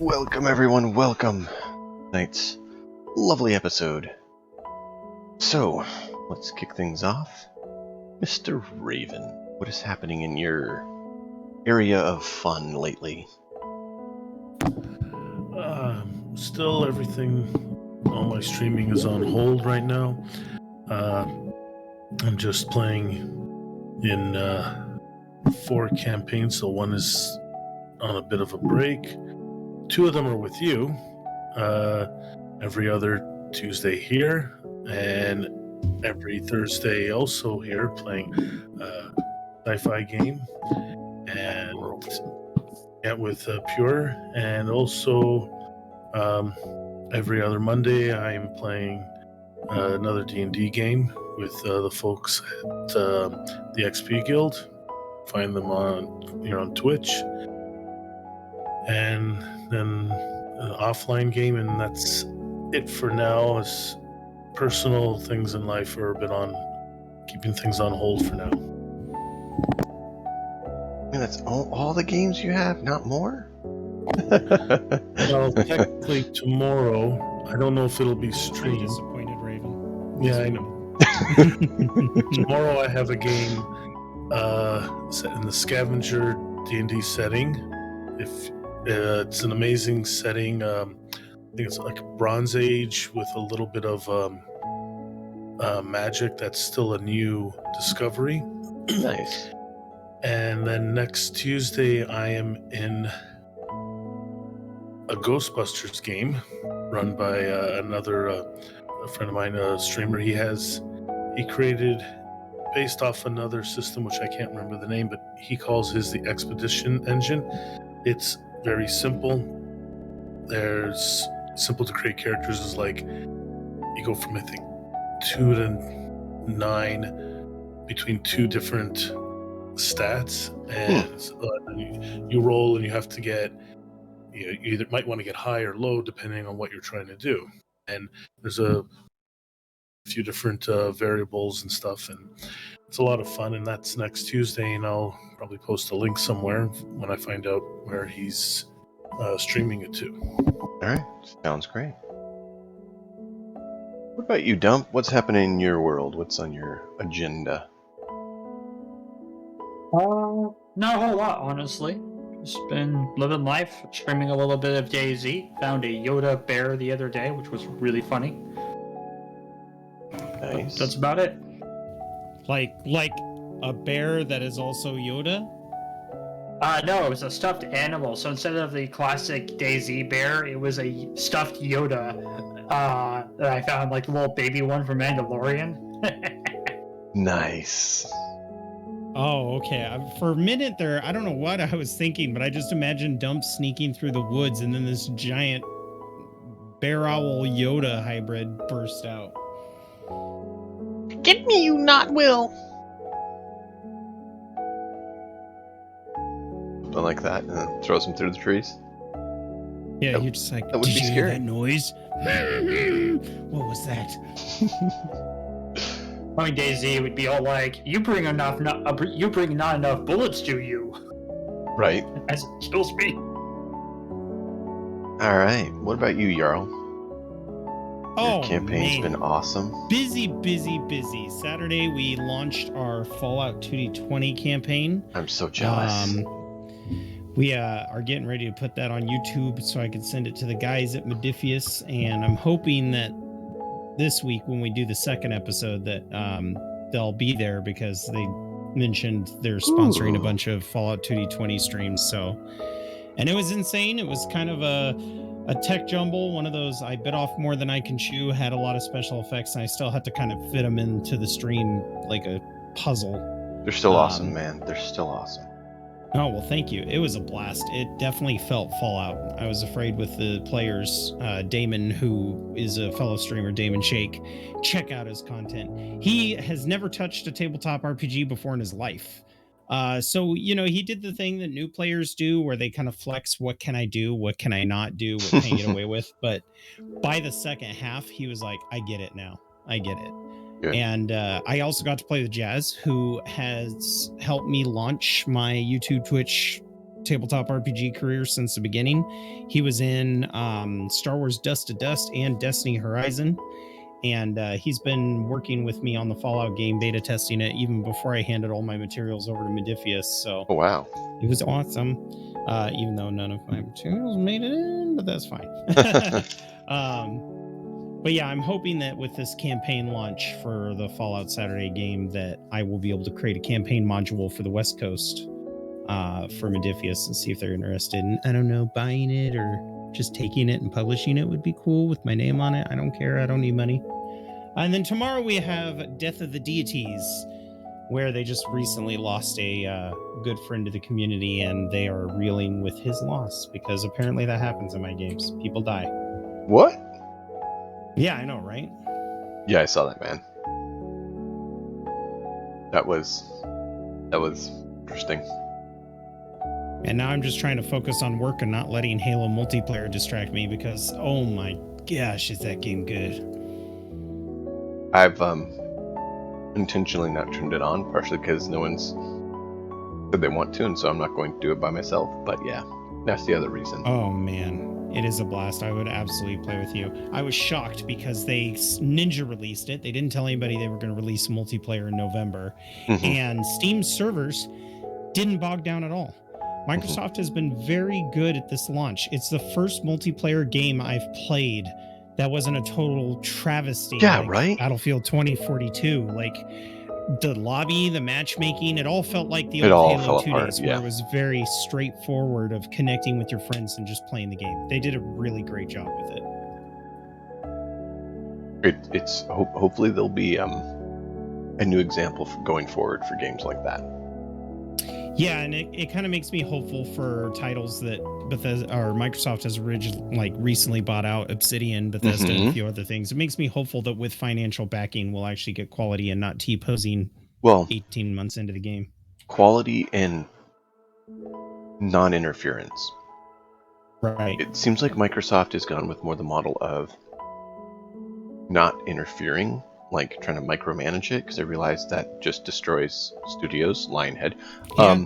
Welcome everyone, welcome. Tonight's lovely episode. So, let's kick things off. Mr. Raven, what is happening in your area of fun lately? Still everything, all my streaming is on hold right now. I'm just playing in 4 campaigns, so one is on a bit of a break. 2 of them are with you, every other Tuesday here, and every Thursday also here playing sci-fi game, and with Pure, and also every other Monday I'm playing another D&D game with the folks at the XP Guild. Find them on Twitch, and then an offline game, and that's it for now. As personal things in life are a bit on keeping things on hold for now. And that's all the games you have, not more? Well, technically tomorrow, I don't know if it'll be streamed. Disappointed Raven. Yeah, I know. Tomorrow I have a game set in the Scavenger D&D setting. If it's an amazing setting. I think it's like a Bronze Age with a little bit of magic. That's still a new discovery. Nice. And then next Tuesday, I am in a Ghostbusters game run by another a friend of mine, a streamer. He created, based off another system, which I can't remember the name, but he calls his the Expedition Engine. It's very simple. There's simple to create characters is like you go from I think 2 to 9 between 2 different stats, and you roll, and you have to get you either might want to get high or low depending on what you're trying to do. And there's a few different variables and stuff, and it's a lot of fun. And that's next Tuesday, and I'll probably post a link somewhere when I find out where he's streaming it to. All right, sounds great. What about you, Dump? What's happening in your world? What's on your agenda? Not a whole lot, honestly. Just been living life, streaming a little bit of DayZ. Found a Yoda bear the other day, which was really funny. Nice. That's about it. Like a bear that is also Yoda? No, it was a stuffed animal. So instead of the classic DayZ bear, it was a stuffed Yoda that I found, like the little baby one from Mandalorian. Nice. Oh, okay. For a minute there, I don't know what I was thinking, but I just imagined Dump sneaking through the woods and then this giant bear owl Yoda hybrid burst out. Get me, you not will. Something like that, and then throws him through the trees. Yeah, That- you're just like, that would did be you scary." hear that noise? What was that? I mean, DayZ would be all like, "You bring not enough bullets, do you?" Right. As it kills me. All right. What about you, Jarl? Your Oh, campaign's man. been awesome. Busy. Saturday, we launched our Fallout 2D20 campaign. I'm so jealous. We are getting ready to put that on YouTube so I can send it to the guys at Modifius, and I'm hoping that this week when we do the second episode that they'll be there because they mentioned they're sponsoring a bunch of Fallout 2D20 streams. So, and it was insane. It was kind of a tech jumble, one of those I bit off more than I can chew, had a lot of special effects, and I still had to kind of fit them into the stream like a puzzle. They're still awesome, man. They're still awesome. Oh, well, thank you. It was a blast. It definitely felt Fallout. I was afraid with the players, Damon, who is a fellow streamer, Damon Shake. Check out his content. He has never touched a tabletop RPG before in his life. So, he did the thing that new players do where they kind of flex, what can I do? What can I not do? What can I get away with? But by the second half, he was like, I get it now. I get it. Good. And I also got to play with Jazz, who has helped me launch my YouTube, Twitch tabletop RPG career since the beginning. He was in Star Wars Dust to Dust and Destiny Horizon. And he's been working with me on the Fallout game, beta testing it, even before I handed all my materials over to Modifius. So Oh, wow. it was awesome, even though none of my materials made it in, but that's fine. But yeah, I'm hoping that with this campaign launch for the Fallout Saturday game that I will be able to create a campaign module for the West Coast for Modifius and see if they're interested in, I don't know, buying it or just taking it and publishing it would be cool with my name on it. I don't care. I don't need money. And then tomorrow we have Death of the Deities, where they just recently lost a good friend to the community and they are reeling with his loss because apparently that happens in my games. People die. What? Yeah, I know, right? Yeah, I saw that, man. That was interesting. And now I'm just trying to focus on work and not letting Halo multiplayer distract me because, oh my gosh, is that game good. I've intentionally not turned it on, partially because no one's said they want to, and so I'm not going to do it by myself. But yeah, that's the other reason. Oh man, it is a blast. I would absolutely play with you. I was shocked because Ninja released it. They didn't tell anybody they were going to release multiplayer in November. And Steam servers didn't bog down at all. Microsoft has been very good at this launch. It's the first multiplayer game I've played that wasn't a total travesty. Yeah, like right? Battlefield 2042. Like the lobby, the matchmaking, it all felt like the It all old fell Halo 2 apart, days yeah. where it was very straightforward of connecting with your friends and just playing the game. They did a really great job with it. It's hopefully there'll be a new example for going forward for games like that. Yeah, and it kind of makes me hopeful for titles that Bethesda or Microsoft has recently bought out, Obsidian, Bethesda, and a few other things. It makes me hopeful that with financial backing, we'll actually get quality and not T-posing 18 months into the game. Quality and non-interference. Right. It seems like Microsoft has gone with more the model of not interfering, like trying to micromanage it, because they realize that just destroys studios, Lionhead. Yeah.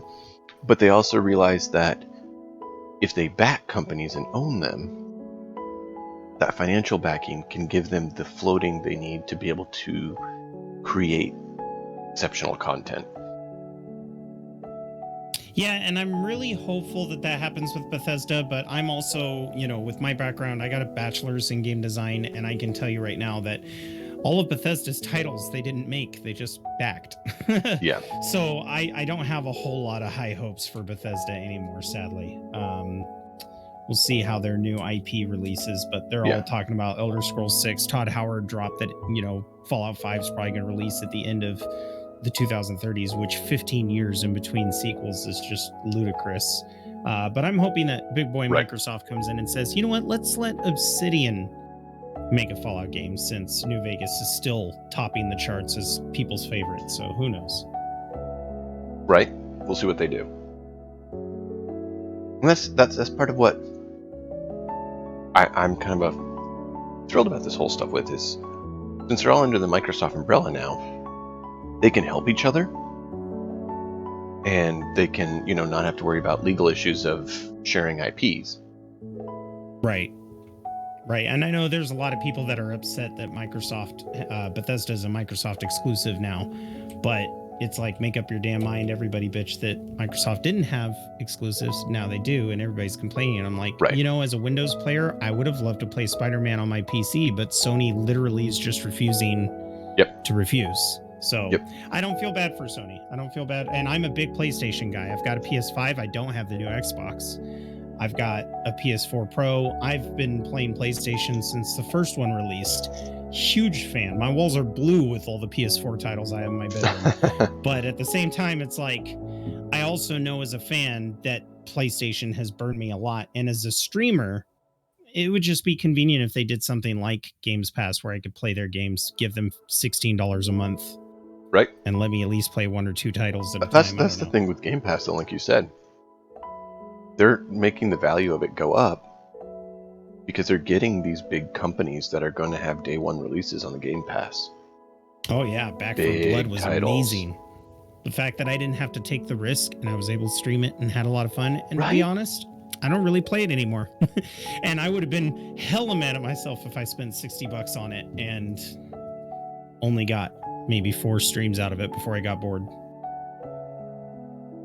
But they also realize that if they back companies and own them, that financial backing can give them the floating they need to be able to create exceptional content. Yeah, and I'm really hopeful that that happens with Bethesda, but I'm also, with my background, I got a bachelor's in game design, and I can tell you right now that all of Bethesda's titles they didn't make, they just backed. Yeah. So I don't have a whole lot of high hopes for Bethesda anymore, sadly. We'll see how their new IP releases, but they're all talking about Elder Scrolls 6. Todd Howard dropped that, Fallout 5 is probably going to release at the end of the 2030s, which 15 years in between sequels is just ludicrous. But I'm hoping that big boy Microsoft comes in and says, you know what, let's let Obsidian make a Fallout game, since New Vegas is still topping the charts as people's favorite. So who knows? Right. We'll see what they do. And that's part of what I'm kind of thrilled about this whole stuff with is, since they're all under the Microsoft umbrella now, they can help each other, and they can, not have to worry about legal issues of sharing IPs. Right. And I know there's a lot of people that are upset that Bethesda is a Microsoft exclusive now, but it's like, make up your damn mind. Everybody bitched that Microsoft didn't have exclusives. Now they do, and everybody's complaining. And I'm like, Right. As a Windows player, I would have loved to play Spider-Man on my PC, but Sony literally is just refusing to refuse. So I don't feel bad for Sony. I don't feel bad. And I'm a big PlayStation guy. I've got a PS5. I don't have the new Xbox. I've got a PS4 Pro. I've been playing PlayStation since the first one released. Huge fan. My walls are blue with all the PS4 titles I have in my bedroom. But at the same time, it's like, I also know as a fan that PlayStation has burned me a lot. And as a streamer, it would just be convenient if they did something like Games Pass, where I could play their games, give them $16 a month. Right. And let me at least play 1 or 2 titles at a time. That's the thing with Game Pass, though, like you said. They're making the value of it go up because they're getting these big companies that are going to have day one releases on the Game Pass. Oh yeah, Back 4 Blood was amazing. The fact that I didn't have to take the risk and I was able to stream it and had a lot of fun. And to be honest, I don't really play it anymore. And I would have been hella mad at myself if I spent $60 on it and only got maybe 4 streams out of it before I got bored.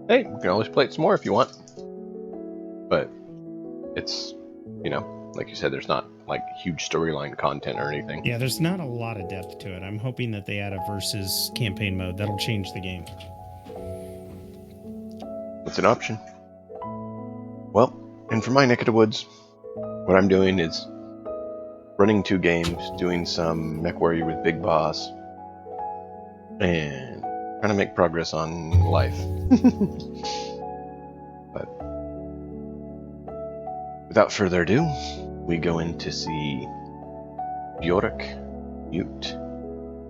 Hey, you can always play it some more if you want. But it's, like you said, there's not like huge storyline content or anything. Yeah, there's not a lot of depth to it. I'm hoping that they add a versus campaign mode. That'll change the game. It's an option. Well, and for my neck of the woods, what I'm doing is running 2 games, doing some MechWarrior with Big Boss, and trying to make progress on life. But without further ado, we go in to see Bjork, Mute,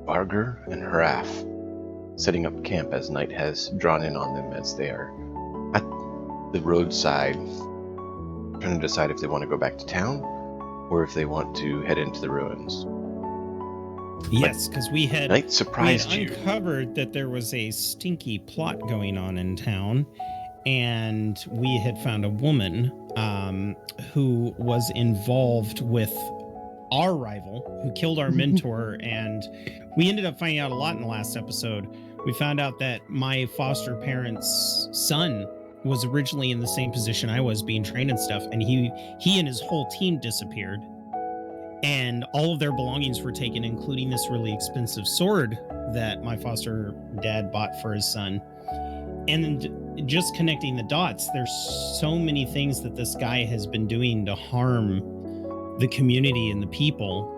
Varger, and Hraf setting up camp as night has drawn in on them as they are at the roadside, trying to decide if they want to go back to town or if they want to head into the ruins. Yes, because we had uncovered that there was a stinky plot going on in town, and we had found a woman who was involved with our rival, who killed our mentor, and we ended up finding out a lot in the last episode. We found out that my foster parents' son was originally in the same position I was, being trained and stuff, and he and his whole team disappeared. And all of their belongings were taken, including this really expensive sword that my foster dad bought for his son. And just connecting the dots, there's so many things that this guy has been doing to harm the community and the people.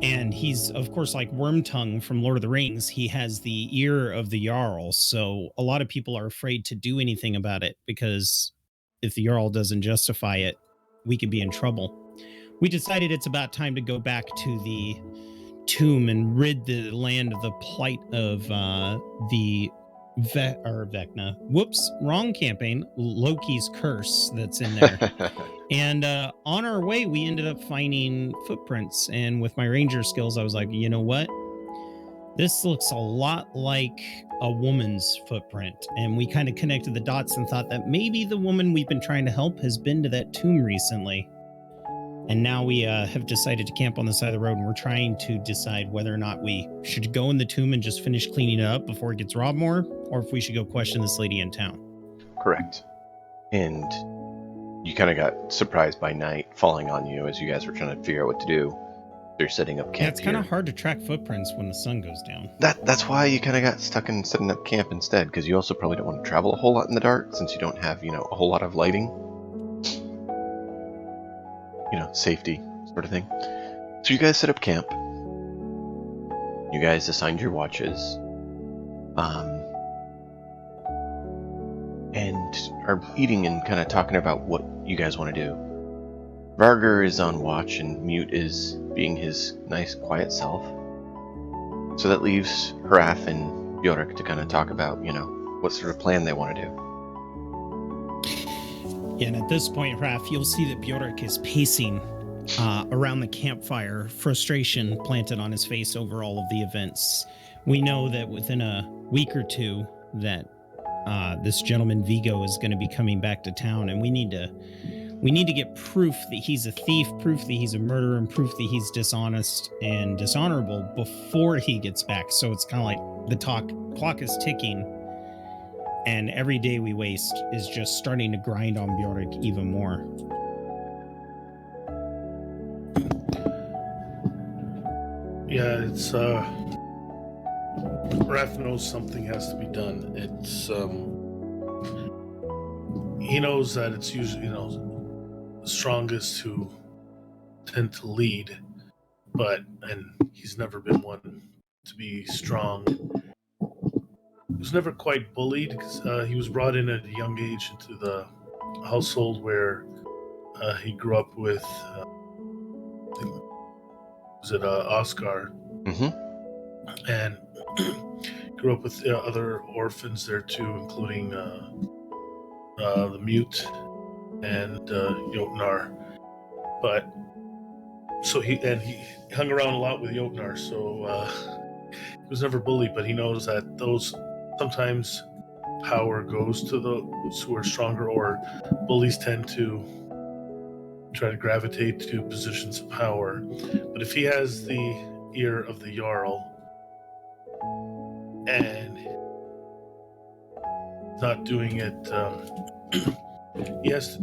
And he's, of course, like Wormtongue from Lord of the Rings. He has the ear of the Jarl. So a lot of people are afraid to do anything about it, because if the Jarl doesn't justify it, we could be in trouble. We decided it's about time to go back to the tomb and rid the land of the plight of the Vecna. Whoops, wrong campaign. Loki's curse that's in there. And on our way, we ended up finding footprints. And with my ranger skills, I was like, you know what? This looks a lot like a woman's footprint. And we kind of connected the dots and thought that maybe the woman we've been trying to help has been to that tomb recently. And now we have decided to camp on the side of the road, and we're trying to decide whether or not we should go in the tomb and just finish cleaning it up before it gets robbed more, or if we should go question this lady in town. Correct. And you kind of got surprised by night falling on you as you guys were trying to figure out what to do. They're setting up camp. Yeah, it's kind of hard to track footprints when the sun goes down. That's why you kind of got stuck in setting up camp instead, because you also probably don't want to travel a whole lot in the dark since you don't have, a whole lot of lighting. Safety sort of thing. So you guys set up camp. You guys assigned your watches. And are eating and kind of talking about what you guys want to do. Varger is on watch and Mute is being his nice, quiet self. So that leaves Hraf and Bjork to kind of talk about, what sort of plan they want to do. Yeah, and at this point, Hraf, you'll see that Bjork is pacing around the campfire, frustration planted on his face over all of the events. We know that within a week or two that this gentleman Vigo is going to be coming back to town, and we need to get proof that he's a thief, proof that he's a murderer, and proof that he's dishonest and dishonorable before he gets back. So it's kind of like the clock is ticking, and every day we waste is just starting to grind on Bjork even more. Yeah, it's Raph knows something has to be done. It's he knows that it's usually, the strongest who tend to lead, and he's never been one to be strong. He was never quite bullied because he was brought in at a young age into the household where he grew up with Oscar, and grew up with other orphans there too, including the Mute and Jotnar. But so he hung around a lot with Jotnar, so he was never bullied. But he knows that those sometimes power goes to those who are stronger, or bullies tend to try to gravitate to positions of power. But if he has the ear of the Jarl and not doing it, he has to,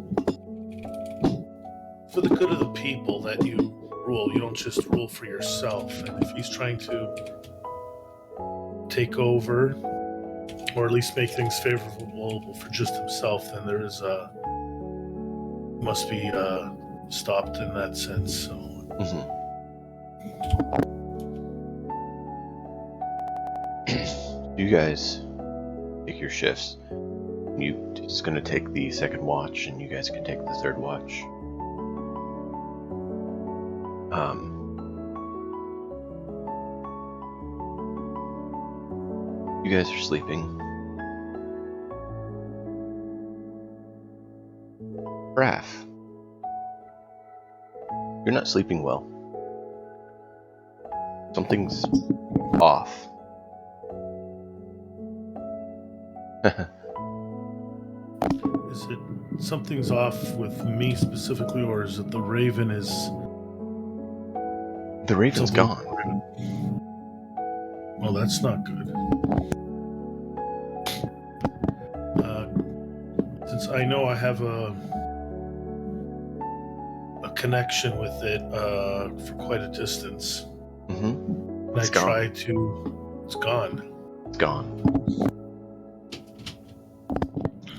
for the good of the people that you rule. You don't just rule for yourself. And if he's trying to take over, or at least make things favorable for just himself, then there is must be stopped in that sense. So. You guys take your shifts. Mute is going to take the second watch, and you guys can take the third watch. You guys are sleeping. Raph, you're not sleeping well. Something's off. Is it something's off with me specifically, or is it the Raven is... The Raven's gone. Well, that's not good. Since I know I have a connection with it for quite a distance, and It's gone. It's gone. It's gone.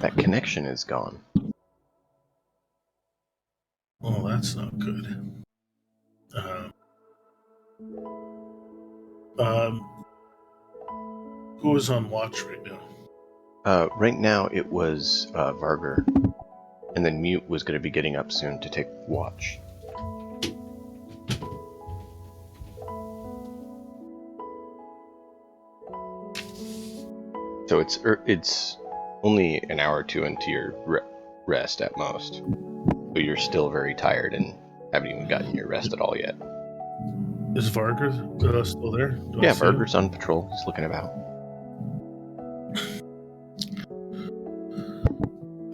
That connection is gone. Oh, that's not good. Who is on watch right now? Right now it was Varger, and then Mute was going to be getting up soon to take watch. So it's only an hour or two into your rest at most. So you're still very tired and haven't even gotten your rest at all yet. Is Varger still there? Yeah, Varger's on patrol. He's looking about.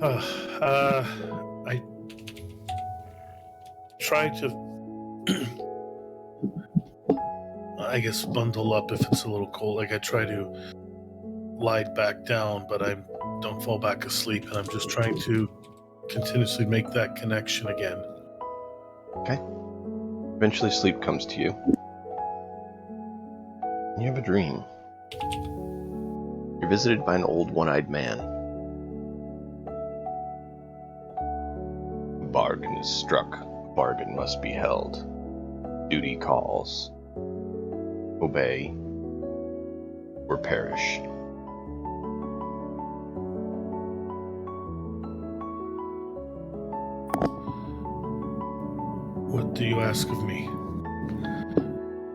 I try to, I guess, bundle up if it's a little cold. Like, I try to lie back down, but I don't fall back asleep, and I'm just trying to continuously make that connection again. Okay. Eventually sleep comes to you. You have a dream. You're visited by an old one-eyed man. A bargain is struck. A bargain must be held. Duty calls. Obey or perish. What do you ask of me?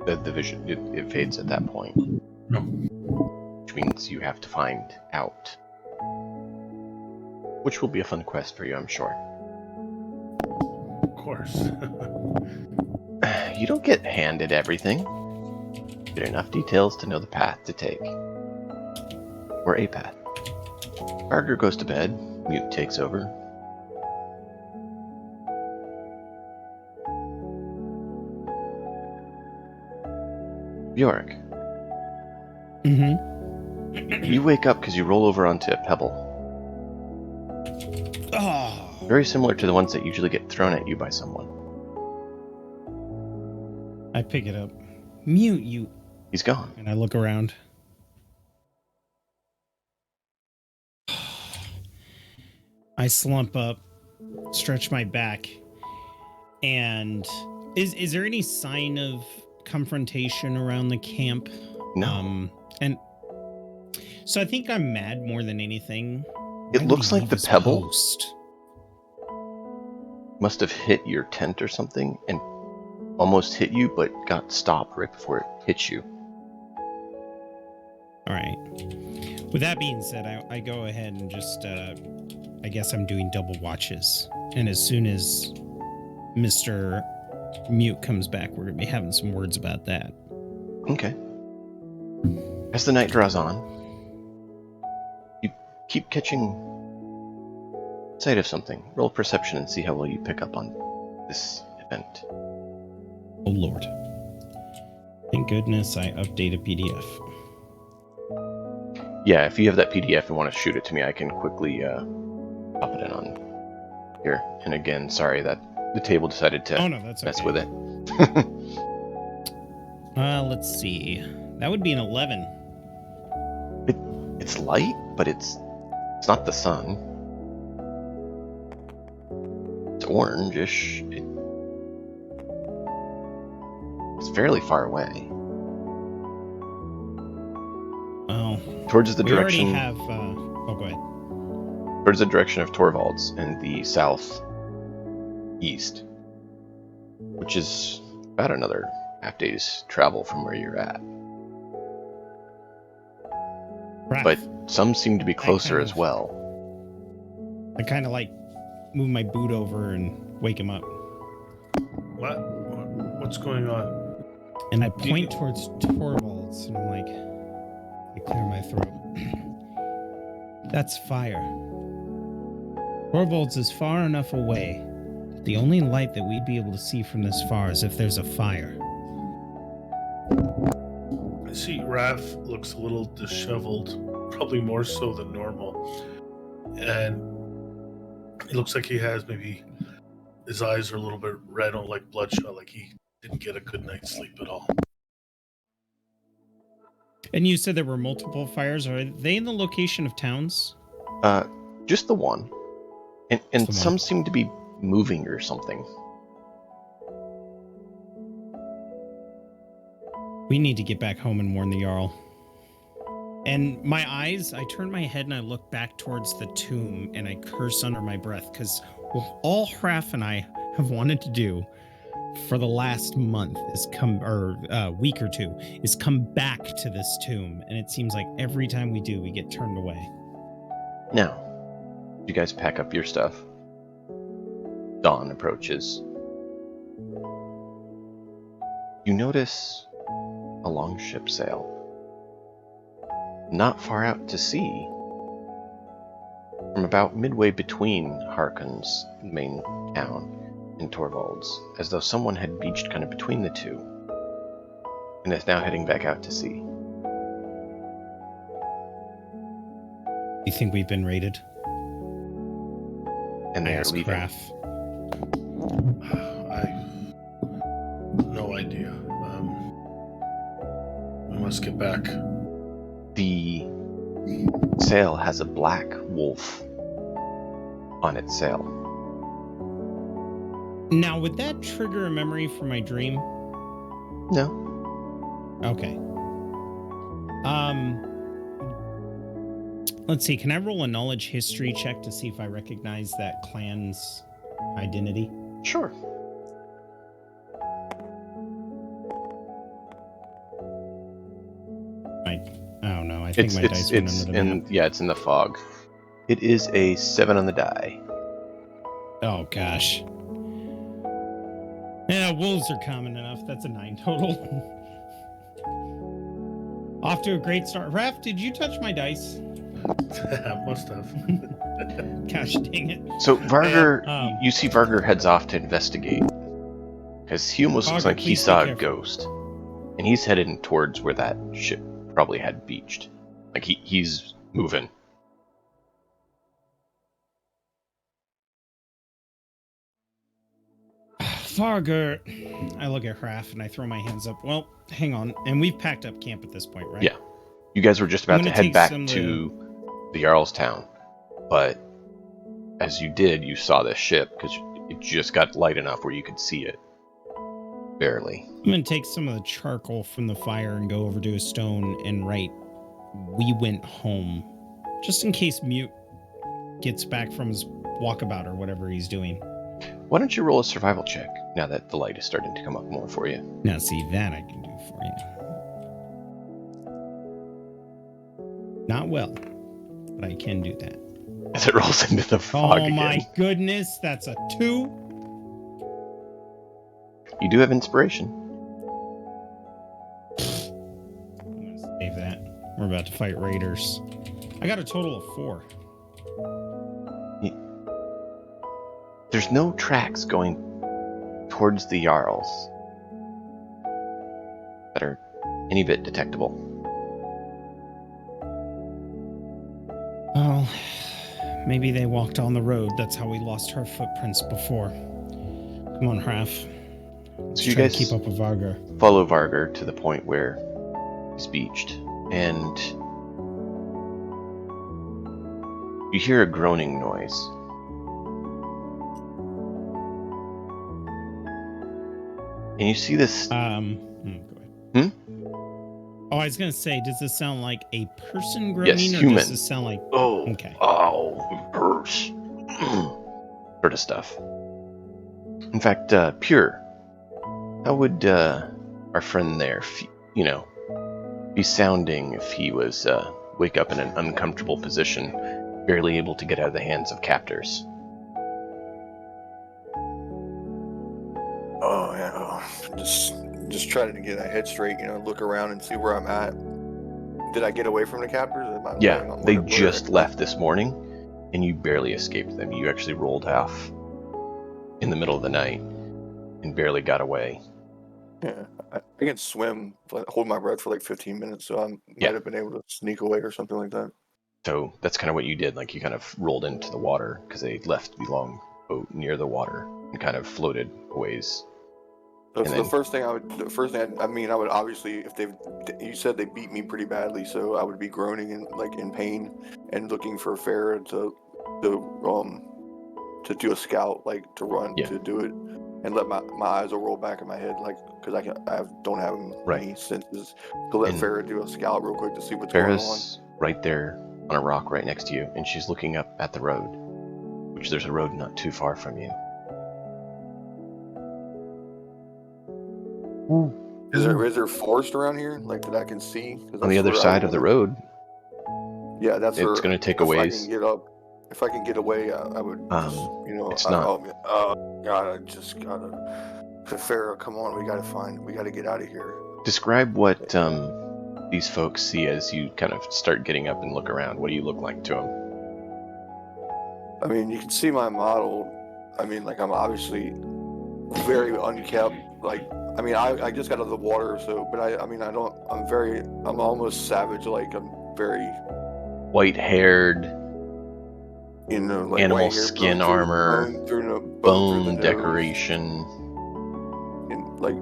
The vision, it fades at that point. No. Which means you have to find out. Which will be a fun quest for you, I'm sure. course. You don't get handed everything. Get enough details to know the path to take. Or a path. Barger goes to bed. Mute takes over. Bjork, Mm-hmm. you wake up because you roll over onto a pebble. Oh. Very similar to the ones that usually get thrown at you by someone. I pick it up. Mute, you. He's gone. And I look around. I slump up, stretch my back, and is there any sign of confrontation around the camp? No. And so I think I'm mad more than anything. It Why looks would he like leave the his pebble post? must have hit your tent or something and almost hit you, but got stopped right before it hit you. All right. With that being said, I go ahead and just, I guess I'm doing double watches. And as soon as Mr. Mute comes back, we're going to be having some words about that. Okay. As the night draws on, you keep catching sight of something. Roll perception and see how well you pick up on this event. Oh, Lord. Thank goodness I updated PDF. Yeah, if you have that PDF and want to shoot it to me, I can quickly pop it in on here. And again, sorry that the table decided to That's mess okay. with it. Let's see. That would be an 11. It's light, but it's not the sun. It's orangish. It's fairly far away. Well, Towards the we already direction. have. Go ahead. Towards the direction of Torvald's in the southeast, which is about another half day's travel from where you're at. Raph, But some seem to be closer as well. I kind of like move my boot over and wake him up. What? What's going on? And I point towards Torvalds, and I'm like, I clear my throat. That's fire. Torvalds is far enough away that the only light that we'd be able to see from this far is if there's a fire. I see Raph looks a little disheveled, probably more so than normal. And it looks like he has maybe his eyes are a little bit red, like bloodshot, like he didn't get a good night's sleep at all. And you said there were multiple fires. Are they in the location of towns? Just the one. And the some one. seem to be moving or something. We need to get back home and warn the Jarl. And my eyes, I turn my head and I look back towards the tomb and I curse under my breath because all Hraf and I have wanted to do for the last month is week or two, is come back to this tomb. And it seems like every time we do, we get turned away. Now, you guys pack up your stuff. Dawn approaches. You notice a longship sail. Not far out to sea, from about midway between Harkon's main town and Torvald's, as though someone had beached kind of between the two, and is now heading back out to sea. You think we've been raided? And I they are ask leaving. Hraf. No idea. We must get back. The sail has a black wolf on its sail. Now, would that trigger a memory from my dream? No. Okay. Let's see. Can I roll a knowledge history check to see if I recognize that clan's identity? Sure. I don't know. I think my dice went under the map. Yeah, it's in the fog. It is a 7 on the die. Oh gosh. Yeah, wolves are common enough. That's a 9 total. Off to a great start. Raph, did you touch my dice? Must have. Gosh dang it. So Varger, Yeah, you see Varger heads off to investigate. Because he almost looks Varger, like he please stay saw a careful. ghost. And he's headed towards where that ship probably had beached. Like he's moving. Varger. I look at Raph and I throw my hands up. Well, hang on. And we've packed up camp at this point, right? Yeah. You guys were just I'm about to gonna head take back some to the Jarlstown. But as you did, you saw this ship because it just got light enough where you could see it. Barely. I'm going to take some of the charcoal from the fire and go over to a stone and write, "We went home." Just in case Mute gets back from his walkabout or whatever he's doing. Why don't you roll a survival check now that the light is starting to come up more for you? Now, see, that I can do for you. Not well, but I can do that. As it rolls into the fog Oh my again. goodness, that's a 2. You do have inspiration. I'm going to save that. We're about to fight raiders. I got a total of 4. There's no tracks going towards the Jarls that are any bit detectable. Well, maybe they walked on the road. That's how we lost our footprints before. Come on, Raph. Let's So you try guys to keep up with Varga. follow Varger to the point where he's beached, and you hear a groaning noise. And you see this. Go ahead. Oh, I was gonna say, does this sound like a person groaning, Yes, or human. does this sound like? Oh, Okay. oh, purse. Sort of stuff. In fact, Pure, how would our friend there, be sounding if he was wake up in an uncomfortable position, barely able to get out of the hands of captors? Oh yeah, just trying to get my head straight, look around and see where I'm at. Did I get away from the captors? Yeah, they just left this morning, and you barely escaped them. You actually rolled off in the middle of the night and barely got away. Yeah, I can swim, hold my breath for like 15 minutes, so I might have been able to sneak away or something like that. So that's kind of what you did. Like you kind of rolled into the water because they left the long boat near the water and kind of floated a ways. So the first thing I would obviously, if you said they beat me pretty badly, so I would be groaning and like in pain and looking for Farah to do a scout, like to run to do it, and let my eyes will roll back in my head, like because I don't have any senses, to let Farah do a scout real quick to see what's going on. Farah's right there on a rock right next to you, and she's looking up at the road, which there's a road not too far from you. Is there forest around here, like that I can see? On the other side of the road. Yeah, that's it's going to take a ways. If I can get away, I would. It's not. God, I just gotta. Farah, come on, we gotta get out of here. Describe what these folks see as you kind of start getting up and look around. What do you look like to them? I mean, you can see my model. I mean, like I'm obviously very unkept. Like, I mean, I just got out of the water, so. But I'm almost savage. Like I'm very white-haired. Like animal skin armor, bone decoration. And like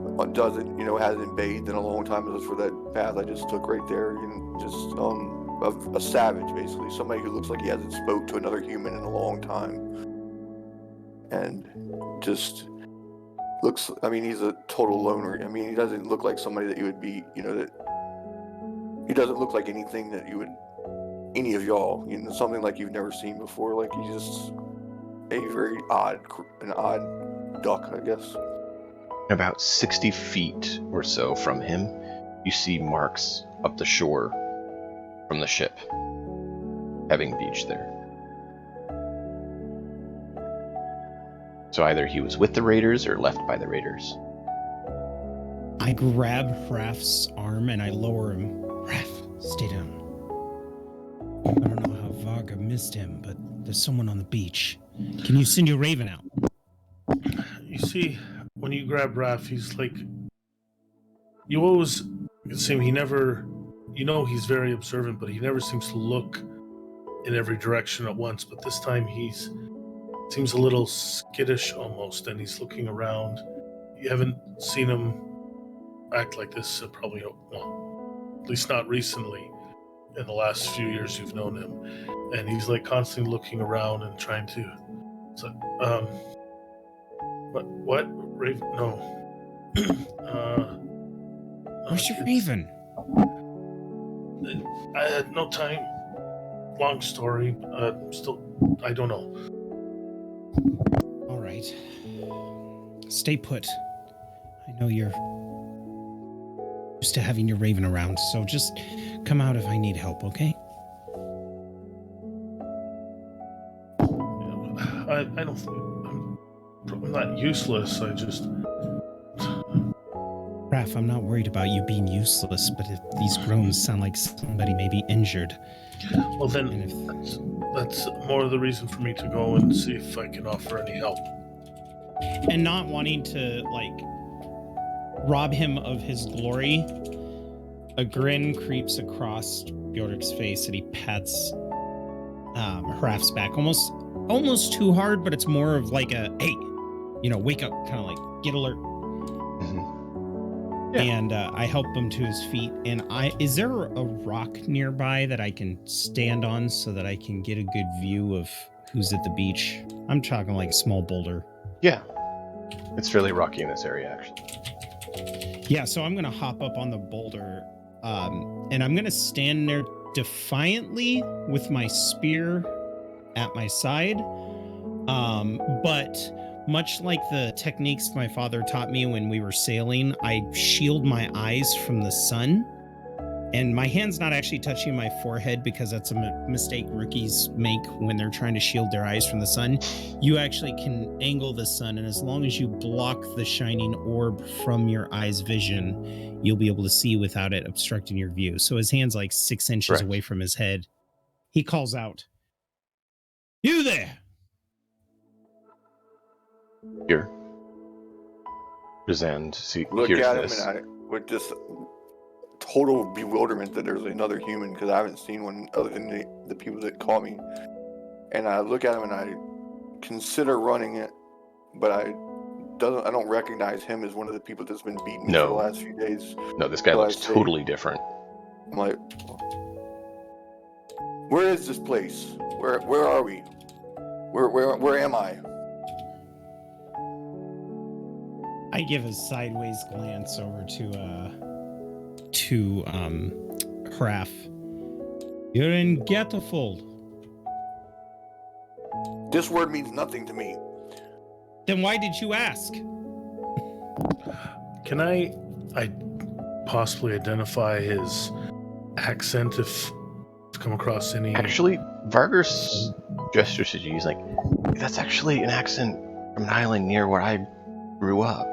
hasn't bathed in a long time. Just for that path I just took right there, just a savage, basically, somebody who looks like he hasn't spoke to another human in a long time, and just looks. I mean, he's a total loner. I mean, he doesn't look like somebody that you would be. That he doesn't look like anything that you would. Any of y'all, something like you've never seen before. Like he's just a very odd duck, I guess. About 60 feet or so from him, you see marks up the shore from the ship, having beached there. So either he was with the raiders or left by the raiders. I grab Raph's arm and I lower him. Raph, stay down. I don't know how Varga missed him, but there's someone on the beach. Can you send your Raven out? You see, when you grab Raph, he's like... You always see him, he never... You know he's very observant, but he never seems to look in every direction at once. But this time seems a little skittish almost, and he's looking around. You haven't seen him act like this probably, well, at least not recently. In the last few years you've known him, and he's like constantly looking around and trying to. So, what? Raven? No. Where's your Raven? I had no time. Long story. Still, I don't know. All right. Stay put. I know you're used to having your Raven around, so just come out if I need help, okay? I don't. I'm not useless. I just. Raph, I'm not worried about you being useless, but if these groans sound like somebody may be injured. Well, then that's more of the reason for me to go and see if I can offer any help. And not wanting to, like, rob him of his glory, a grin creeps across Bjork's face and he pats Raph's back almost too hard, but it's more of like a, hey, wake up, kind of like, get alert. Yeah. And I help him to his feet. And is there a rock nearby that I can stand on so that I can get a good view of who's at the beach? I'm talking like a small boulder. Yeah. It's fairly rocky in this area, actually. Yeah, so I'm going to hop up on the boulder, and I'm going to stand there defiantly with my spear at my side. But much like the techniques my father taught me when we were sailing, I shield my eyes from the sun. And my hand's not actually touching my forehead because that's a mistake rookies make when they're trying to shield their eyes from the sun. You actually can angle the sun, and as long as you block the shining orb from your eye's vision, you'll be able to see without it obstructing your view. So his hand's like 6 inches away from his head. He calls out, "You there!" Here. Razan Look hears at this. him, and with just total bewilderment that there's another human, because I haven't seen one other than the people that call me. And I look at him and I consider running it, but I don't recognize him as one of the people that's been beating me for the last few days. No, this guy looks totally different. I'm like, where is this place? Where are we? Where am I? I give a sideways glance over to Raph. You're in Getterfold. This word means nothing to me. Then why did you ask? Can I possibly identify his accent if I've come across any? Actually, Vargas gestures to you. He's like, that's actually an accent from an island near where I grew up.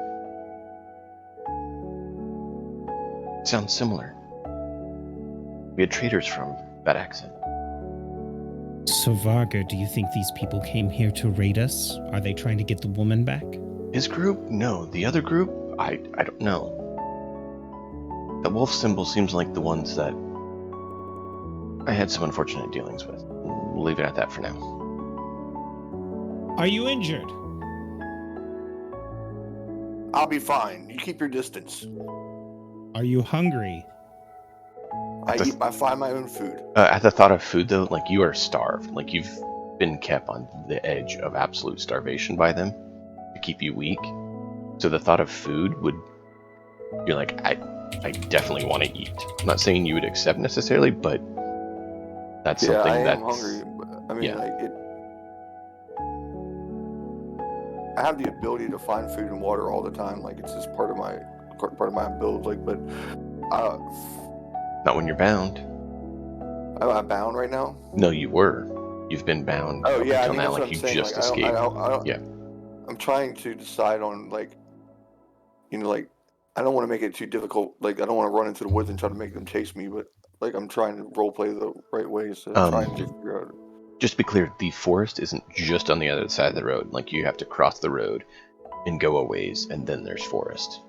Sounds similar. We had traders from that accent. So, Varga, do you think these people came here to raid us? Are they trying to get the woman back? His group? No. The other group? I don't know. The wolf symbol seems like the ones that I had some unfortunate dealings with. We'll leave it at that for now. Are you injured? I'll be fine. You keep your distance. Are you hungry? I find my own food. At the thought of food, though, like, you are starved. Like, you've been kept on the edge of absolute starvation by them to keep you weak. So the thought of food would... You're like, I definitely want to eat. I'm not saying you would accept necessarily, but that's something that's... I am hungry. I mean, I have the ability to find food and water all the time. Like, it's just part of my build. Like, but not when you're bound. Am I bound right now? No, you were. You've been bound. Oh yeah, until now, like you saying. just like, escaped. I don't, yeah. I'm trying to decide on like, like I don't want to make it too difficult. Like I don't want to run into the woods and try to make them chase me, but like I'm trying to role play the right way, so trying to figure out. Just to be clear, the forest isn't just on the other side of the road. Like you have to cross the road and go a ways, and then there's forest.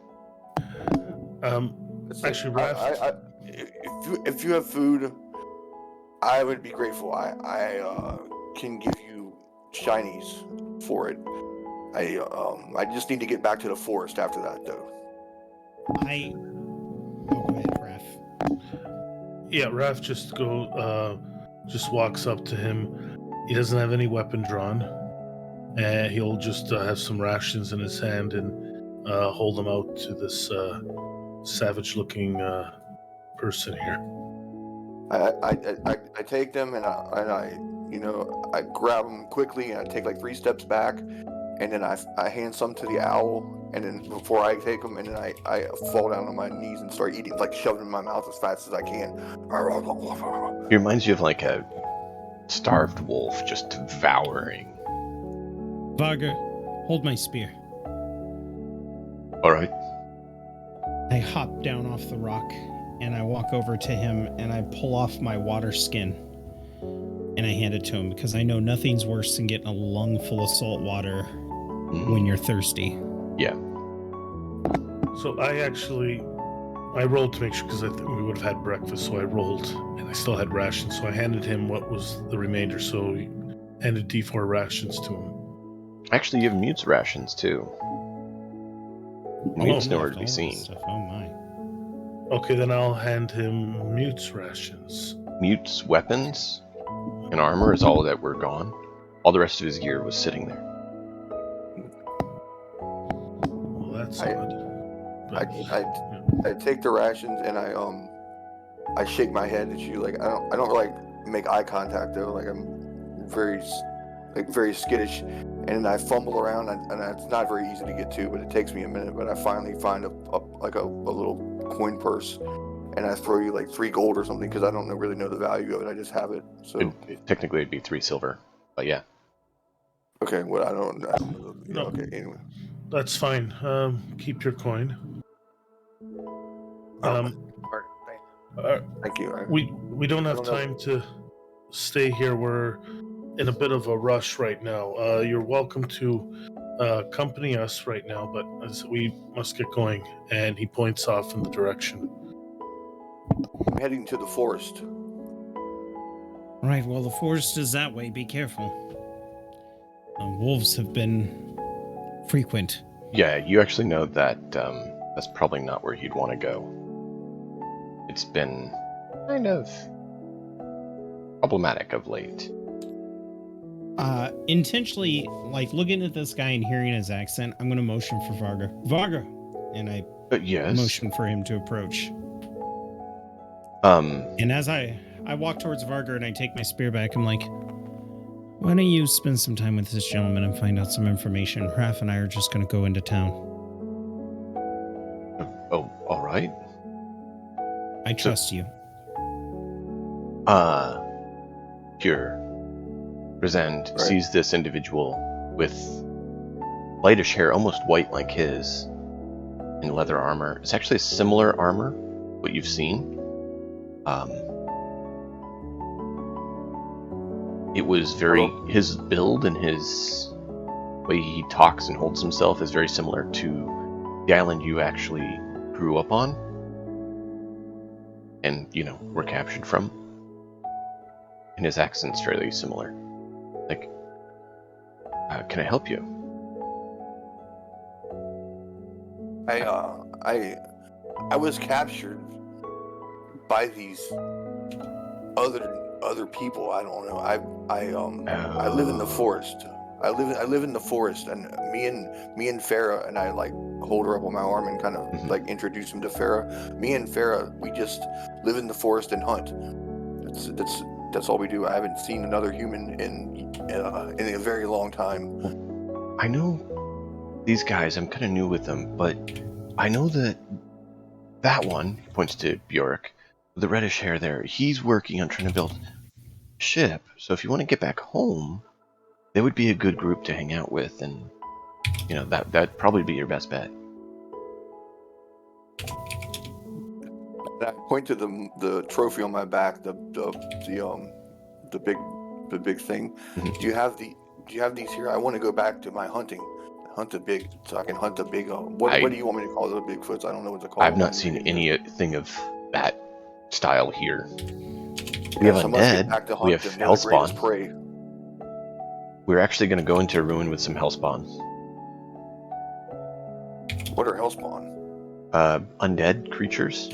Actually, Raph, if you have food, I would be grateful. I can give you shinies for it. I just need to get back to the forest after that, though. Go ahead, Raph. yeah, Raph just walks up to him. He doesn't have any weapon drawn, and he'll just have some rations in his hand and hold them out to this savage-looking person here. I take them and I grab them quickly and I take like 3 steps back, and then I hand some to the owl, and then before I take them, and then I fall down on my knees and start eating, like shoving them in my mouth as fast as I can. He reminds you of like a starved wolf just devouring. Varga, hold my spear. All right. I hop down off the rock and I walk over to him and I pull off my water skin and I hand it to him because I know nothing's worse than getting a lung full of salt water when you're thirsty. Yeah. So I rolled to make sure because I think we would have had breakfast. So I rolled and I still had rations. So I handed him what was the remainder. So he handed D4 rations to him. Actually, you have Mute's rations too. Mute's nowhere to be All this seen. stuff. Oh my. Okay, then I'll hand him Mute's rations. Mute's weapons and armor is all that were gone. All the rest of his gear was sitting there. Well, that's odd. But, I take the rations and I shake my head at you. Like I don't like make eye contact though. Like I'm very skittish, and I fumble around and it's not very easy to get to, but it takes me a minute. But I finally find a little coin purse, and I throw you like 3 gold or something because I don't really know the value of it. I just have it. So Technically, it'd be 3 silver, but yeah. okay, well I don't know. No. Okay, anyway. That's fine. Keep your coin. Thank you. We don't have time to stay here. We're in a bit of a rush right now. You're welcome to accompany us right now, but we must get going. And he points off in the direction. I'm heading to the forest. Right, well, the forest is that way. Be careful. Wolves have been frequent. Yeah, you actually know that that's probably not where you'd want to go. It's been kind of problematic of late. Intentionally, like looking at this guy and hearing his accent, I'm going to motion for Varga. Varga! And I Yes. motion for him to approach. And as I walk towards Varga and I take my spear back, I'm like, why don't you spend some time with this gentleman and find out some information? Raph and I are just going to go into town. Oh, all right. I trust you. Pure. Rosand sees this individual with lightish hair, almost white like his, in leather armor. It's actually similar armor, what you've seen. It was his build and his way he talks and holds himself is very similar to the island you actually grew up on and, were captured from. And his accent's fairly similar. Like, can I help you? I was captured by these other people. I don't know. I live in the forest. I live in the forest, and me and Farah, and I like hold her up on my arm and kind of like introduce him to Farah. Me and Farah, we just live in the forest and hunt. That's all we do. I haven't seen another human in a very long time. I know these guys. I'm kind of new with them, but I know that one points to Bjork with the reddish hair there. He's working on trying to build a ship. So if you want to get back home, they would be a good group to hang out with and You know, that'd probably be your best bet. And I point to the trophy on my back, the big thing. Mhm. Do you have these here? I want to go back to my hunting, hunt a big, so I can hunt a big. What do you want me to call those Bigfoots? I don't know what to call them. I've not seen anything of that style here. We Yeah, have so I must get undead. back to We hunt have them. They're the greatest hellspawn. prey. We're actually going to go into a ruin with some hellspawn. What are hellspawn? Undead creatures.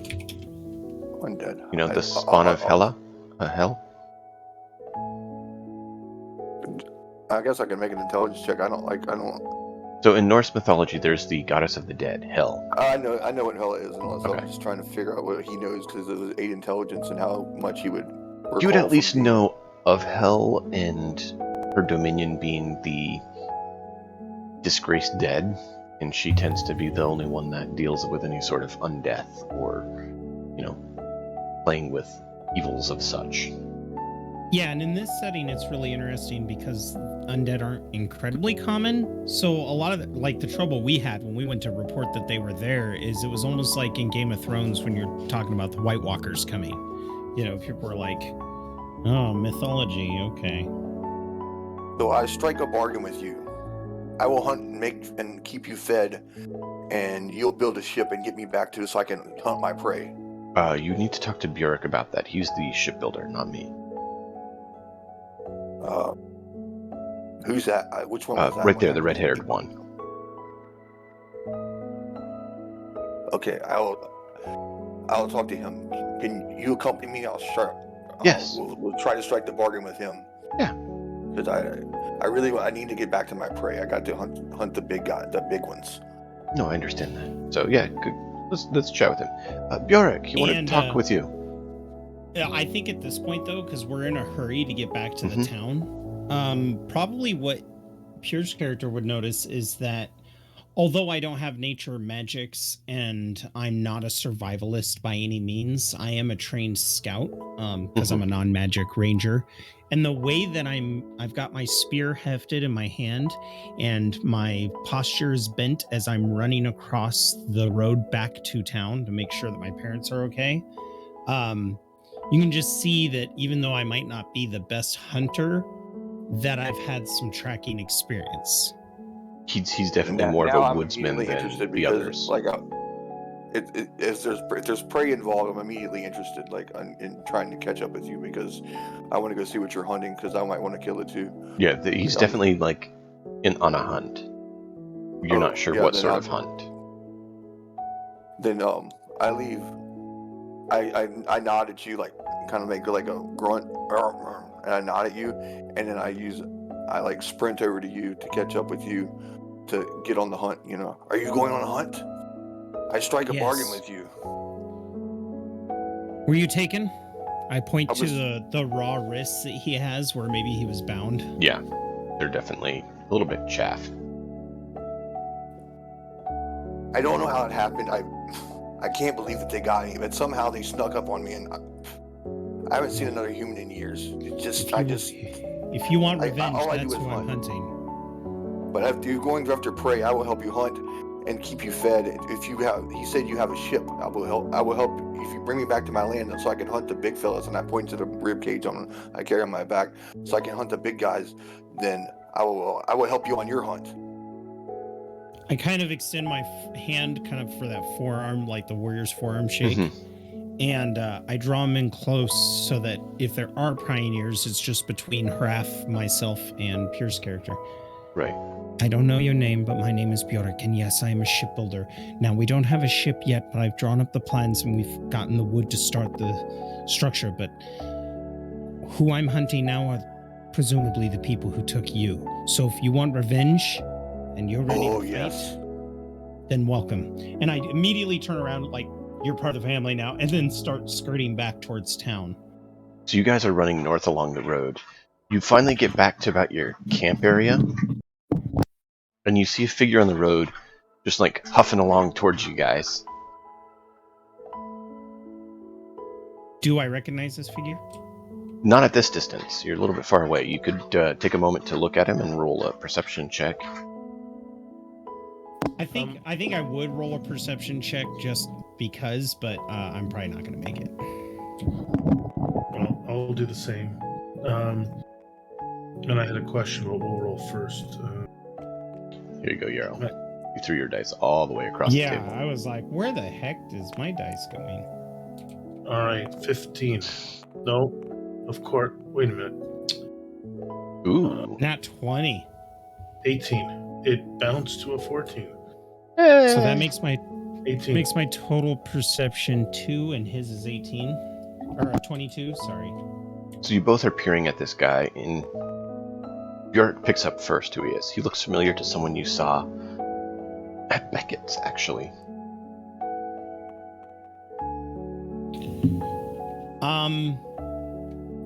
Undead. You know, the spawn of hell. I guess I can make an intelligence check. I don't. So in Norse mythology, there's the goddess of the dead, Hel. I know what hell is, unless Okay. I'm just trying to figure out what he knows because it was 8 intelligence and how much he would. You would recall at least from know of Hel and her dominion being the disgraced dead, and she tends to be the only one that deals with any sort of undeath or, you know, playing with evils of such. Yeah, and in this setting, it's really interesting because undead aren't incredibly common. So a lot of the trouble we had when we went to report that they were there is it was almost like in Game of Thrones when you're talking about the White Walkers coming. You know, people were like, "Oh, mythology, okay." So I strike a bargain with you. I will hunt and and keep you fed, and you'll build a ship and get me back to so I can hunt my prey. You need to talk to Bjork about that. He's the shipbuilder, not me. Who's that? Which one was that? Right there, the red-haired one. Okay, I'll talk to him. Can you accompany me? I'll sharp. Yes. We'll try to strike the bargain with him. Yeah. Because I need to get back to my prey. I got to hunt the big ones. No, I understand that. So yeah, good. Let's chat with him. Bjork, he wanted to talk with you. I think at this point, though, because we're in a hurry to get back to the town, probably what Pure's character would notice is that although I don't have nature magics and I'm not a survivalist by any means, I am a trained scout because I'm a non-magic ranger. And the way that I've got my spear hefted in my hand and my posture is bent as I'm running across the road back to town to make sure that my parents are okay. You can just see that even though I might not be the best hunter, that I've had some tracking experience. He's definitely more of a woodsman than interested the others. Like, if there's prey involved, I'm immediately interested, in trying to catch up with you because I want to go see what you're hunting because I might want to kill it too. Yeah, he's definitely on a hunt. You're not sure what sort of hunt. Then I leave. I nod at you, kind of make a grunt, and I nod at you, and then I sprint over to you to catch up with you to get on the hunt. You know, are you going on a hunt? I strike a bargain with you. Were you taken? I point to the raw wrists that he has where maybe he was bound. Yeah, they're definitely a little bit chaff. I don't know how it happened. I can't believe that they got me, but somehow they snuck up on me, and I haven't seen another human in years. If you want revenge, that's who I'm hunting. But if you're going after prey, I will help you hunt and keep you fed. He said you have a ship. I will help if you bring me back to my land, so I can hunt the big fellas. And I point to the rib cage I carry on my back, so I can hunt the big guys. Then I will help you on your hunt. I kind of extend my hand kind of for that forearm, like the warrior's forearm shake. And I draw him in close so that if there are pioneers, it's just between Hraf, myself, and Pierce's character. Right. I don't know your name, but my name is Bjork, and yes, I am a shipbuilder. Now, we don't have a ship yet, but I've drawn up the plans and we've gotten the wood to start the structure. But who I'm hunting now are presumably the people who took you. So if you want revenge and you're ready to fight, then welcome. And I immediately turn around like you're part of the family now, and then start skirting back towards town. So you guys are running north along the road. You finally get back to about your camp area, and you see a figure on the road just huffing along towards you guys. Do I recognize this figure? Not at this distance. You're a little bit far away. You could take a moment to look at him and roll a perception check. I think I would roll a perception check just because, but I'm probably not going to make it. Well, I'll do the same. And I had a question, but we'll roll first. Here you go, Yarrow. Right. You threw your dice all the way across the Yeah, table. I was like, where the heck is my dice going? All right, 15. No, of course. Wait a minute. Ooh. Nat 20. 18. It bounced to a 14. So that makes my 18. makes my total perception 2, and his is 18 or 22. Sorry. So you both are peering at this guy, and Bjork picks up first who he is. He looks familiar to someone you saw at Beckett's, actually.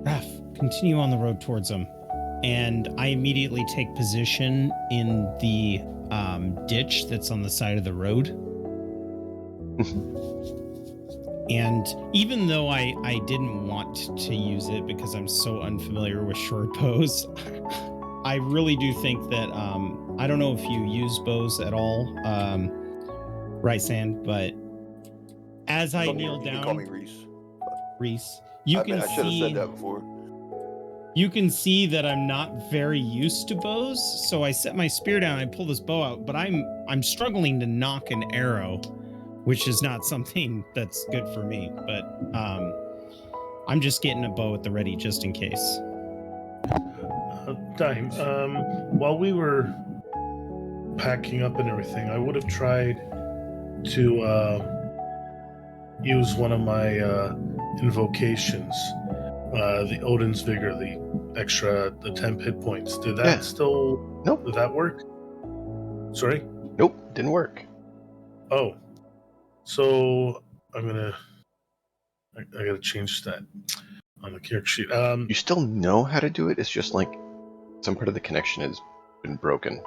Raph, continue on the road towards him. And I immediately take position in the ditch that's on the side of the road. And even though I didn't want to use it because I'm so unfamiliar with short bows, I really do think that, I don't know if you use bows at all, right, Sand, but as I kneel You can call me down, Reese. you I can should have see... said that before. You can see that I'm not very used to bows, so I set my spear down. I pull this bow out, but I'm struggling to knock an arrow, which is not something that's good for me. But I'm just getting a bow at the ready just in case. Dime, while we were packing up and everything, I would have tried to use one of my invocations. The Odin's Vigor, the 10 hit points. Did that still... Nope. Did that work? Sorry? Nope, didn't work. Oh. So, I gotta change that on the character sheet. You still know how to do it, it's just like some part of the connection has been broken.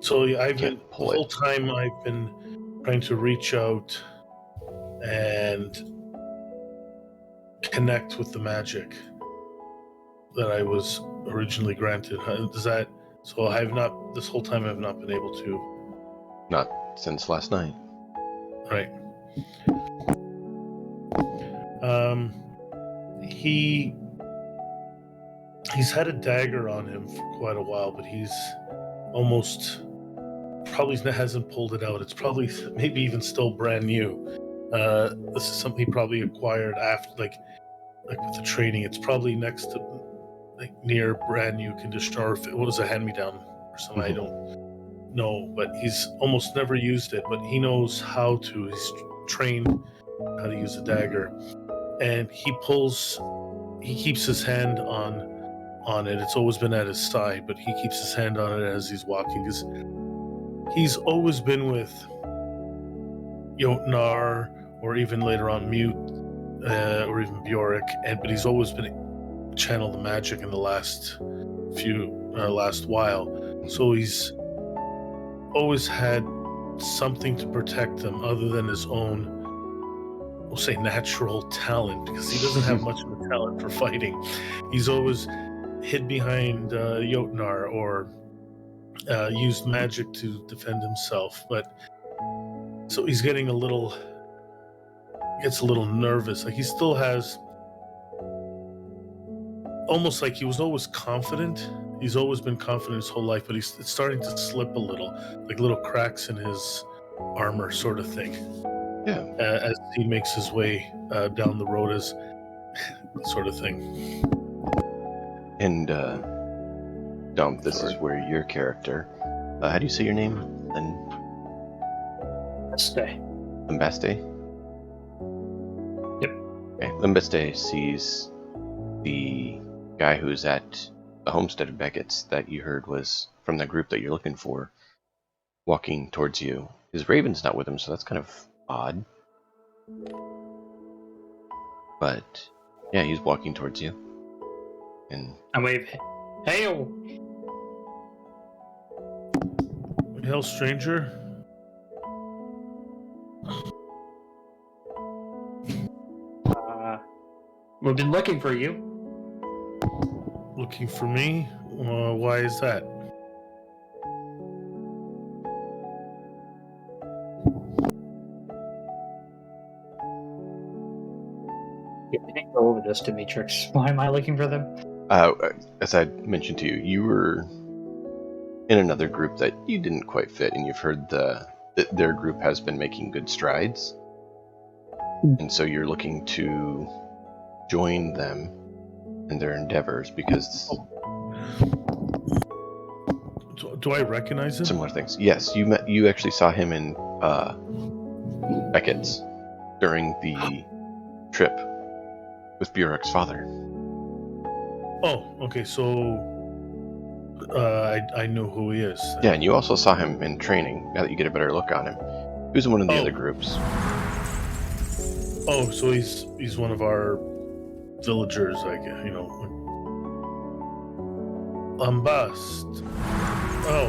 So, yeah, the pull whole it. time I've been trying to reach out and connect with the magic that I was originally granted. So I have not, this whole time I've not been able to. Not since last night. Right. He's had a dagger on him for quite a while, but he's almost probably hasn't pulled it out. It's probably maybe even still brand new. This is something he probably acquired after, like with the training. It's probably next to, near brand new condition, or if it was a hand-me-down or something. I don't know, but he's almost never used it. But he knows how to. He's trained how to use a dagger, and he keeps his hand on it. It's always been at his side, but he keeps his hand on it as he's walking, because he's always been with Jotnar, or even later on Mute, or even Bjork, but he's always been channel the magic in the last while. So he's always had something to protect him other than his own, we'll say, natural talent, because he doesn't have much of a talent for fighting. He's always hid behind Jotnar, or used magic to defend himself. But so he's gets a little nervous. Like, he still has, almost like he was always confident. He's always been confident his whole life, but it's starting to slip a little, like little cracks in his armor, sort of thing. Yeah. As he makes his way down the road, as sort of thing. And Dom, this is where your character, how do you say your name? Limbaste? Yep. Okay. Limbaste sees the guy who's at the homestead of Beckett's that you heard was from the group that you're looking for, walking towards you. His raven's not with him, so that's kind of odd. But yeah, he's walking towards you. And I wave, hail! Hail, stranger. We've been looking for you. Looking for me? Why is that? I didn't go over this, Demetrix. Why am I looking for them? As I mentioned to you, you were in another group that you didn't quite fit, and you've heard their group has been making good strides, and so you're looking to join them in their endeavors because Do I recognize him? similar things. Yes, you actually saw him in Beckett's during the trip with Bjork's father. Oh, okay. So I know who he is. Yeah, and you also saw him in training. Now that you get a better look on him, he was in one of the other groups. Oh, so he's one of our villagers, I guess. Bust. Oh,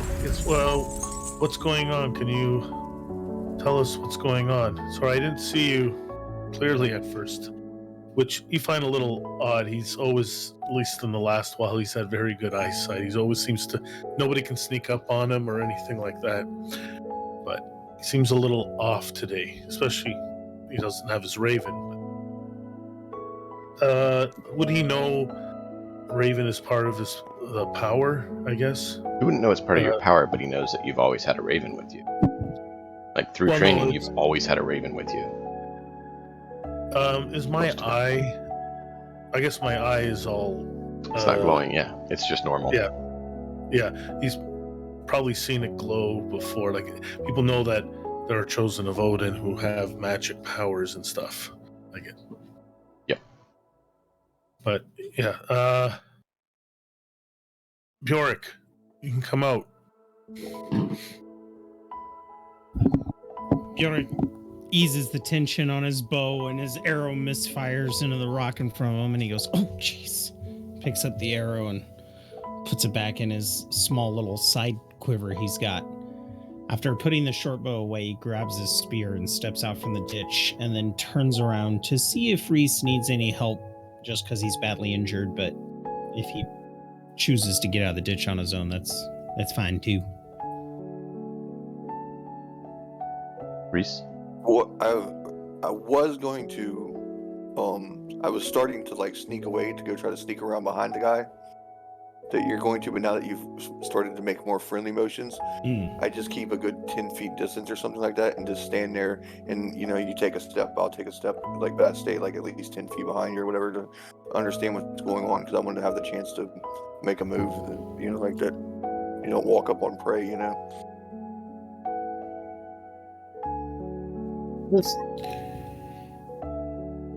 what's going on? Can you tell us what's going on? Sorry, I didn't see you clearly at first, which you find a little odd. He's always, at least in the last while, he's had very good eyesight. He's always seems to, nobody can sneak up on him or anything like that. But he seems a little off today, especially he doesn't have his raven. Would he know Raven is part of the power, I guess? He wouldn't know it's part of your power, but he knows that you've always had a raven with you. Like through training, you've always had a raven with you. Is my eye? I guess my eye is all. It's not glowing. Yeah, it's just normal. Yeah. He's probably seen it glow before. Like people know that there are chosen of Odin who have magic powers and stuff. Like it. Yep. But yeah, Bjork, you can come out. Bjork eases the tension on his bow, and his arrow misfires into the rock in front of him, and he goes, "Oh, jeez!" Picks up the arrow and puts it back in his small little side quiver he's got. After putting the short bow away, he grabs his spear and steps out from the ditch, and then turns around to see if Reese needs any help, just because he's badly injured. But if he chooses to get out of the ditch on his own, that's fine too. Reese? Well, I was going to, I was starting to like sneak away to go try to sneak around behind the guy that you're going to, but now that you've started to make more friendly motions, I just keep a good 10 feet distance or something like that and just stand there, and you take a step, I'll take a step, like, but I stay like at least 10 feet behind you or whatever to understand what's going on, because I wanted to have the chance to make a move, like that you don't walk up on prey,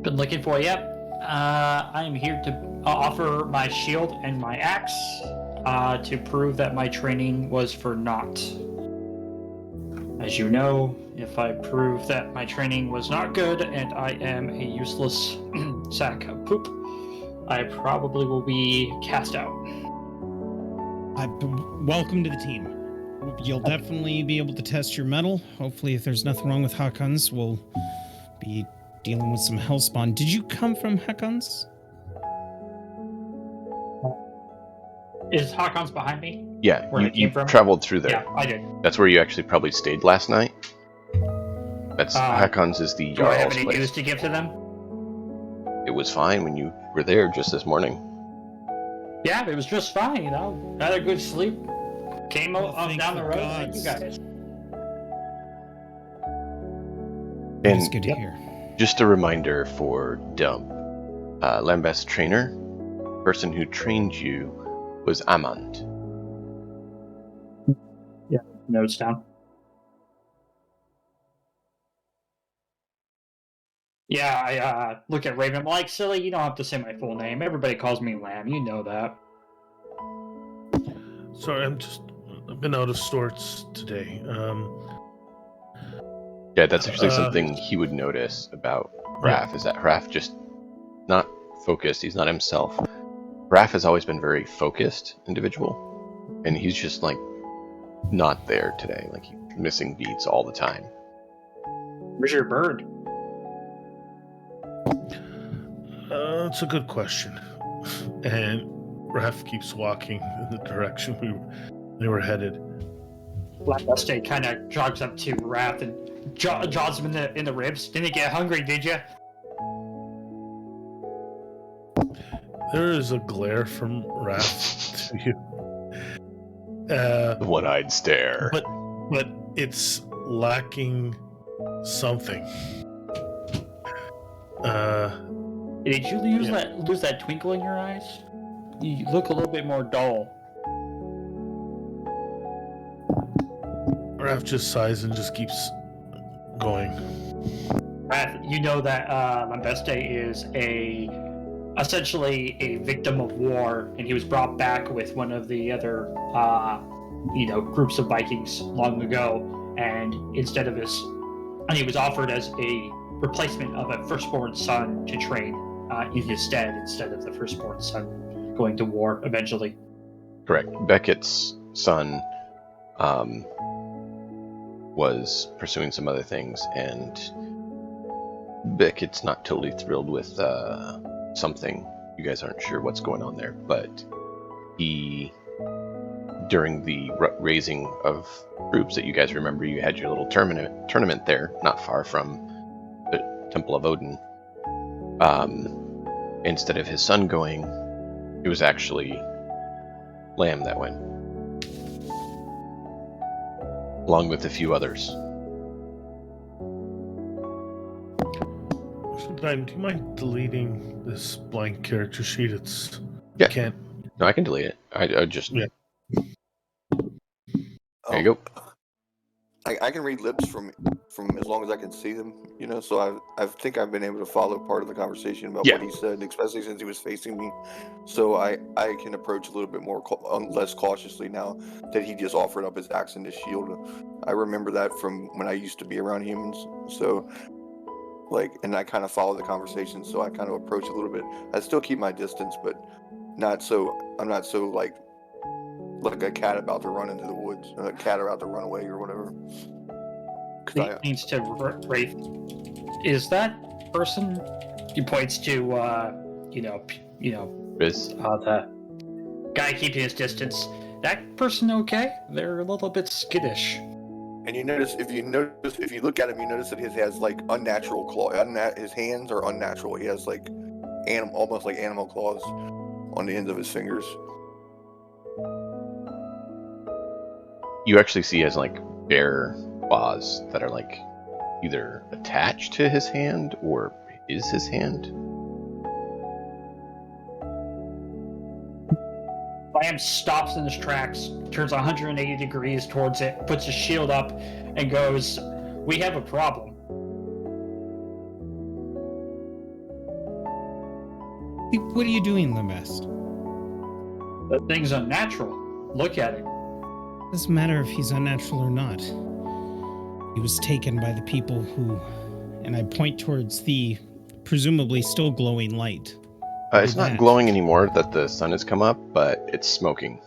Been looking for you. I am here to offer my shield and my axe to prove that my training was for naught. As you know, if I prove that my training was not good and I am a useless sack of poop, I probably will be cast out. Welcome to the team. You'll definitely be able to test your mettle. Hopefully, if there's nothing wrong with Hakon's, we'll be dealing with some hellspawn. Did you come from Hakon's? Is Hakon's behind me? Yeah, Where I you came from? traveled through there. Yeah, I did. That's where you actually probably stayed last night. That's Hakon's is the Do I have Jarl's any place. news to give to them? It was fine when you were there just this morning. Yeah, it was just fine, Had a good sleep. Came up down the road like you guys. And That's good to hear. just a reminder for Dump. Lambeth's trainer, person who trained you, was Amand. Yeah, notes down. Yeah, I look at Raven. I'm like, silly, you don't have to say my full name. Everybody calls me Lamb. You know that. Sorry, I've been out of sorts today. Yeah, that's actually something he would notice about Raph, is that Raph just not focused. He's not himself. Raph has always been very focused individual, and he's just like not there today. Like he's missing beats all the time. Where's your bird? It's a good question. And Raph keeps walking in the direction they were headed. Black Dusty kind of jogs up to Raph and jaws him in the ribs. Didn't get hungry, did you? There is a glare from Raph to you. The one-eyed stare. But it's lacking something. Did you lose that twinkle in your eyes? You look a little bit more dull. Raph just sighs and just keeps going. You know that Lambeste is essentially a victim of war, and he was brought back with one of the other groups of Vikings long ago, and he was offered as a replacement of a firstborn son to train in his stead instead of the firstborn son going to war eventually. Correct. Beckett's son was pursuing some other things, and Beckett's not totally thrilled with something. You guys aren't sure what's going on there, but during the raising of troops that you guys remember, you had your little tournament there, not far from the Temple of Odin. Instead of his son going, it was actually Lamb that went, along with a few others. Dime, do you mind deleting this blank character sheet? It's Yeah. Can't. No, I can delete it. I just Yeah. There you go. I can read lips from as long as I can see them, so I think I've been able to follow part of the conversation about what he said, especially since he was facing me. So I can approach a little bit more less cautiously now that he just offered up his axe and his shield. I remember that from when I used to be around humans. So and I kind of follow the conversation, so I kind of approach a little bit. I still keep my distance, but I'm not so like a cat about to run into the woods, a cat about to run away or whatever. He needs to Wraith. Is that person? He points to Riz. the guy keeping his distance. That person okay? They're a little bit skittish. And if you look at him, you notice that his has like unnatural claw. His hands are unnatural. He has like almost like animal claws on the ends of his fingers. You actually see as like bare claws that are like either attached to his hand or is his hand. Lamb stops in his tracks, turns 180 degrees towards it, puts his shield up, and goes, "We have a problem." What are you doing, Lambest? That thing's unnatural. Look at it. Doesn't matter if he's unnatural or not. He was taken by the people who, and I point towards the presumably still glowing light. It's not glowing anymore that the sun has come up, but it's smoking.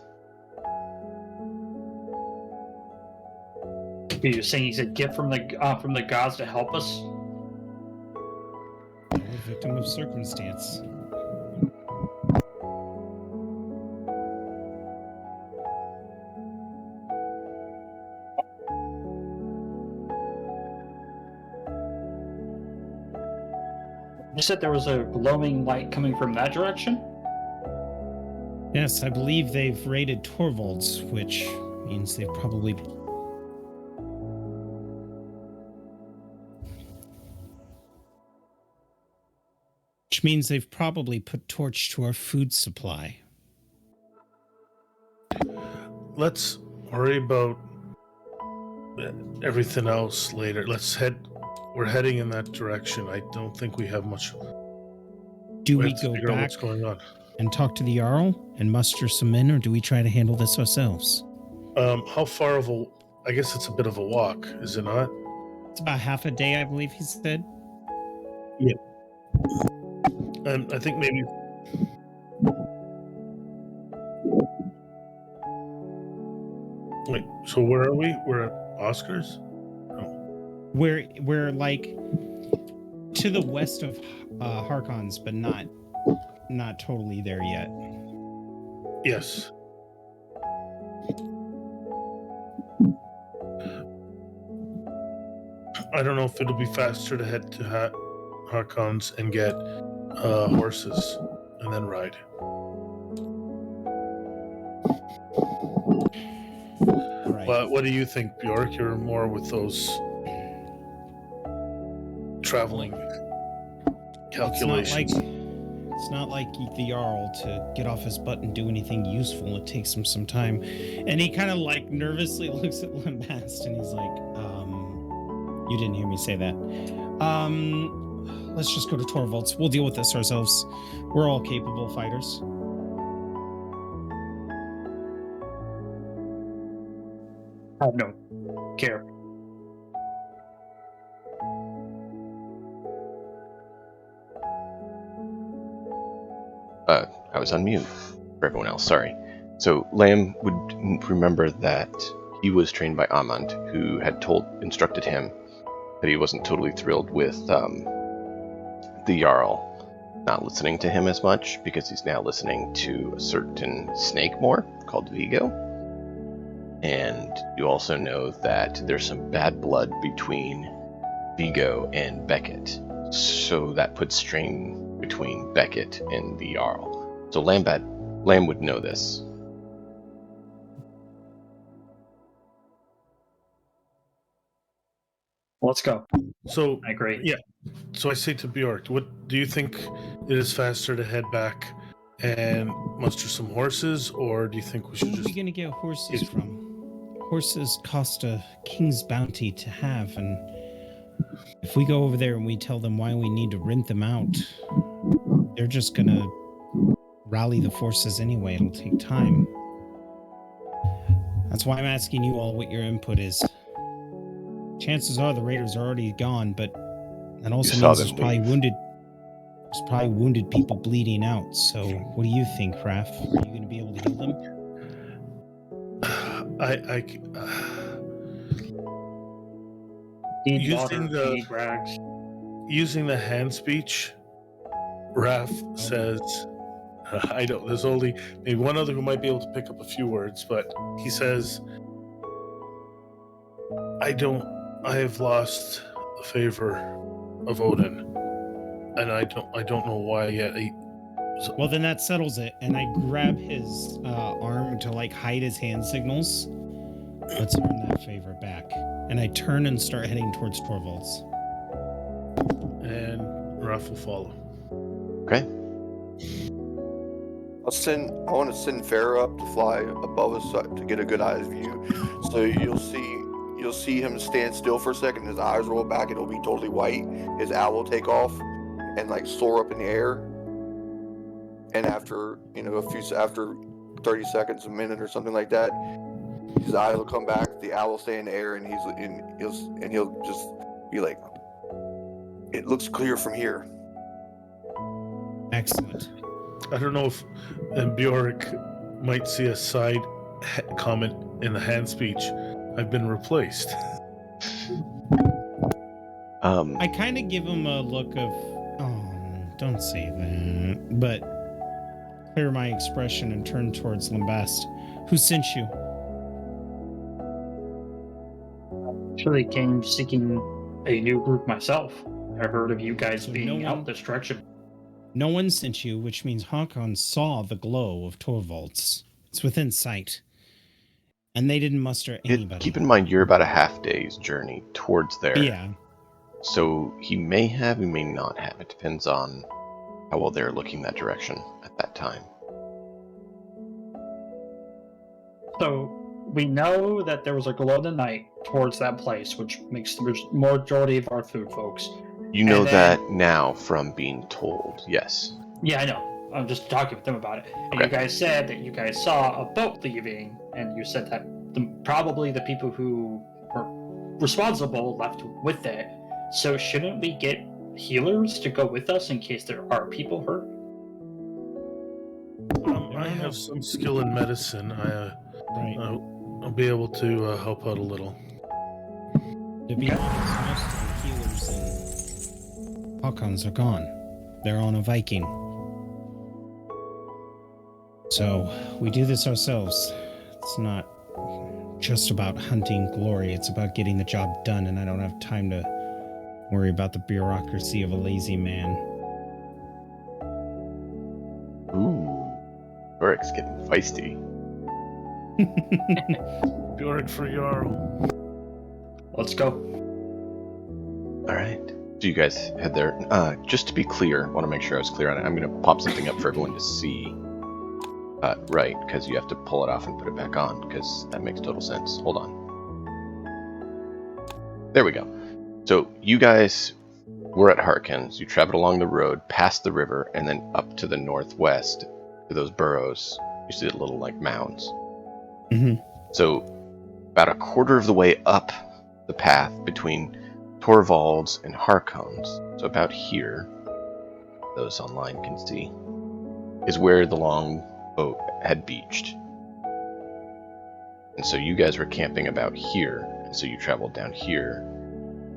Are you saying he's a gift from the gods to help us? A victim of circumstance. You said there was a glowing light coming from that direction? Yes, I believe they've raided Torvald's, which means they've probably... put torch to our food supply. Let's worry about everything else later. We're heading in that direction. I don't think we have much. Do we go back what's going on and talk to the Jarl and muster some men, or do we try to handle this ourselves? How far of a... I guess it's a bit of a walk, is it not? It's about half a day, I believe he said. Yeah. And I think maybe... Wait, so where are we? We're at Oscar's? We're like to the west of Harkon's, but not totally there yet. Yes. I don't know if it'll be faster to head to Harkon's and get horses and then ride. Right. But what do you think, Bjork? You're more with those traveling calculations. It's not like the Jarl to get off his butt and do anything useful. It takes him some time. And he kind of like nervously looks at Lambast and he's like, you didn't hear me say that. Let's just go to Torvalds. We'll deal with this ourselves. We're all capable fighters. I have no care. I was on mute for everyone else, sorry. So Lamb would remember that he was trained by Amand, who had instructed him that he wasn't totally thrilled with the Jarl not listening to him as much, because he's now listening to a certain snake more called Vigo. And you also know that there's some bad blood between Vigo and Beckett. So that puts strain between Beckett and the Jarl. So Lamb would know this. Let's go. So I agree. yeah. So I say to Bjork, what do you think it is faster to head back and muster some horses, or do you think we should Where are we just going to get horses from? Horses cost a king's bounty to have, and if we go over there and we tell them why we need to rent them out, they're just going to rally the forces anyway. It'll take time. That's why I'm asking you all what your input is. Chances are the raiders are already gone, but that also means there's probably wounded people bleeding out. So what do you think, Raph? Are you going to be able to heal them? Need Using water, the- need rags. using the hand speech, Raph says, I don't, there's only maybe one other who might be able to pick up a few words, but he says, I have lost the favor of Odin, and I don't know why yet. Well, then that settles it. And I grab his arm to like hide his hand signals. Let's earn that favor back. And I turn and start heading towards Torvalds. And Raph will follow. Okay. I want to send Farah up to fly above us to get a good eye's view. So you'll see him stand still for a second. His eyes roll back, and it'll be totally white. His owl will take off and like soar up in the air. And after after 30 seconds, a minute, or something like that, his eyes will come back. The owl will stay in the air, and he'll just be like, "It looks clear from here." Excellent. I don't know if Bjork might see a side comment in the hand speech. I've been replaced. I kind of give him a look of, oh, don't say that. But clear my expression and turn towards Lambast. Who sent you? Actually came seeking a new group myself. I heard of you guys So being no out one- this direction. No one sent you, which means Hakon saw the glow of Torvalds. It's within sight. And they didn't muster anybody. Keep in mind, you're about a half day's journey towards there. Yeah. So he may have, he may not have. It depends on how well they're looking that direction at that time. So we know that there was a glow in the night towards that place, which makes the majority of our food, folks. You know And then- that now from being told, yes. Yeah, I know. I'm just talking with them about it. And Okay. you guys said that you guys saw a boat leaving, and you said that probably the people who were responsible left with it. So shouldn't we get healers to go with us in case there are people hurt? I have some skill in medicine. Right. I'll be able to help out a little. To be honest, most of the healers and Hakons are gone. They're on a Viking. So we do this ourselves. It's not just about hunting glory. It's about getting the job done, and I don't have time to worry about the bureaucracy of a lazy man. Bjork's getting feisty. Bjork for Jarl. Let's go. All right. So you guys head there. Just to be clear, I want to make sure I was clear on it. I'm going to pop something up for everyone to see. Right, because you have to pull it off and put it back on, because that makes total sense. Hold on. There we go. So you guys were at Harkins. You traveled along the road, past the river, and then up to the northwest to those burrows. You see the little like mounds. Mm-hmm. So about a quarter of the way up the path between Torvalds and Harkons, so about here, those online can see, is where the long boat had beached. And so you guys were camping about here, and so you traveled down here,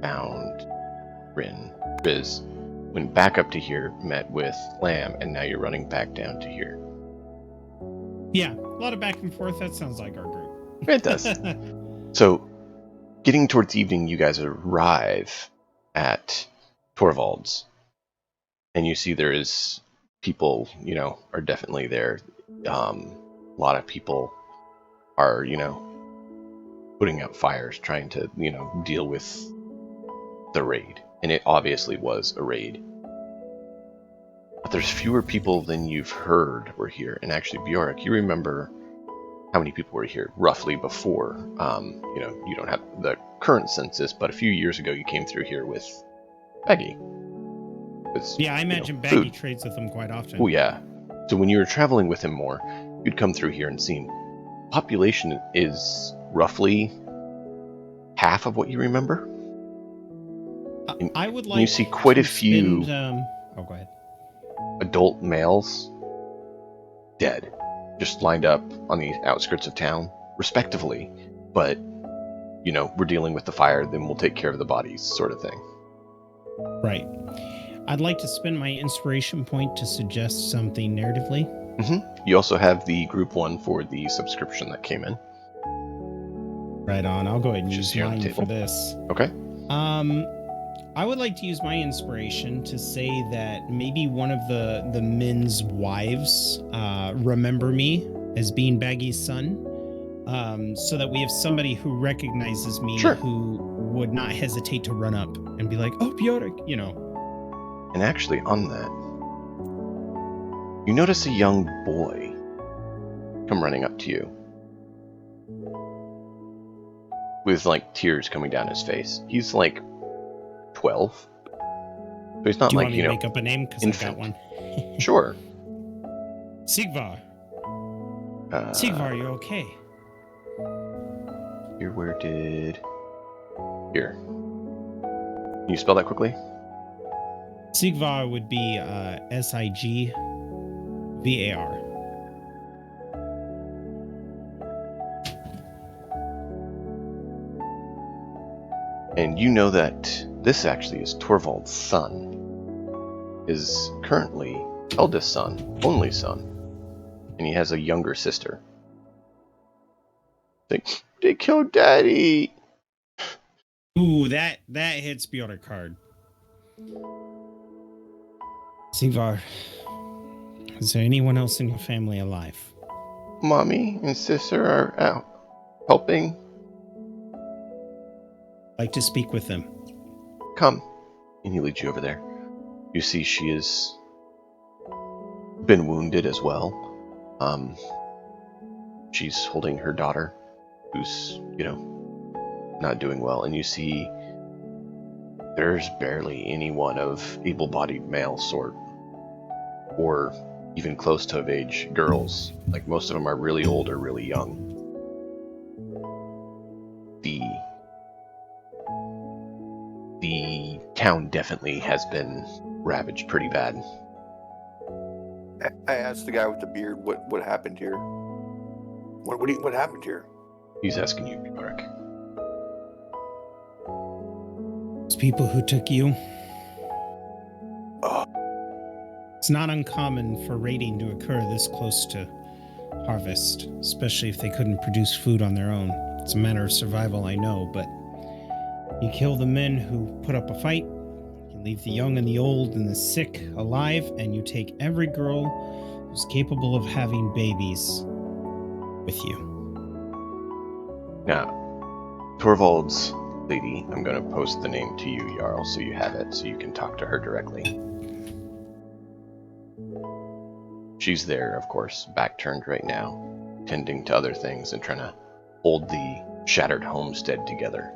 found Riz, went back up to here, met with Lamb, and now you're running back down to here. Yeah, a lot of back and forth. That sounds like our group. It does. So, getting towards evening, you guys arrive at Torvalds, and you see there is people, are definitely there. A lot of people are, putting out fires, trying to, deal with the raid. And it obviously was a raid. But there's fewer people than you've heard were here. And actually, Bjork, you remember how many people were here roughly before. You don't have the current census, but a few years ago you came through here with Baggy. Yeah, I imagine Baggy trades with them quite often. Oh yeah. So when you were traveling with him more, you'd come through here and seen population is roughly half of what you remember. I would like. You see quite a few. Go ahead. Adult males dead, just lined up on the outskirts of town, respectively. But we're dealing with the fire, then we'll take care of the bodies, sort of thing. Right. I'd like to spend my inspiration point to suggest something narratively. Mm-hmm. You also have the group one for the subscription that came in. Right on. I'll go ahead and use here on the mine table. for this. Okay. I would like to use my inspiration to say that maybe one of the men's wives remember me as being Baggy's son, so that we have somebody who recognizes me, Sure. who would not hesitate to run up and be like, "Oh, Bjork," And actually, on that, you notice a young boy come running up to you with like tears coming down his face. He's like 12. So he's not Do you like, want me to make up a name? Because I've got one. Sure. Sigvar. Sigvar, you're okay. Here, Here. Can you spell that quickly? Sigvar would be Sigvar. And you know that this actually is Torvald's son. His currently eldest son, only son. And he has a younger sister. They killed Daddy! Ooh, that hits Bjork hard. Sigvar, is there anyone else in your family alive? Mommy and sister are out helping. I'd like to speak with them. Come. And he leads you over there. You see she has been wounded as well. She's holding her daughter, who's, not doing well. And you see there's barely anyone of able-bodied male sort, or even close to of age girls. Like, most of them are really old or really young. The town definitely has been ravaged pretty bad. I asked the guy with the beard what happened here. What happened here? He's asking you, Bjork. Those people who took you. It's not uncommon for raiding to occur this close to harvest, especially if they couldn't produce food on their own. It's a matter of survival, I know, but you kill the men who put up a fight, you leave the young and the old and the sick alive, and you take every girl who's capable of having babies with you. Now, Torvald's lady, I'm going to post the name to you, Jarl, so you have it, so you can talk to her directly. She's there, of course, back turned right now, tending to other things and trying to hold the shattered homestead together.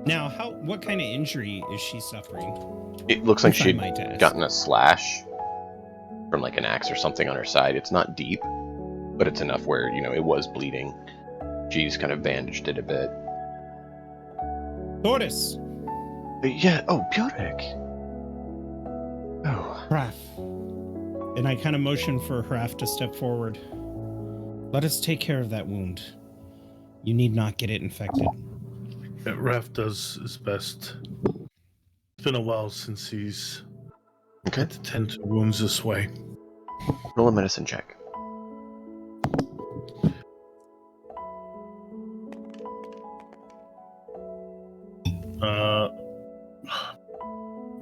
Now, what kind of injury is she suffering? It looks like If I she'd might ask. gotten a slash from like an axe or something on her side. It's not deep, but it's enough where, it was bleeding. She's kind of bandaged it a bit. Tortoise! Yeah, oh, Bjork! Oh. Hraf. And I kind of motion for Hraf to step forward. Let us take care of that wound. You need not get it infected. Yeah, Raph does his best. It's been a while since he's Okay, had to tend to wounds this way. roll a medicine check.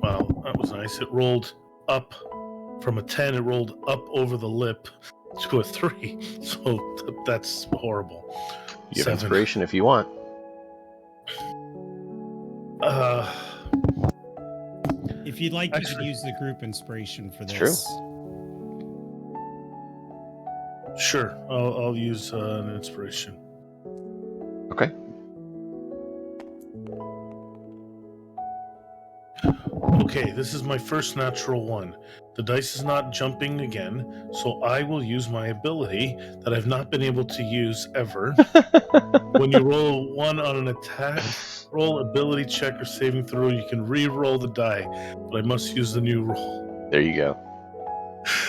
Wow, that was nice. It rolled up from a 10, it rolled up over the lip to a 3. So that's horrible. You have 7. inspiration if you want. If you'd like, you could Actually- use the group inspiration for this. True. Sure, I'll use an inspiration. Okay. Okay, this is my first natural one. The dice is not jumping again, so I will use my ability that I've not been able to use ever. When you roll 1 on an attack, roll ability check or saving throw, you can re-roll the die, but I must use the new roll. There you go.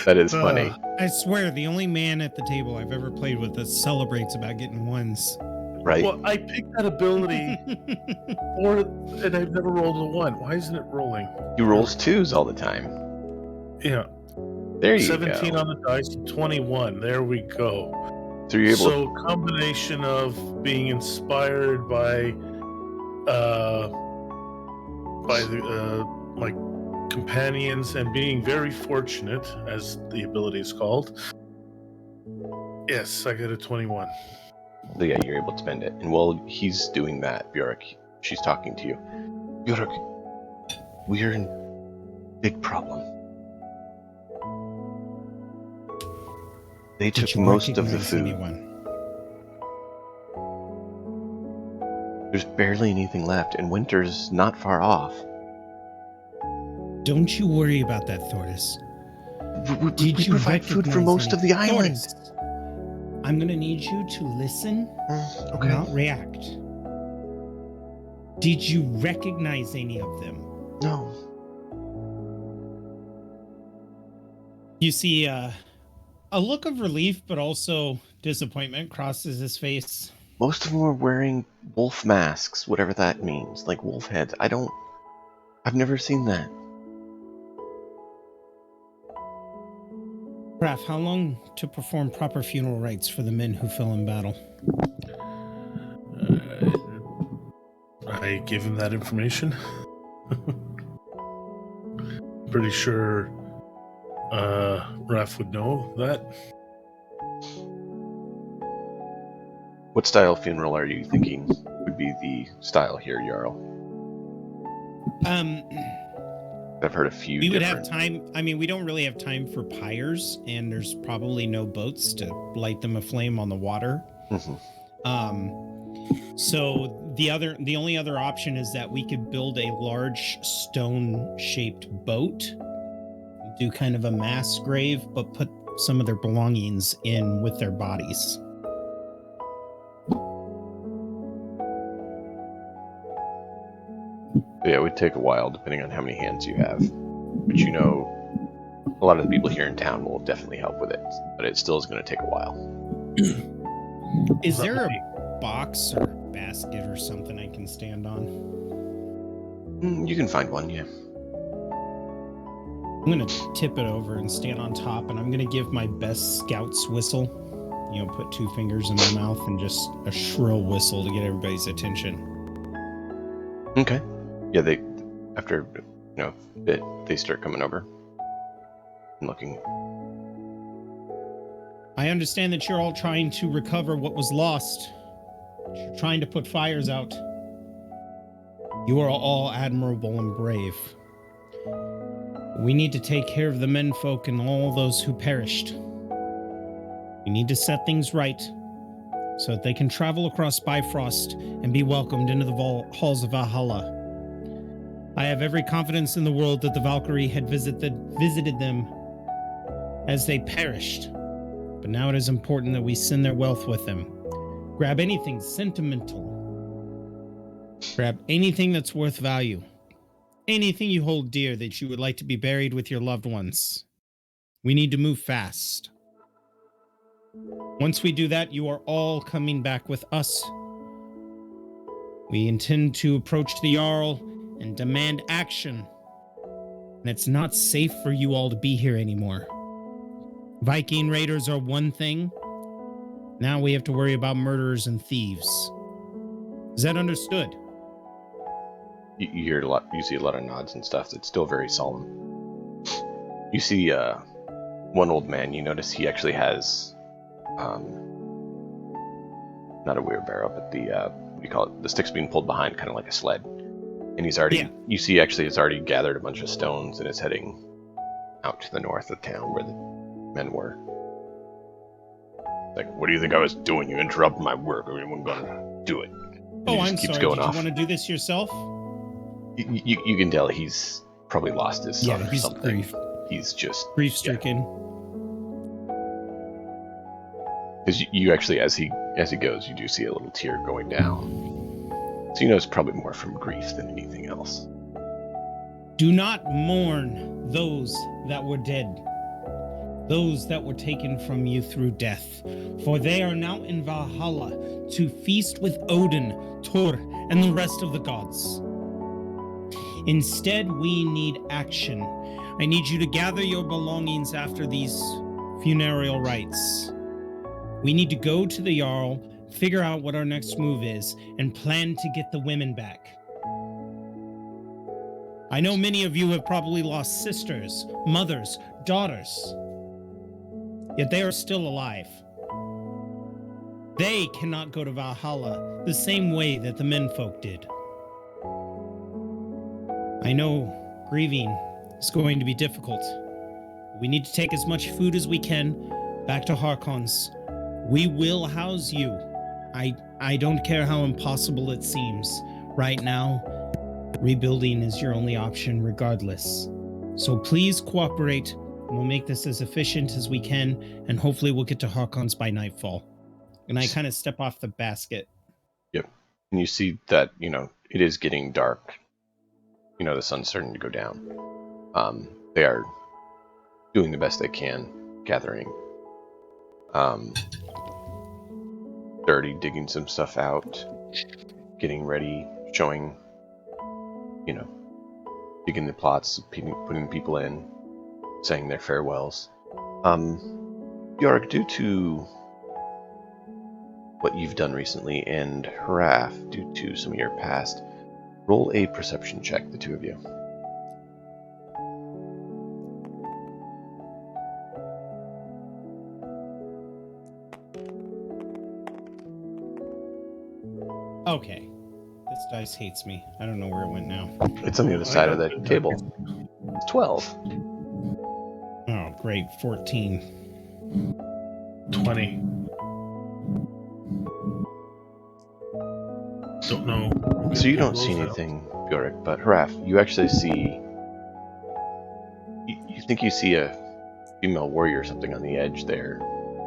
That is funny. I swear, the only man at the table I've ever played with that celebrates about getting ones. Right? Well, I picked that ability, and I've never rolled a 1. Why isn't it rolling? You rolls 2s all the time. Yeah, There you 17 go. on the dice, 21. There we go. So you're able So combination of being inspired by the my companions and being very fortunate, as the ability is called. Yes, I got a 21. yeah, you're able to spend it. And while he's doing that, Bjork, she's talking to you. Bjork, we're in big problem. They Did took you most of the recognize food. anyone? There's barely anything left, and winter's not far off. Don't you worry about that, Tortoise. We Did you provide food for recognize most of the any- island. Tortoise, I'm gonna need you to listen, Okay. not react. Did you recognize any of them? No. You see a look of relief, but also disappointment crosses his face. Most of them were wearing wolf masks, whatever that means, like wolf heads. I've never seen that. Raph, how long to perform proper funeral rites for the men who fell in battle? I give him that information. Pretty sure Raph would know that. What style funeral are you thinking would be the style here, Jarl? I've heard a few We would different. have time. I mean, we don't really have time for pyres, and there's probably no boats to light them aflame on the water. Mhm. So the only other option is that we could build a large stone-shaped boat, do kind of a mass grave, but put some of their belongings in with their bodies. Yeah, it would take a while depending on how many hands you have. But a lot of the people here in town will definitely help with it. But it still is going to take a while. Is That there would a box or basket or something I can stand on? You can find one, yeah. I'm gonna tip it over and stand on top, and I'm gonna give my best scout's whistle. Put 2 fingers in my mouth and just a shrill whistle to get everybody's attention. Okay. Yeah, they after a bit they start coming over and looking. I understand that you're all trying to recover what was lost. You're trying to put fires out. You are all admirable and brave. We need to take care of the menfolk and all those who perished. We need to set things right so that they can travel across Bifrost and be welcomed into the halls of Valhalla. I have every confidence in the world that the Valkyrie had visited them as they perished. But now it is important that we send their wealth with them. Grab anything sentimental. Grab anything that's worth value. Anything you hold dear that you would like to be buried with your loved ones. We need to move fast. Once we do that, you are all coming back with us. We intend to approach the Jarl and demand action. And it's not safe for you all to be here anymore. Viking raiders are one thing. Now we have to worry about murderers and thieves. Is that understood? You hear a lot. You see a lot of nods and stuff. It's still very solemn. You see one old man. You notice he actually has not a wheelbarrow, but the what do you call it? The stick's being pulled behind, kind of like a sled. And he's already. Yeah. You see, actually, he's already gathered a bunch of stones and is heading out to the north of town where the men were. Like, what do you think I was doing? You interrupted my work. I wasn't gonna do it. Oh, I'm sorry. Did you want to do this yourself? You can tell he's probably lost his son or something. Grief. He's just grief-stricken. Because you actually, as he goes, you do see a little tear going down. So you know it's probably more from grief than anything else. Do not mourn those that were dead, those that were taken from you through death, for they are now in Valhalla to feast with Odin, Thor, and the rest of the gods. Instead, we need action. I need you to gather your belongings after these funereal rites. We need to go to the Jarl, figure out what our next move is, and plan to get the women back. I know many of you have probably lost sisters, mothers, daughters, yet they are still alive. They cannot go to Valhalla the same way that the menfolk did. I know grieving is going to be difficult. We need to take as much food as we can back to Harkon's. We will house you. I don't care how impossible it seems. Right now, rebuilding is your only option regardless. So please cooperate. We'll make this as efficient as we can, and hopefully we'll get to Harkon's by nightfall. And I kind of step off the basket. Yep. And you see that, it is getting dark. The sun's starting to go down. They are doing the best they can, gathering. Dirty, digging some stuff out, getting ready, showing, digging the plots, putting people in, saying their farewells. Bjork, due to what you've done recently, and Hraf, due to some of your past, roll a perception check, the two of you. Okay. This dice hates me. I don't know where it went now. It's on the other side of the table. It's 12. Oh, great. 14. 20. Don't know. So you don't see anything, Bjork, but Hraf, you actually see... You think you see a female warrior or something on the edge there,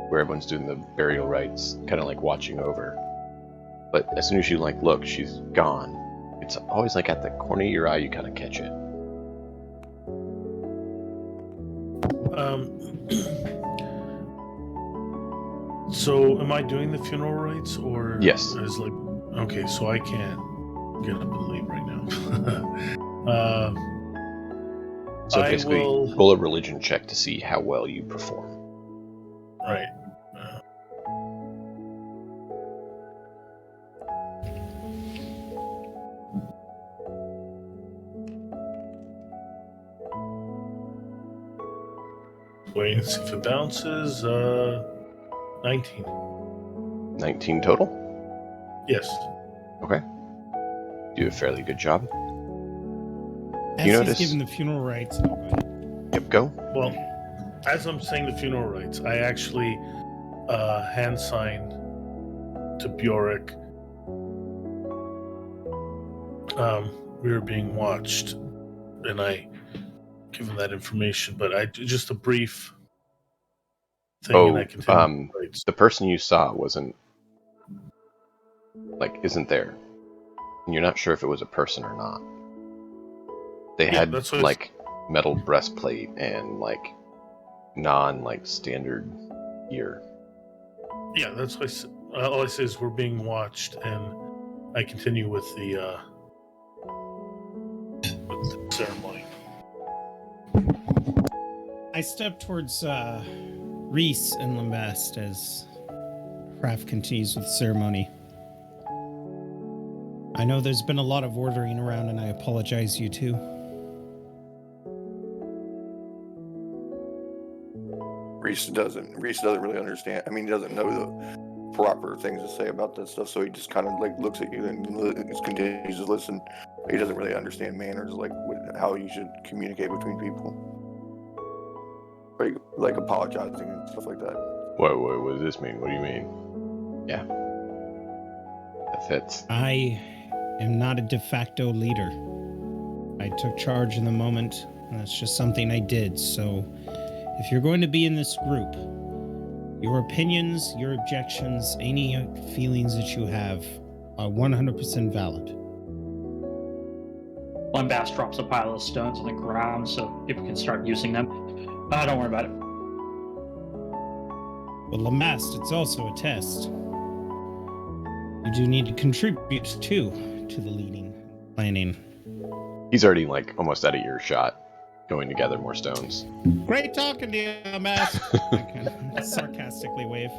where everyone's doing the burial rites, kind of like watching over. But as soon as you look, she's gone. It's always like at the corner of your eye, you kind of catch it. So am I doing the funeral rites, or yes? Okay, so I can't get up and leave right now. So basically, roll a religion check to see how well you perform. Right. wait and see if it bounces. 19. 19 total? Yes. Okay. Do a fairly good job. As You he's notice- giving the funeral rites. Oh, go ahead. Yep, go. Well, as I'm saying the funeral rites, I actually hand sign to Bjork. We were being watched, and I give him that information, but I just a brief thing, and I continue. Rites. The person you saw isn't there. And you're not sure if it was a person or not. They had that's what metal breastplate and standard gear. Yeah, that's what all I say is we're being watched, and I continue with the ceremony. I step towards Reese and Lambast as Kraft continues with the ceremony. I know there's been a lot of ordering around, and I apologize, you two. Reese doesn't really understand. I mean, he doesn't know the proper things to say about that stuff, so he just kind of looks at you and just continues to listen. He doesn't really understand manners, how you should communicate between people, like apologizing and stuff like that. What does this mean? What do you mean? Yeah. That fits. I am not a de facto leader. I took charge in the moment, and that's just something I did. So if you're going to be in this group, your opinions, your objections, any feelings that you have are 100% valid. Lambast drops a pile of stones on the ground so people can start using them. Don't worry about it. Well, Lambast, it's also a test. You do need to contribute too to the leading, planning. He's already almost out of earshot, going to gather more stones. Great talking to you, Lambast. I kind of sarcastically wave.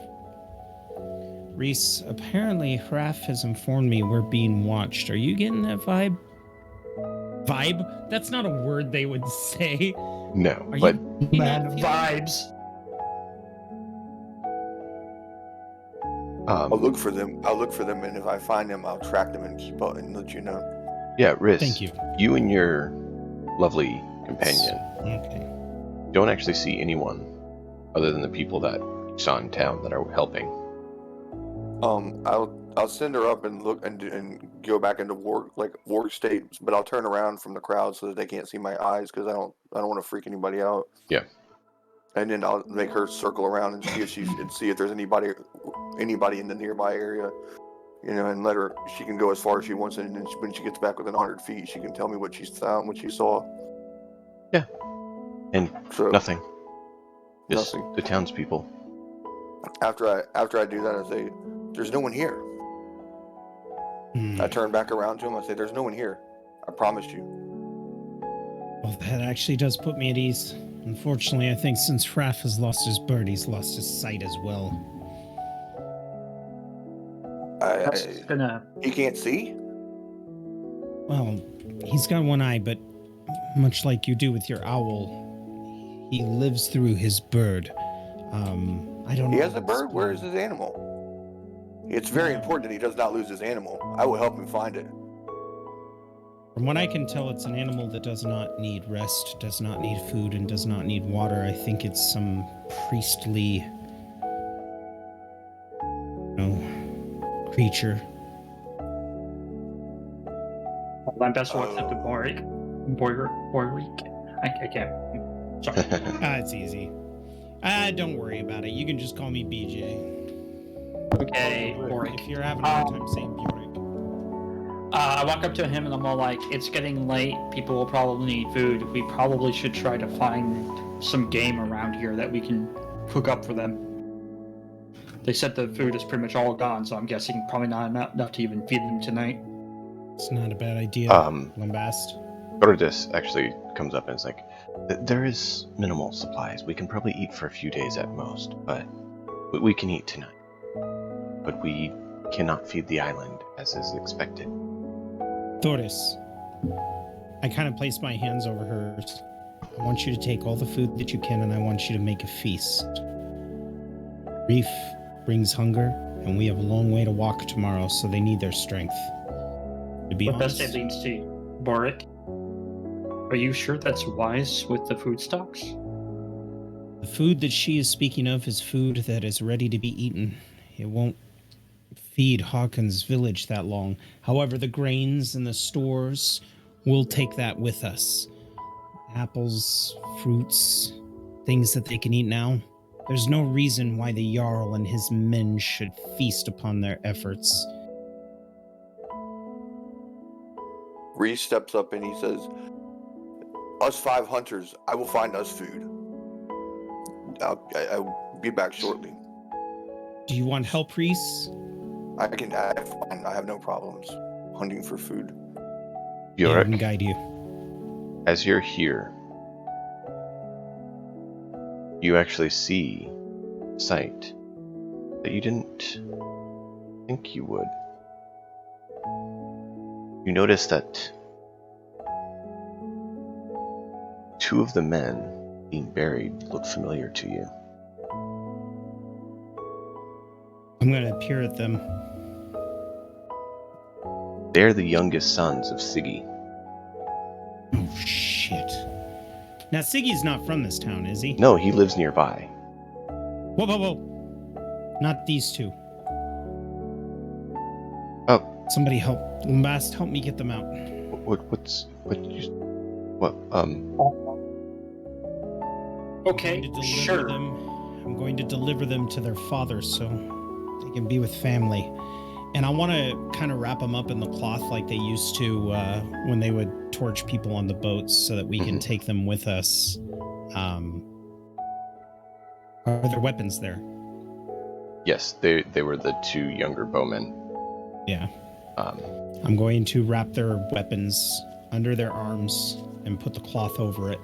Reese, apparently Raph has informed me we're being watched. Are you getting that vibe? Vibe? That's not a word they would say. No, Are but you Man, vibes. I'll look for them, and if I find them, I'll track them and keep up and let you know. yeah, Riz. Thank you. You and your lovely companion Okay. don't actually see anyone other than the people that you saw in town that are helping. I'll send her up and look and go back into work state, but I'll turn around from the crowd so that they can't see my eyes because I don't want to freak anybody out. Yeah. And then I'll make her circle around and see if there's anybody in the nearby area, and let her. She can go as far as she wants, and then when she gets back within 100 feet, she can tell me what she found, what she saw. Yeah. And So nothing. Just nothing. the townspeople. After I do that, I say, "There's no one here." I turn back around to him. I say, "There's no one here. I promised you." Well, that actually does put me at ease. Unfortunately, I think since Raph has lost his bird, he's lost his sight as well. He can't see? Well, he's got one eye, but much like you do with your owl, he lives through his bird. I don't know. He has a bird? Where is his animal? It's very important that he does not lose his animal. I will help him find it. From what I can tell, it's an animal that does not need rest, does not need food, and does not need water. I think it's some priestly, creature. Lambast walks up to Borik. I can't. Sorry. It's easy. Don't worry about it. You can just call me BJ. Okay, Borik. If you're having a hard time saying Bjork. I walk up to him and I'm all like, it's getting late. People will probably need food. We probably should try to find some game around here that we can cook up for them. They said the food is pretty much all gone, so I'm guessing probably not enough to even feed them tonight. It's not a bad idea, Lambast. Brodus actually comes up and is like, there is minimal supplies. We can probably eat for a few days at most, but we can eat tonight. But we cannot feed the island as is expected. Thoris, I kind of place my hands over hers. I want you to take all the food that you can, and I want you to make a feast. Grief brings hunger, and we have a long way to walk tomorrow, so they need their strength. To be But that honest, statement leads to Boric. Are you sure that's wise with the food stocks? the food that she is speaking of is food that is ready to be eaten. It won't feed Hawkins' village that long. However, the grains and the stores, we'll take that with us. Apples, fruits, things that they can eat now. There's no reason why the Jarl and his men should feast upon their efforts. Reese steps up and he says, "Us 5 hunters, I will find us food. I'll be back shortly. Do you want help, Reese? I have no problems hunting for food." Yeah, I Bjork, can guide you. as you're here, you actually see sight that you didn't think you would. You notice that 2 of the men being buried look familiar to you. I'm going to peer at them. They're the youngest sons of Siggy. Oh, shit. Now, Siggy's not from this town, is he? No, he lives nearby. Whoa, whoa, whoa. Not these 2. Oh, Somebody help. Lambast, help me get them out. Okay, sure. I'm going to deliver them to their father so they can be with family. And I want to kind of wrap them up in the cloth like they used to when they would torch people on the boats so that we can take them with us. Are there weapons there? Yes, they were the 2 younger bowmen. Yeah. I'm going to wrap their weapons under their arms and put the cloth over it.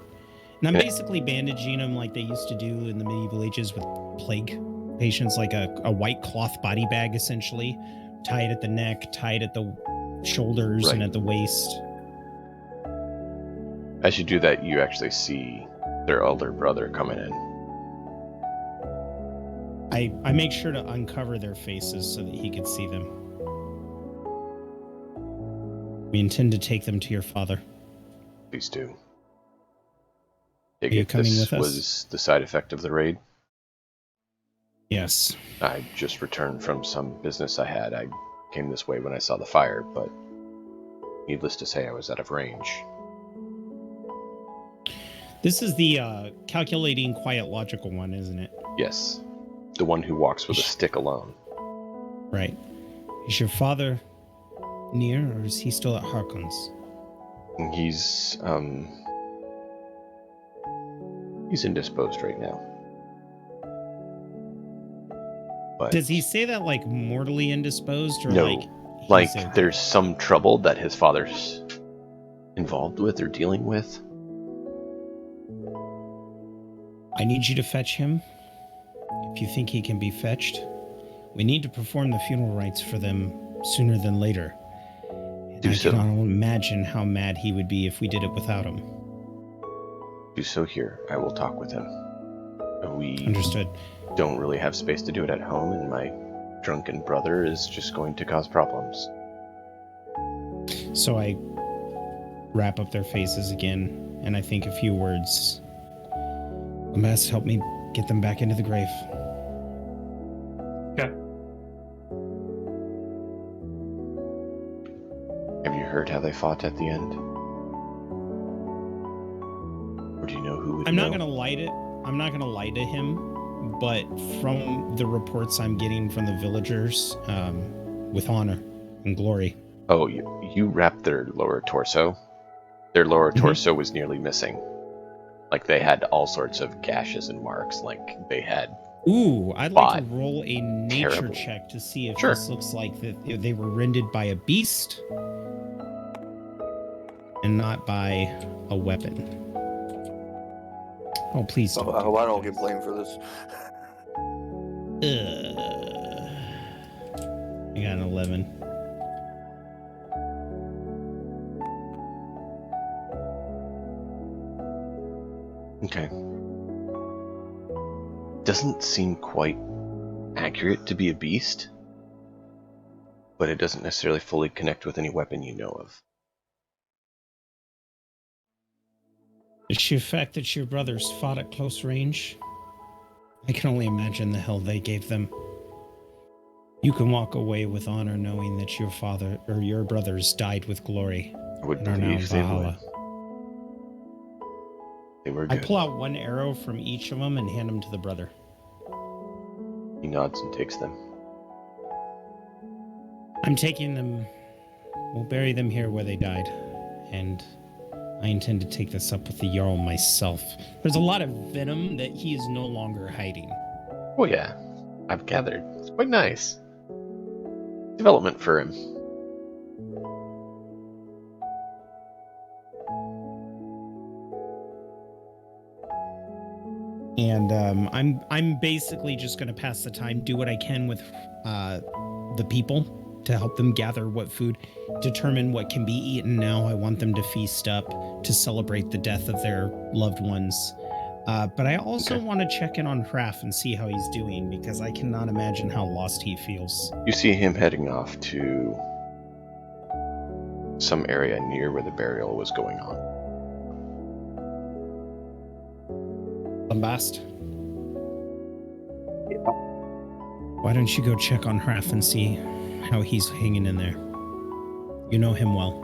And I'm basically bandaging them like they used to do in the medieval ages with plague patients, like a white cloth body bag, essentially. Tied at the neck, tied at the shoulders, Right. and at the waist. As you do that, you actually see their elder brother coming in. I make sure to uncover their faces so that he could see them. We intend to take them to your father. Please do. Are you coming This with us? was the side effect of the raid. Yes. I just returned from some business I had. I came this way when I saw the fire, but needless to say, I was out of range. This is the calculating, quiet, logical one, isn't it? Yes. The one who walks with a stick alone. Right. Is your father near, or is he still at Harkon's? He's indisposed right now. But Does he say that like mortally indisposed, or no, like he's okay? there's some trouble that his father's involved with or dealing with? I need you to fetch him. If you think he can be fetched, we need to perform the funeral rites for them sooner than later. And Do I so. cannot imagine how mad he would be if we did it without him. Do so here. I will talk with him. We Understood. don't really have space to do it at home, and my drunken brother is just going to cause problems. So I wrap up their faces again, and I think a few words. Lambast, help me get them back into the grave. Okay. Have you heard how they fought at the end? Or do you know who would I'm know? not gonna lie to him, but from the reports I'm getting from the villagers, with honor and glory. Oh, you wrapped their lower torso? Their lower torso was nearly missing. Like, they had all sorts of gashes and marks, like they had... Ooh, I'd like to Fought roll a nature terribly. check to see if Sure. this looks like that they were rended by a beast and not by a weapon. Oh, please don't. I hope I don't get blamed for this. I got an 11. Okay. Doesn't seem quite accurate to be a beast, but it doesn't necessarily fully connect with any weapon you know of. The sheer fact that your brothers fought at close range, I can only imagine the hell they gave them. You can walk away with honor knowing that your father or your brothers died with glory I would and are now believe they Valhalla. would. They were I good. pull out one arrow from each of them and hand them to the brother. He nods and takes them. I'm taking them. We'll bury them here where they died. And I intend to take this up with the Jarl myself. There's a lot of venom that he is no longer hiding. Oh yeah, I've gathered. It's quite nice. Development for him. And I'm basically just going to pass the time, do what I can with the people to help them gather what food, determine what can be eaten now. I want them to feast up to celebrate the death of their loved ones. But I also want to check in on Hraf and see how he's doing, because I cannot imagine how lost he feels. You see him heading off to some area near where the burial was going on. Lambast? Yeah. Why don't you go check on Hraf and see how he's hanging in there? You know him well.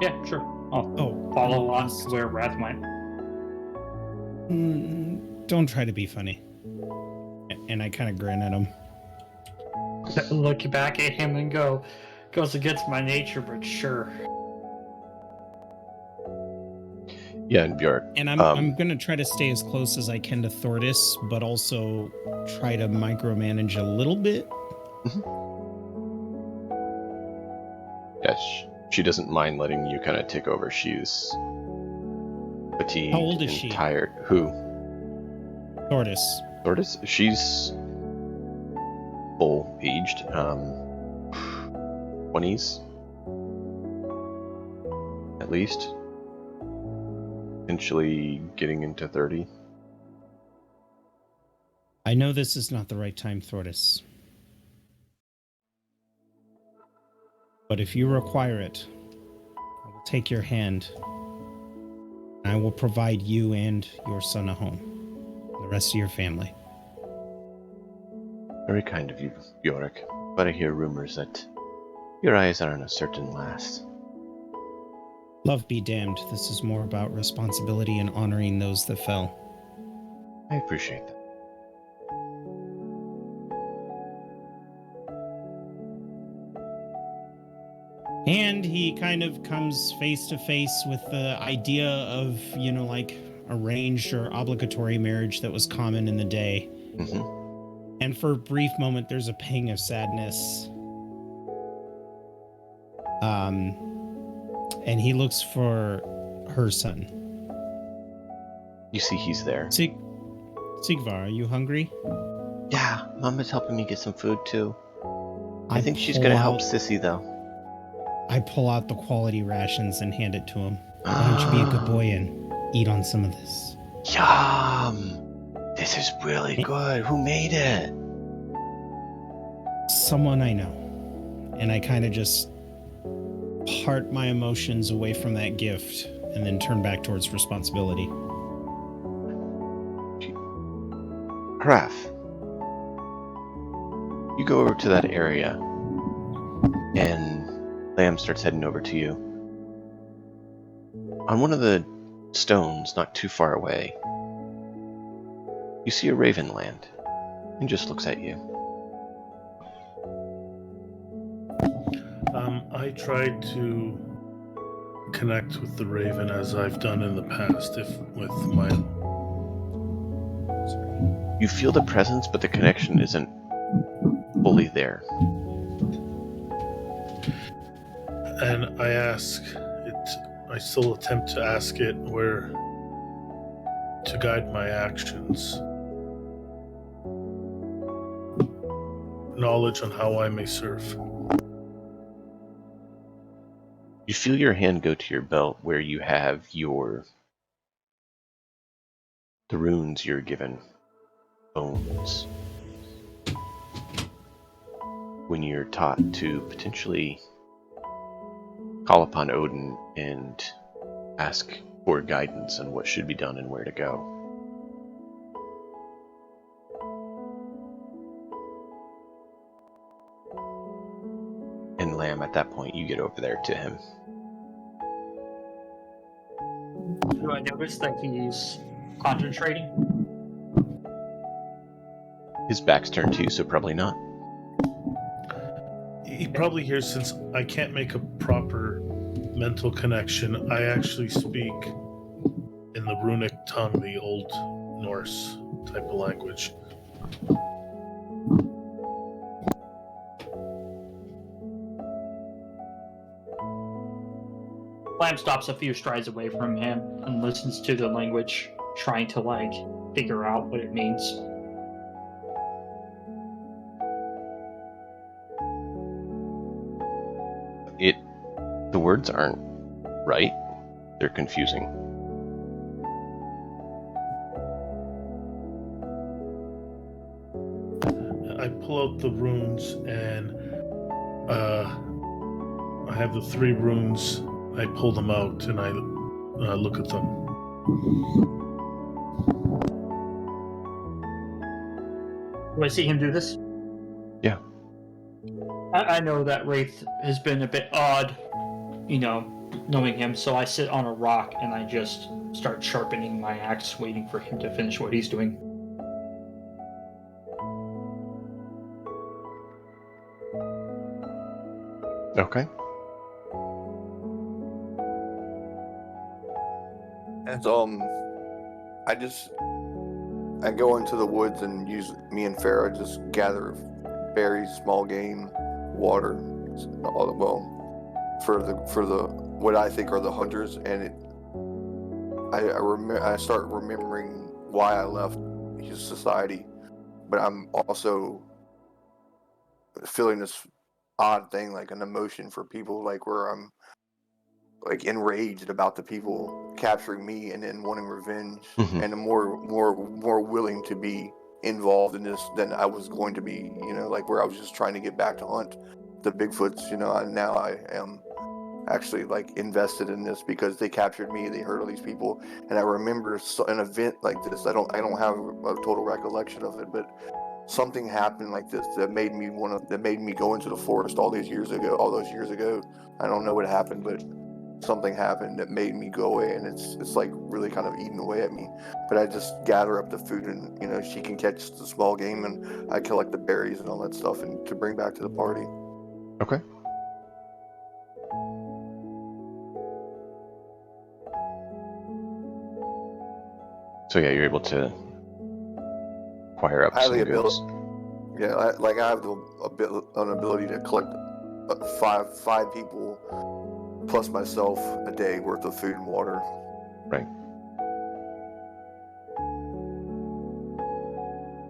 Yeah, sure. I'll follow on to where Wrath went. Don't try to be funny. And I kind of grin at him. Look back at him and goes against my nature, but sure. Yeah, and Björk. And I'm going to try to stay as close as I can to Thordis, but also try to micromanage a little bit. Yeah, she doesn't mind letting you kind of take over. She's fatigued. How old is and she? Tired. Who? Thordis. Thordis? She's full aged. 20s. At least. Potentially getting into 30. I know this is not the right time, Thordis. But if you require it, I will take your hand. And I will provide you and your son a home. The rest of your family. Very kind of you, Bjork. But I hear rumors that your eyes are on a certain last. Love be damned. This is more about responsibility and honoring those that fell. I appreciate that. And he kind of comes face to face with the idea of, like arranged or obligatory marriage that was common in the day. Mm-hmm. And for a brief moment, there's a pang of sadness. And he looks for her son. You see he's there. Sigvar, are you hungry? Yeah, Mama's helping me get some food too. I think she's pull gonna help out- Sissy though. I pull out the quality rations and hand it to him. Why don't you be a good boy and eat on some of this? Yum! This is really good. Who made it? Someone I know. And I kind of just part my emotions away from that gift and then turn back towards responsibility. Hraf, you go over to that area, and Lamb starts heading over to you. On one of the stones, not too far away, you see a raven land, and just looks at you. I tried to connect with the raven as I've done in the past, with my. You feel the presence, but the connection isn't fully there. And I still attempt to ask it where to guide my actions. Knowledge on how I may serve. You feel your hand go to your belt where you have your the runes you're given bones when you're taught to potentially call upon Odin and ask for guidance on what should be done and where to go. And Lamb, at that point, you get over there to him. Do I notice that he's concentrating? His back's turned to you, so probably not. He probably hears, since I can't make a proper mental connection, I actually speak in the runic tongue, the Old Norse type of language. Lamb stops a few strides away from him and listens to the language, trying to figure out what it means. The words aren't right. They're confusing. I pull out the runes and I have the 3 runes. I pull them out and I look at them. Do I see him do this? Yeah. I know that Wraith has been a bit odd, knowing him, so I sit on a rock and I just start sharpening my axe, waiting for him to finish what he's doing. Okay. And I go into the woods and me and Farah just gather berries, small game, water, for the what I think are the hunters, and I start remembering why I left his society, but I'm also feeling this odd thing, like an emotion for people, like where I'm like enraged about the people capturing me and then wanting revenge, and I'm more willing to be involved in this than I was going to be, like where I was just trying to get back to hunt the Bigfoots, now I am actually like invested in this because they captured me, they hurt all these people, and I remember an event like this. I don't have a total recollection of it, but something happened like this that made me go into the forest all those years ago. I don't know what happened, but something happened that made me go away, and it's like really kind of eating away at me. But I just gather up the food, and she can catch the small game, and I collect the berries and all that stuff, and to bring back to the party. Okay. So yeah, you're able to acquire up some goods. Yeah, I have an ability to collect five people plus myself a day worth of food and water. Right.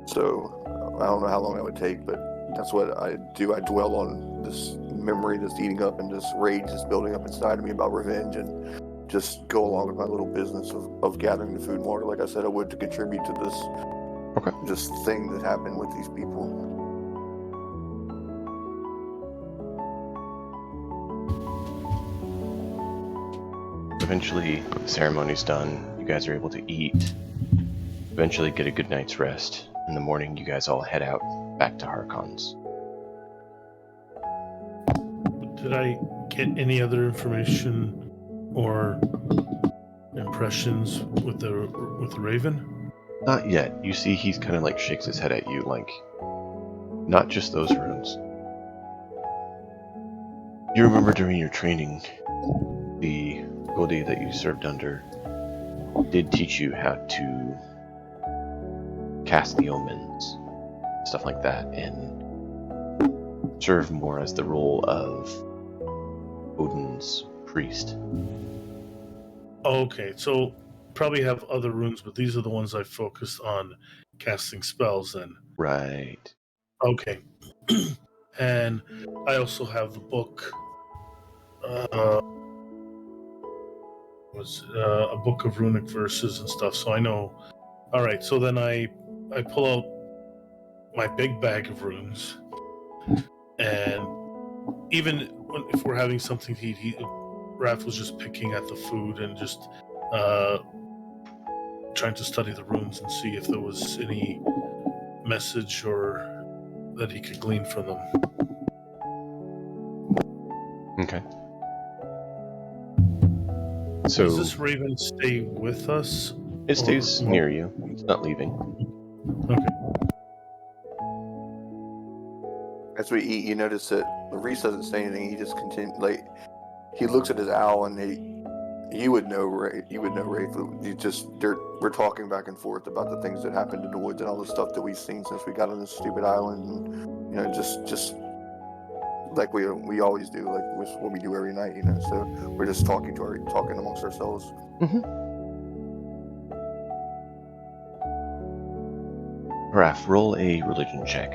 So I don't know how long that would take, but that's what I do. I dwell on this memory that's eating up, and this rage that's building up inside of me about revenge, and just go along with my little business of gathering the food and water, like I said I would, to contribute to this thing that happened with these people. Eventually, the ceremony's done. You guys are able to eat. Eventually get a good night's rest. In the morning, you guys all head out back to Harkon's. Did I get any other information or impressions with the Raven? Not yet. You see he's kind of like shakes his head at you, like, not just those runes. You remember during your training, the Godi that you served under did teach you how to cast the omens, stuff like that, and serve more as the role of Odin's priest. Okay, so probably have other runes, but these are the ones I focused on casting spells then. Right. Okay. And I also have the book. Was a book of runic verses and stuff, so I know All right, so then I pull out my big bag of runes, and even if we're having something to eat, Raph was just picking at the food and just trying to study the runes and see if there was any message or that he could glean from them. Okay. So does this raven stay with us? it stays near you. It's not leaving. Okay. As we eat, you notice that Reese doesn't say anything. He just continues, like, he looks at his owl, and you would know, Ray. You would know, Ray. We're talking back and forth about the things that happened in the woods and all the stuff that we've seen since we got on this stupid island, and just like we always do, like what we do every night, So we're just talking amongst ourselves. Mm-hmm. Raph, roll a religion check.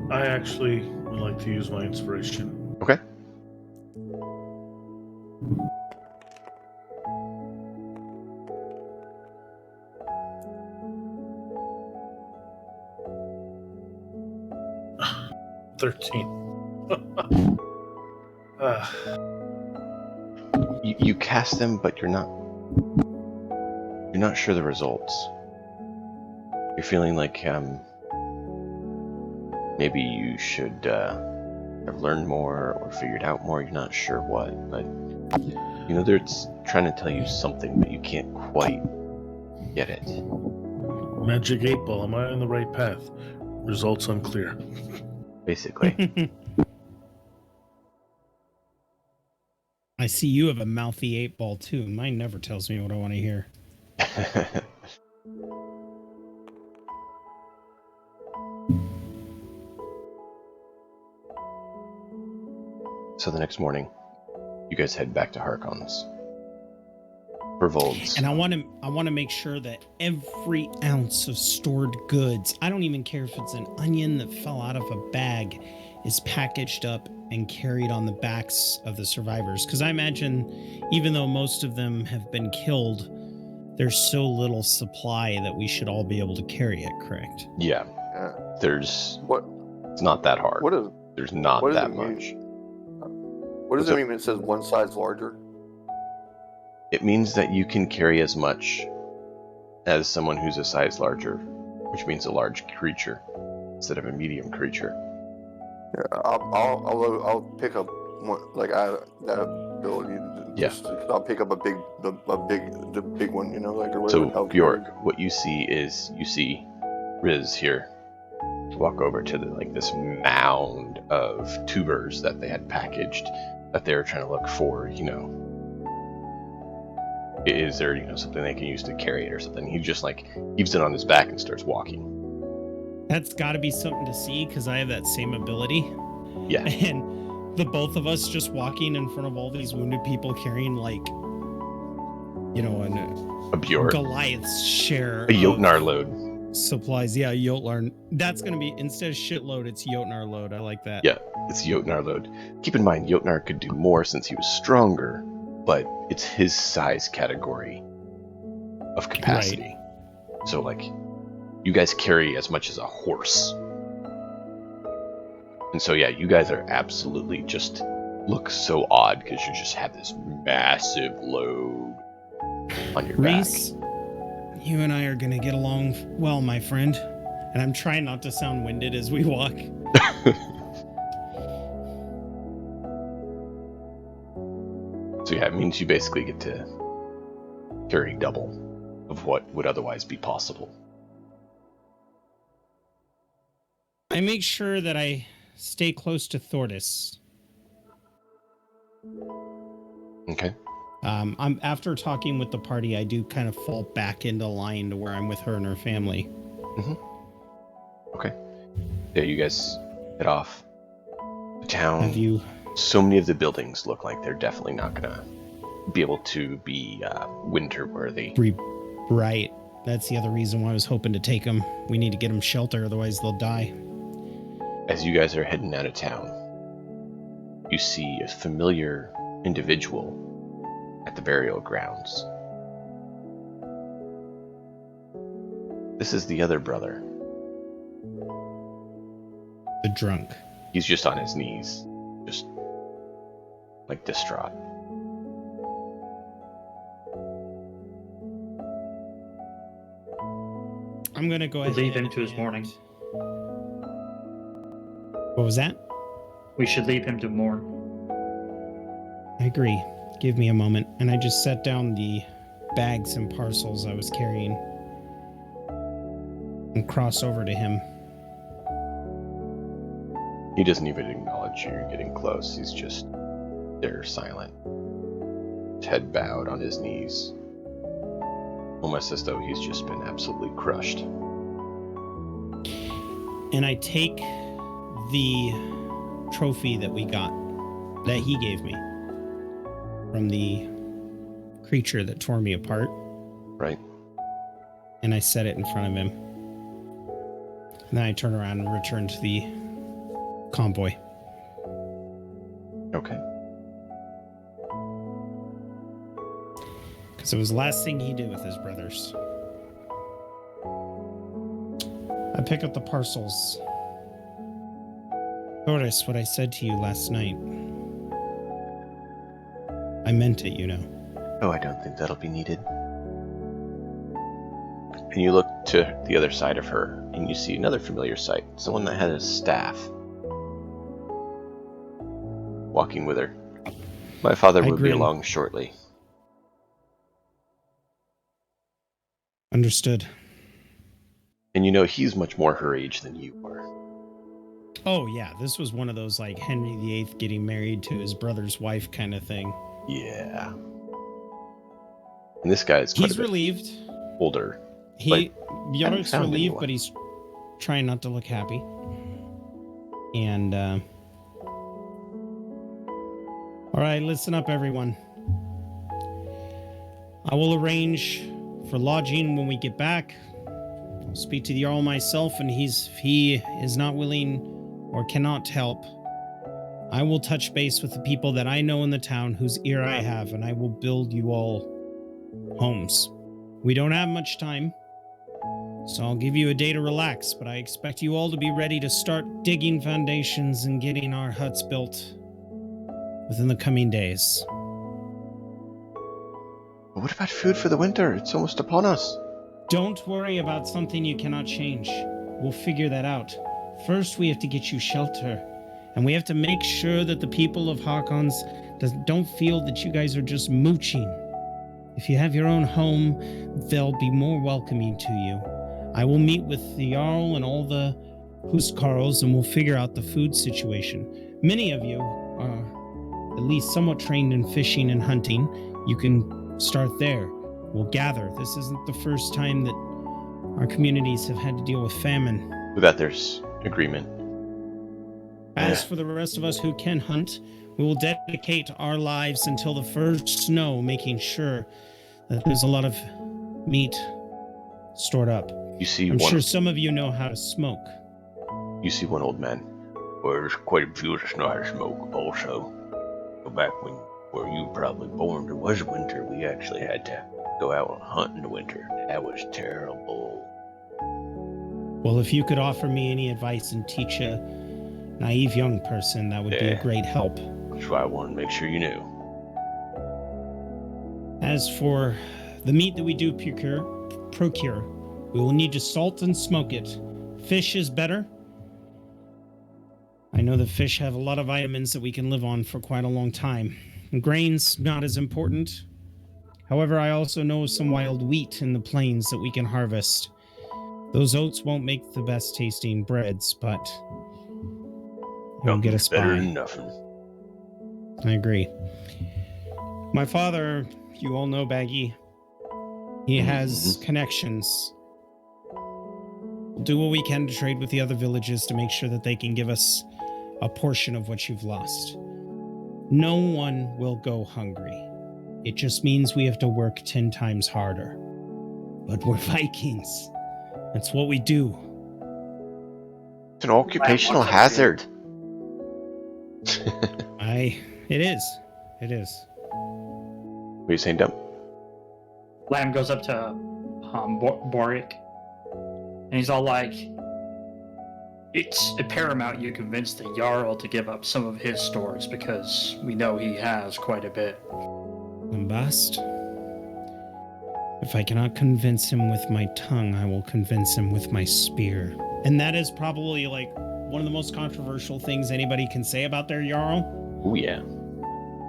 I actually would like to use my inspiration. Okay. You cast them, but you're not sure the results. You're feeling like maybe you should have learned more or figured out more. You're not sure what, but they're trying to tell you something, but you can't quite get it. Magic 8 Ball, am I on the right path? Results unclear. Basically. I see you have a mouthy 8-ball too. Mine never tells me what I want to hear. So the next morning, you guys head back to Harkon's for Vold's. And I want to make sure that every ounce of stored goods, I don't even care if it's an onion that fell out of a bag, is packaged up and carried on the backs of the survivors. Because I imagine, even though most of them have been killed, there's so little supply that we should all be able to carry it, correct? Yeah. There's... What? It's not that hard. There's not that much. What does it mean when it says one size larger? It means that you can carry as much as someone who's a size larger, which means a large creature instead of a medium creature. Yeah, I'll pick up one, like that ability. I'll pick up the big one, like or whatever. So Bjork, what you see Riz here walk over to this mound of tubers that they had packaged that they were trying to look for, is there, something they can use to carry it or something. He just heaves it on his back and starts walking. That's got to be something to see because I have that same ability. Yeah. And the both of us just walking in front of all these wounded people carrying a Bjork. Goliath's share. A Jotnar load. Supplies. Yeah, Jotnar. That's going to be, instead of shitload, it's Jotnar load. I like that. Yeah, it's Jotnar load. Keep in mind, Jotnar could do more since he was stronger, but it's his size category of capacity. Right. So, you guys carry as much as a horse. And so, yeah, you guys are absolutely just look so odd because you just have this massive load on your Reese, back. You and I are going to get along well, my friend. And I'm trying not to sound winded as we walk. So yeah, it means you basically get to carry double of what would otherwise be possible. I make sure that I stay close to Thordis. Okay. I'm after talking with the party, I do kind of fall back into line to where I'm with her and her family. Mm-hmm. Okay. Yeah, you guys head off. The town. So many of the buildings look like they're definitely not gonna be able to be winter worthy. Right. That's the other reason why I was hoping to take them. We need to get them shelter, otherwise they'll die. As you guys are heading out of town, you see a familiar individual at the burial grounds. This is the other brother. The drunk. He's just on his knees, just like distraught. I'm gonna go ahead. Leave him to his mourning. What was that? We should leave him to mourn. I agree. Give me a moment. And I just set down the bags and parcels I was carrying and cross over to him. He doesn't even acknowledge you. You're getting close. He's just there, silent, his head bowed on his knees, almost as though he's just been absolutely crushed. And I take the trophy that we got, that he gave me from the creature that tore me apart. Right. And I set it in front of him. And then I turn around and return to the convoy. Okay. Because it was the last thing he did with his brothers. I pick up the parcels. Notice what I said to you last night. I meant it, you know. Oh, I don't think that'll be needed. And you look to the other side of her, and you see another familiar sight. Someone that had a staff. Walking with her. My father will be along shortly. Understood. And you know he's much more her age than you are. Oh, yeah. This was one of those, like, Henry VIII getting married to his brother's wife kind of thing. Yeah. And this guy is quite He's a bit relieved. older. Bjork's relieved, but he's trying not to look happy. And, all right, listen up, everyone. I will arrange for lodging when we get back. I'll speak to the Jarl myself, and if he is not willing or cannot help, I will touch base with the people that I know in the town whose ear I have, and I will build you all homes. We don't have much time, so I'll give you a day to relax, but I expect you all to be ready to start digging foundations and getting our huts built within the coming days. But what about food for the winter? It's almost upon us. Don't worry about something you cannot change. We'll figure that out. First, we have to get you shelter. And we have to make sure that the people of Hakon's don't feel that you guys are just mooching. If you have your own home, they'll be more welcoming to you. I will meet with the Jarl and all the Huskarls, and we'll figure out the food situation. Many of you are at least somewhat trained in fishing and hunting. You can start there. We'll gather. This isn't the first time that our communities have had to deal with famine. With that, there's agreement. As for the rest of us who can hunt, we will dedicate our lives until the first snow, making sure that there's a lot of meat stored up. I'm sure some of you know how to smoke. You see one old man. Well, there's quite a few of us know how to smoke also. Go back when where you were probably born, there was winter. We actually had to go out and hunt in the winter. That was terrible. Well, if you could offer me any advice and teach a naive young person, that would be a great help. That's why I wanted to make sure you knew. As for the meat that we do procure, we will need to salt and smoke it. Fish is better. I know that fish have a lot of vitamins that we can live on for quite a long time. And grains, not as important. However, I also know some wild wheat in the plains that we can harvest. Those oats won't make the best tasting breads, but they'll get us better by. than nothing. I agree. My father, you all know Baggy. He has connections. We'll do what we can to trade with the other villages to make sure that they can give us a portion of what you've lost. No one will go hungry. It just means we have to work 10 times harder. But we're Vikings. That's what we do. It's an occupational hazard. It is. It is. What are you saying, Dump? Lamb goes up to Boric, and he's all like, "It's paramount you convince the Jarl to give up some of his stores because we know he has quite a bit." Lambast, if I cannot convince him with my tongue, I will convince him with my spear. And that is probably like one of the most controversial things anybody can say about their Jarl. Oh yeah.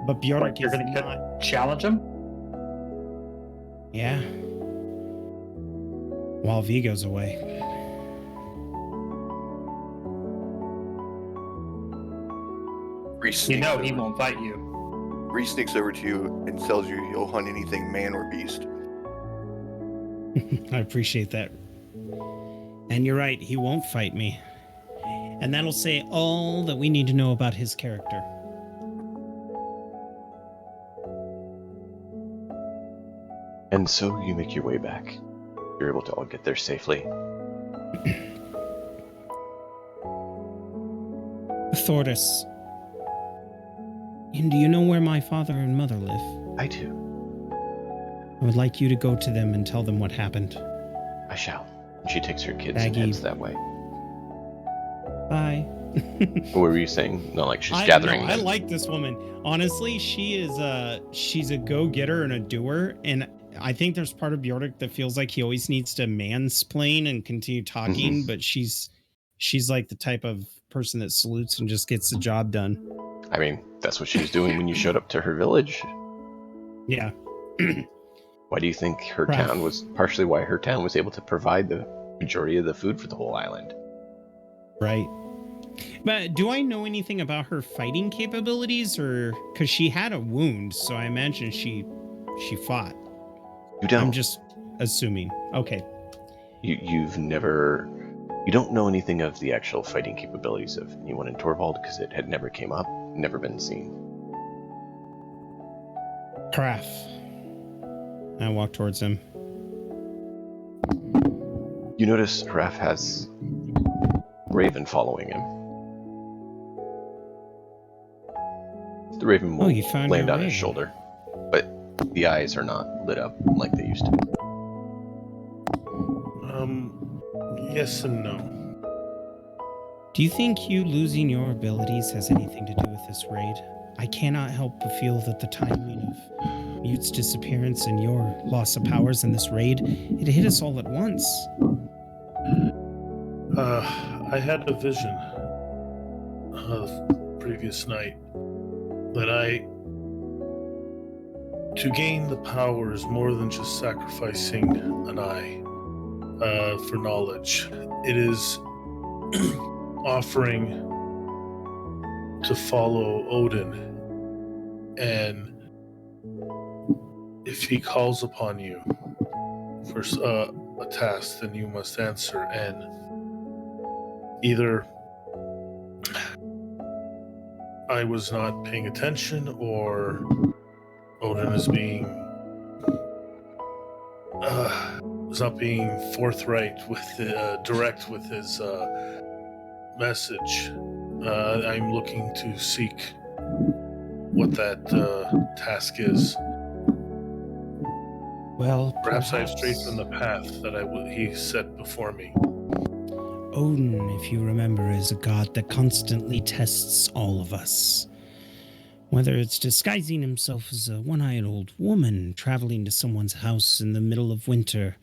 But Bjork You're is gonna not. challenge him? Yeah. While V goes away. Reese You sneaks know he over- won't fight you. Reese sneaks over to you and tells you he'll hunt anything man or beast. I appreciate that. And you're right, he won't fight me. And that'll say all that we need to know about his character. And so you make your way back. You're able to all get there safely. Thordis. Do you know where my father and mother live? I do. I would like you to go to them and tell them what happened. I shall. She takes her kids and Baggy. heads that way. Bye. What were you saying? Not like she's I gathering. know, I them. like this woman. Honestly, she's a go-getter and a doer, and I think there's part of Bjork that feels like he always needs to mansplain and continue talking, but she's like the type of person that salutes and just gets the job done. I mean, that's what she was doing when you showed up to her village. Yeah. Why do you think her Right. town was partially why her town was able to provide the majority of the food for the whole island? Right. But do I know anything about her fighting capabilities, or because she had a wound, so I imagine she fought. You don't. I'm just assuming. Okay. You don't know anything of the actual fighting capabilities of anyone in Torvald because it had never came up, never been seen. Kraf. I walk towards him. You notice Raph has Raven following him. The Raven will You found land your on his Raven. shoulder, but the eyes are not lit up like they used to be. Yes and no. Do you think you losing your abilities has anything to do with this raid? I cannot help but feel that the timing of Mute's disappearance and your loss of powers in this raid, it hit us all at once. I had a vision the previous night that to gain the power is more than just sacrificing an eye for knowledge. It is offering to follow Odin, and if he calls upon you for a task, then you must answer. And either I was not paying attention, or Odin is not being forthright with direct with his message. I'm looking to seek what that task is. Well, Perhaps I've strayed from the path that he set before me. Odin, if you remember, is a god that constantly tests all of us. Whether it's disguising himself as a one-eyed old woman traveling to someone's house in the middle of winter.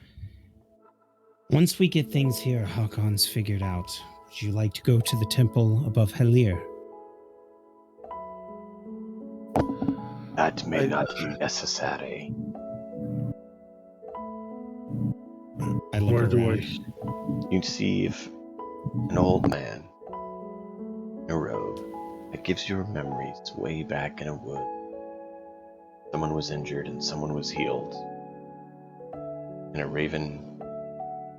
Once we get things here Hakon's figured out, would you like to go to the temple above Hellir? That may not be necessary. I look Where do around. You see if an old man in a robe that gives you memories way back in a wood. Someone was injured and someone was healed. And a raven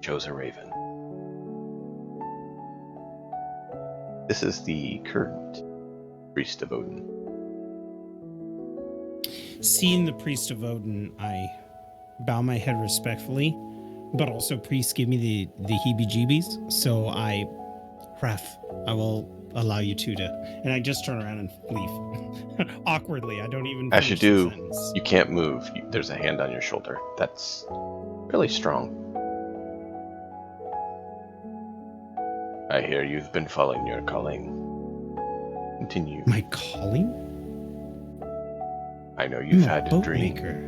chose a raven. This is the current priest of Odin. Seeing the priest of Odin, I bow my head respectfully. but also priests give me the heebie-jeebies. So Raph, I will allow you two to, and I just turn around and leave. Awkwardly, I don't even As you finish the do, sentence. you can't move. There's a hand on your shoulder. That's really strong. I hear you've been following your calling. Continue. My calling? I know you've I'm had a boat dream. maker.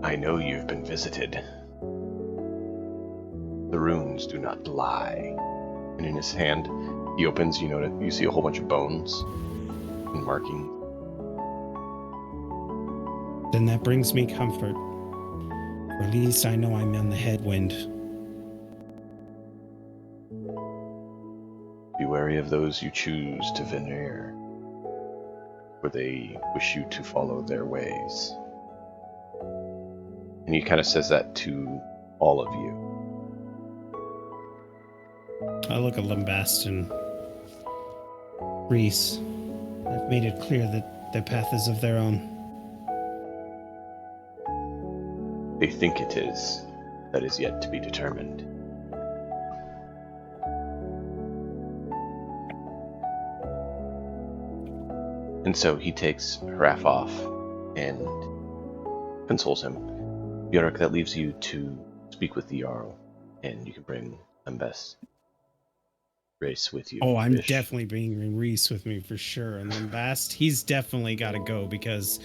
I know you've been visited. The runes do not lie. And in his hand, he opens, you see a whole bunch of bones and markings. Then that brings me comfort. Or at least I know I'm on the headwind. Be wary of those you choose to veneer, for they wish you to follow their ways. And he kind of says that to all of you. I look at Lambast and Reese. I've made it clear that their path is of their own. They think it is. That is yet to be determined. And so he takes Raph off and consoles him. Bjork, that leaves you to speak with the Jarl, and you can bring Lambest Race with you. Oh, I'm Fish. definitely bringing Reese with me for sure. And Lambast, he's definitely got to go, because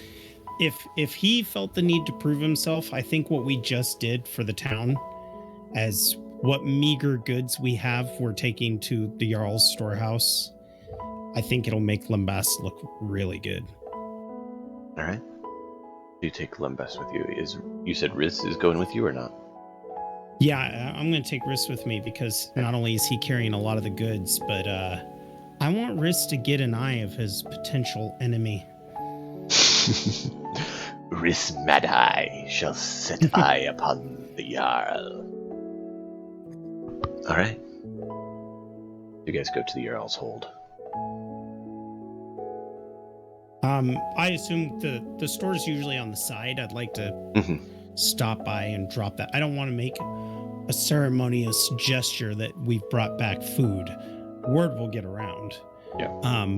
if he felt the need to prove himself, I think what we just did for the town, as what meager goods we have, we're taking to the Jarl's storehouse. I think it'll make Lambast look really good. All right. You take Lambest with you. You said Riz is going with you or not? Yeah, I'm going to take Riz with me, because not only is he carrying a lot of the goods, but I want Riz to get an eye of his potential enemy. Riz Mad Eye shall set eye upon the Jarl. All right. You guys go to the Jarl's hold. I assume the store's usually on the side. I'd like to stop by and drop that. I don't want to make a ceremonious gesture that we've brought back food. Word will get around. Yeah.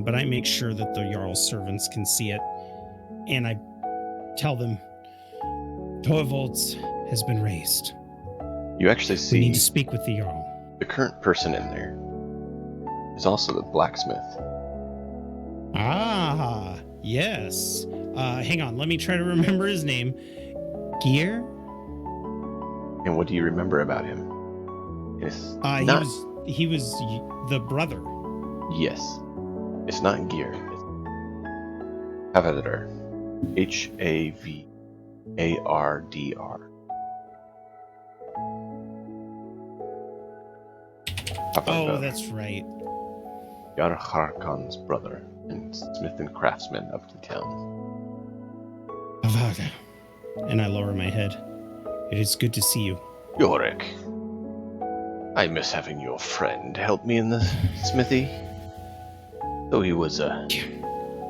But I make sure that the Jarl's servants can see it, and I tell them Torvalds has been raised. You actually see We need to speak with the Jarl. the current person in there is also the blacksmith. Ah, yes. Hang on, let me try to remember his name. Gear? And what do you remember about him? It's not, he was the brother. yes. It's not Gear. It's Havadar. Havardr. Oh, that's right. Yar Harkon's brother, and smith and craftsman of the town. Avaga. And I lower my head. It is good to see you. Yorick, I miss having your friend help me in the smithy. Though he was a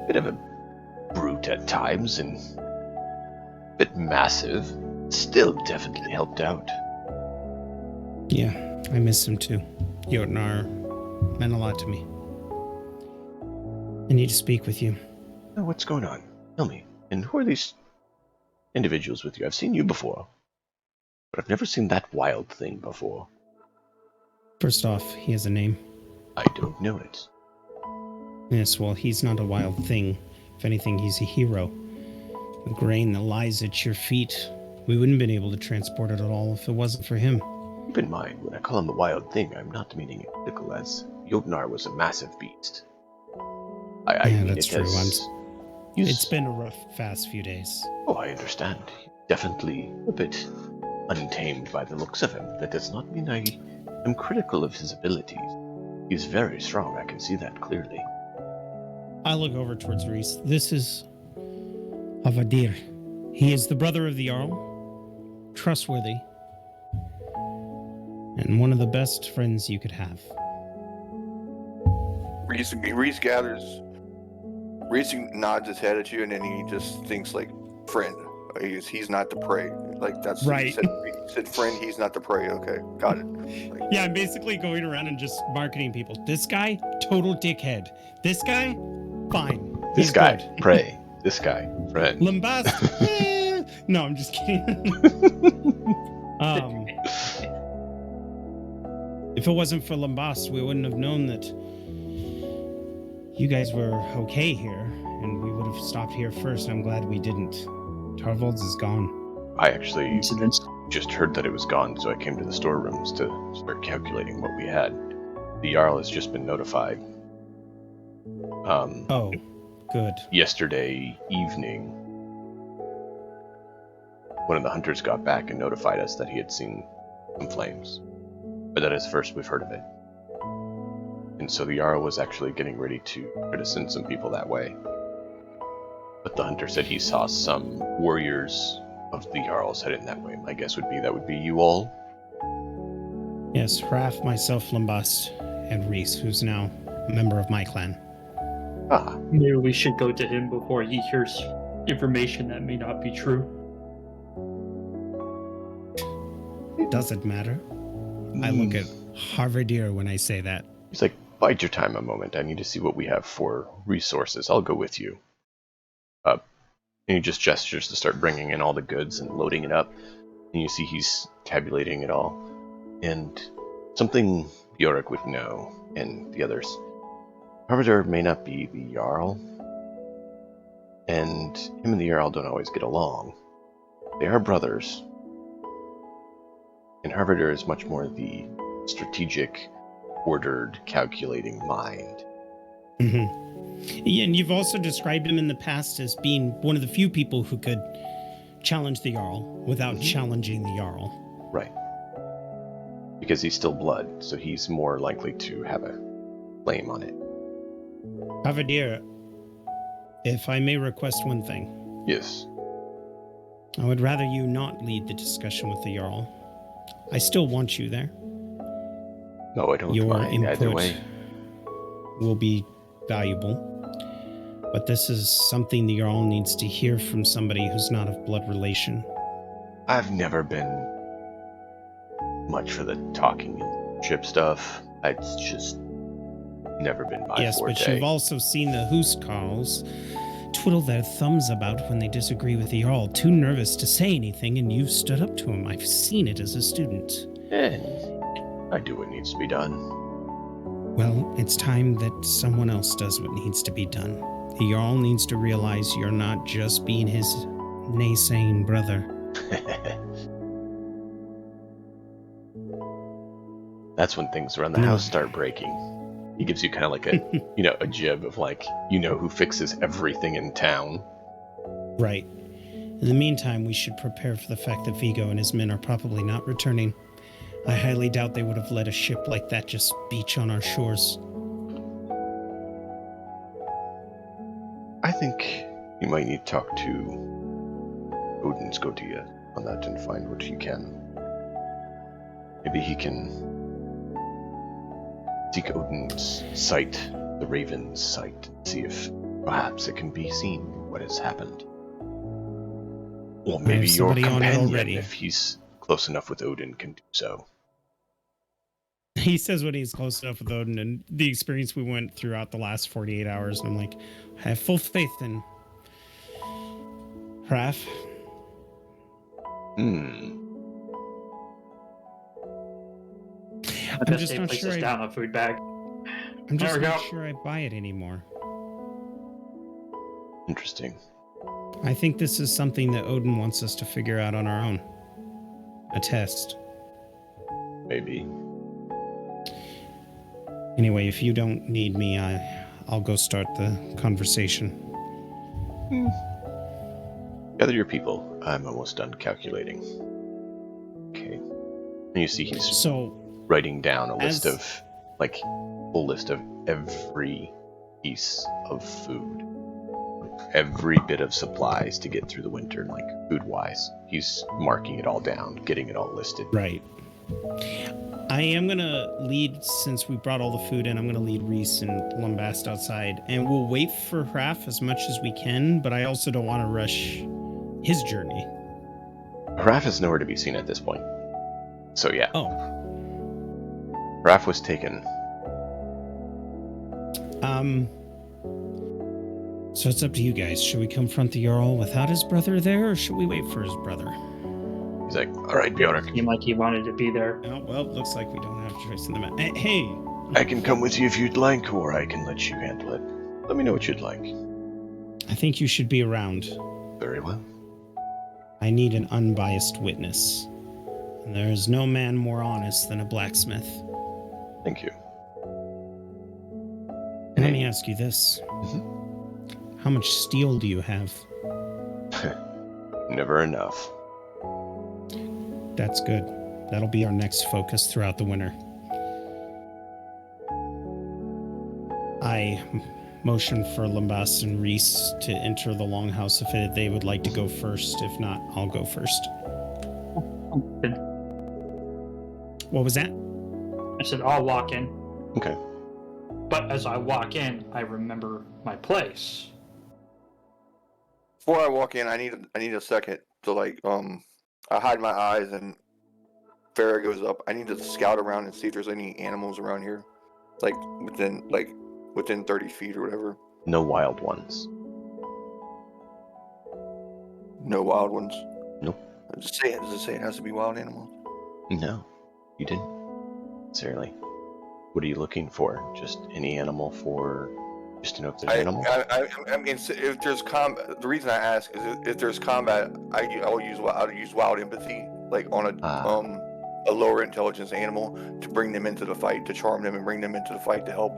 bit of a brute at times and a bit massive, still definitely helped out. Yeah, I miss him too. Jotnar meant a lot to me. I need to speak with you. Oh, what's going on? Tell me. And who are these individuals with you? I've seen you before, but I've never seen that wild thing before. First off, he has a name. I don't know it. Yes, well, he's not a wild thing. If anything, he's a hero. The grain that lies at your feet, we wouldn't have been able to transport it at all if it wasn't for him. Keep in mind, when I call him the wild thing, I'm not meaning it critical, as Jotnar was a massive beast. I Yeah, mean that's it true. as... It's been a rough, fast few days. Oh, I understand. Definitely a bit untamed by the looks of him. That does not mean I am critical of his abilities. He's very strong, I can see that clearly. I look over towards Reese. This is Avadir. He is the brother of the Jarl, trustworthy, and one of the best friends you could have. Reese nods his head at you, and then he just thinks like, friend. He's not the prey. Like that's Right. He said, friend, he's not the prey. Okay, got it. Like, Yeah, I'm basically going around and just marketing people. This guy, total dickhead. This guy, fine. This He's guy, good. pray. This guy, friend. Lambast. No, I'm just kidding. If it wasn't for Lambast, we wouldn't have known that you guys were okay here, and we would have stopped here first. I'm glad we didn't. Tarvold's is gone. I actually Incidents. just heard that it was gone, so I came to the storerooms to start calculating what we had. The Jarl has just been notified. Oh, good. Yesterday evening, one of the hunters got back and notified us that he had seen some flames. But that is the first we've heard of it. And so the Jarl was actually getting ready to try to send some people that way. But the hunter said he saw some warriors of the Jarls heading that way. My guess would be that would be you all. Yes, Raph, myself, Lambast, and Reese, who's now a member of my clan. Ah, Maybe we should go to him before he hears information that may not be true. Does it matter? I look at Harvardier when I say that. he's like, bide your time a moment. I need to see what we have for resources. I'll go with you. And he just gestures to start bringing in all the goods and loading it up. And you see he's tabulating it all. And something Bjork would know, and the others. Harvardier may not be the Jarl, and him and the Jarl don't always get along. They are brothers. And Harvardier is much more the strategic, ordered, calculating mind. Mm-hmm. Yeah, and you've also described him in the past as being one of the few people who could challenge the Jarl without challenging the Jarl. Right. Because he's still blood, so he's more likely to have a claim on it. Harvardier, if I may request one thing, Yes. I would rather you not lead the discussion with the Jarl. I still want you there. No, I don't Your mind either input way. will be valuable. But this is something the Jarl needs to hear from somebody who's not of blood relation. I've never been much for the talking and ship stuff. It's just never been my Yes, forte. but you've also seen the Huskarls twiddle their thumbs about when they disagree with the Jarl, too nervous to say anything, and you've stood up to him. I've seen it as a student. And I do what needs to be done. Well, it's time that someone else does what needs to be done. The Jarl needs to realize you're not just being his naysaying brother. That's when things around the house start breaking. He gives you kind of like a, a jib of like, who fixes everything in town. Right. In the meantime, we should prepare for the fact that Vigo and his men are probably not returning. I highly doubt they would have let a ship like that just beach on our shores. I think you might need to talk to Odin's Gotia on that and find what he can. Maybe he can seek Odin's sight, the Raven's sight, and see if perhaps it can be seen what has happened. Or maybe your somebody on it companion, already. if he's close enough with Odin, can do so. He says when he's close enough with Odin and the experience we went throughout the last 48 hours, and I'm like, I have full faith in Raph. I'm just not sure. Down a food bag. I'm just There we not go. sure I buy it anymore. Interesting. I think this is something that Odin wants us to figure out on our own. A test. Maybe. Anyway, if you don't need me, I'll go start the conversation. Gather your people. I'm almost done calculating. Okay. And you see he's So, writing down a list As- of, like, full list of every piece of food. Every bit of supplies to get through the winter, like, food-wise. He's marking it all down, getting it all listed. right. I am going to lead, since we brought all the food in, I'm going to lead Reese and Lambast outside. And we'll wait for Raph as much as we can, but I also don't want to rush his journey. Raph is nowhere to be seen at this point. So yeah, Oh. Raph was taken. So it's up to you guys. Should we confront the Jarl without his brother there, or should we wait for his brother? He's like, all right, Bjork, Seemed like he wanted to be there. Oh, well, looks like we don't have choice in the matter. Hey! I can come with you if you'd like, or I can let you handle it. Let me know what you'd like. I think you should be around. Very well. I need an unbiased witness. And there is no man more honest than a blacksmith. Thank you. Let me ask you this. How much steel do you have? Never enough. That's good. That'll be our next focus throughout the winter. I motion for Lambas and Reese to enter the longhouse if they would like to go first. If not, I'll go first. What was that? I said, I'll walk in. Okay. But as I walk in, I remember my place. Before I walk in, I need a second to I hide my eyes and Farrah goes up. I need to scout around and see if there's any animals around here, within 30 feet or whatever. No wild ones. No wild ones. Nope. Does it say it has to be wild animals? No, you didn't. Necessarily. What are you looking for? Just any animal just to know if there's animal? I mean, if there's combat, the reason I ask is if there's combat, I'll use wild empathy, like on a lower intelligence animal, to bring them into the fight, to charm them and bring them into the fight to help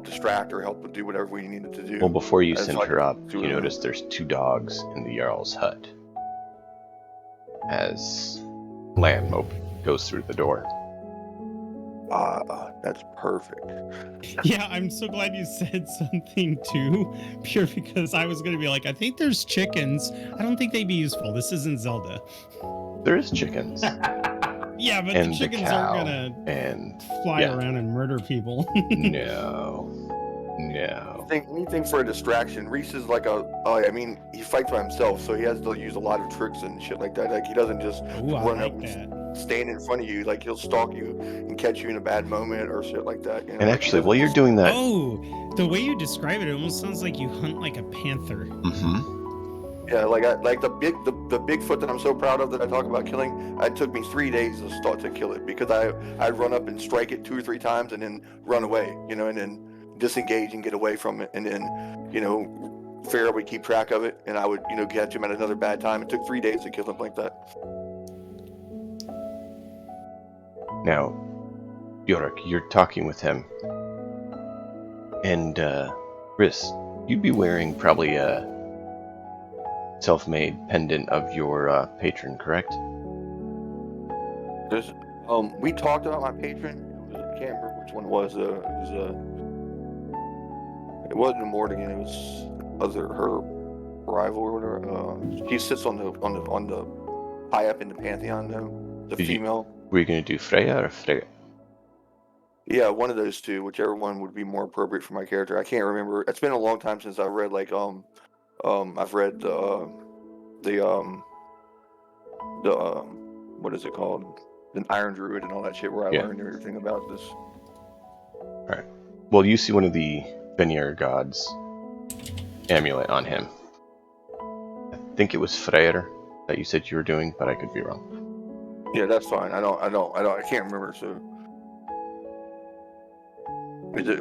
distract or help do whatever we needed to do. Well, before you That's send like her up, two you of them. notice there's 2 dogs in the Jarl's hut. As Lamb goes through the door. That's perfect. Yeah, I'm so glad you said something too, pure because I was going to be like, I think there's chickens. I don't think they'd be useful. This isn't Zelda. There is chickens. Yeah, but And the the chickens cow, aren't going to and fly yeah. around and murder people. No. Anything for a distraction. Reese is he fights by himself, so he has to use a lot of tricks and shit like that. Like, he doesn't just Ooh, I run like up that. and stand in front of you. Like, he'll stalk you and catch you in a bad moment or shit like that. You know? And Like, actually, while you're doing that... Oh, the way you describe it, it almost sounds like you hunt like a panther. Mm-hmm. Yeah, the Bigfoot that I'm so proud of that I talk about killing. It took me 3 days to start to kill it because I'd run up and strike it 2 or 3 times and then run away, and then disengage and get away from it, and then Farrah would keep track of it, and I would catch him at another bad time. It took 3 days to kill him like that. Now, Bjork, you're talking with him. And, Riss, you'd be wearing probably a self-made pendant of your patron, correct? There's we talked about my patron. I can't remember which one it was. It wasn't Mordigan. It was her rival or whatever. She sits on the high up in the pantheon though. The female. Were you going to do Freya or Freyja? Yeah, one of those two, whichever one would be more appropriate for my character. I can't remember. It's been a long time since I've read I've read the what is it called? The Iron Druid and all that shit, where I learned everything about this. Alright. Well, you see one of the Vanir gods amulet on him. I think it was Freyr that you said you were doing, but I could be wrong. Yeah, that's fine. I can't remember. So,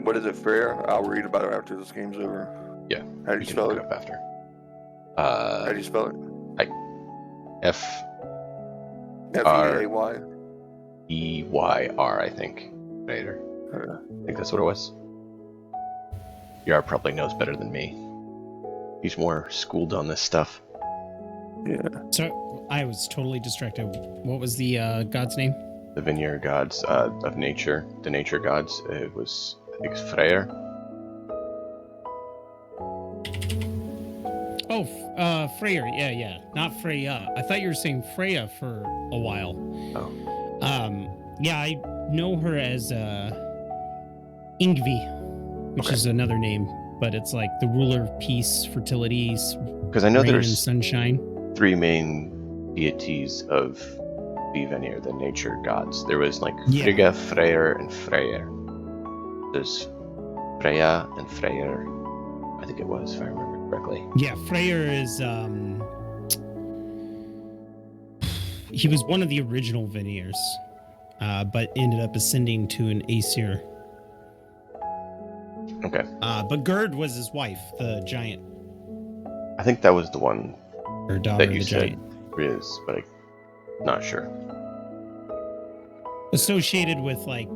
what is it? Freyr? I'll read about it after this game's over. Yeah. How do you spell look it? up after. How do you spell it? F-E-A-Y. F-E-A-Y. I think. Later. I think that's what it was. Yar probably knows better than me. He's more schooled on this stuff. Yeah. So I was totally distracted. What was the god's name? The Vanir gods of nature, the nature gods. It was, I think, it's Freyr. Oh, Freyr. Yeah. Not Freya. I thought you were saying Freya for a while. Oh. Yeah, I know her as Ingvi, which is another name, but it's like the ruler of peace, fertility, because I know rain there's and sunshine. three main deities of the Vanir, the nature gods. There was like Yeah. Frigga, Freyr, and Freyr. There's Freya and Freyr. I think it was, if I remember correctly. Yeah, Freyr is he was one of the original Vanir, but ended up ascending to an Aesir. Okay. But Gerd was his wife, the giant, I think that was the one or daughter that of you the said giant. Riz, but I'm not sure. Associated with like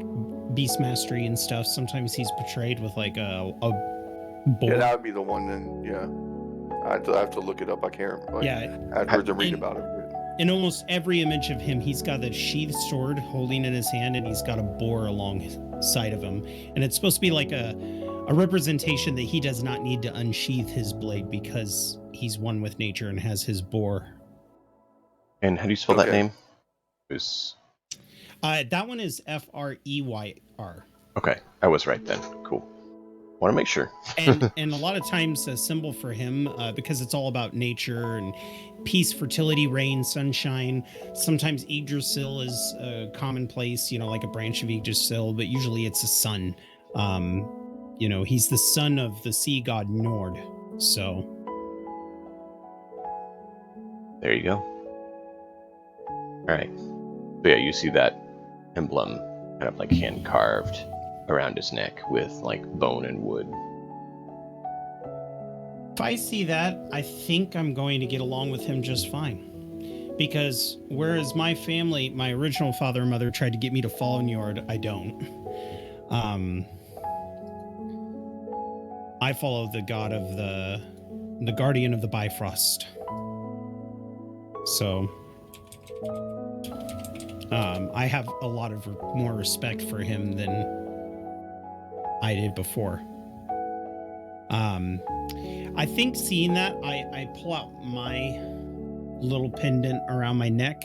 beast mastery and stuff. Sometimes he's portrayed with like a boar. Yeah, that would be the one. Then yeah, I have to look it up. I can't. Like, Yeah, afterwards and read and- about it. in almost every image of him, he's got that sheathed sword holding in his hand, and he's got a boar alongside of him. And it's supposed to be like a representation that he does not need to unsheath his blade because he's one with nature and has his boar. And how do you spell that Okay. name? It was... That one is Freyr. Okay, I was right then. Cool. Want to make sure. and a lot of times a symbol for him, because it's all about nature and peace, fertility, rain, sunshine. Sometimes Yggdrasil is commonplace, like a branch of Yggdrasil, but usually it's a sun. He's the son of the sea god Nord. So There you go. Alright. So yeah, you see that emblem kind of like hand carved around his neck with like bone and wood. if I see that, I think I'm going to get along with him just fine. Because whereas my family, my original father and mother tried to get me to follow Njord, I don't. I follow the god of the guardian of the Bifrost. So I have a lot of more respect for him than I did before. I think seeing that, I pull out my little pendant around my neck,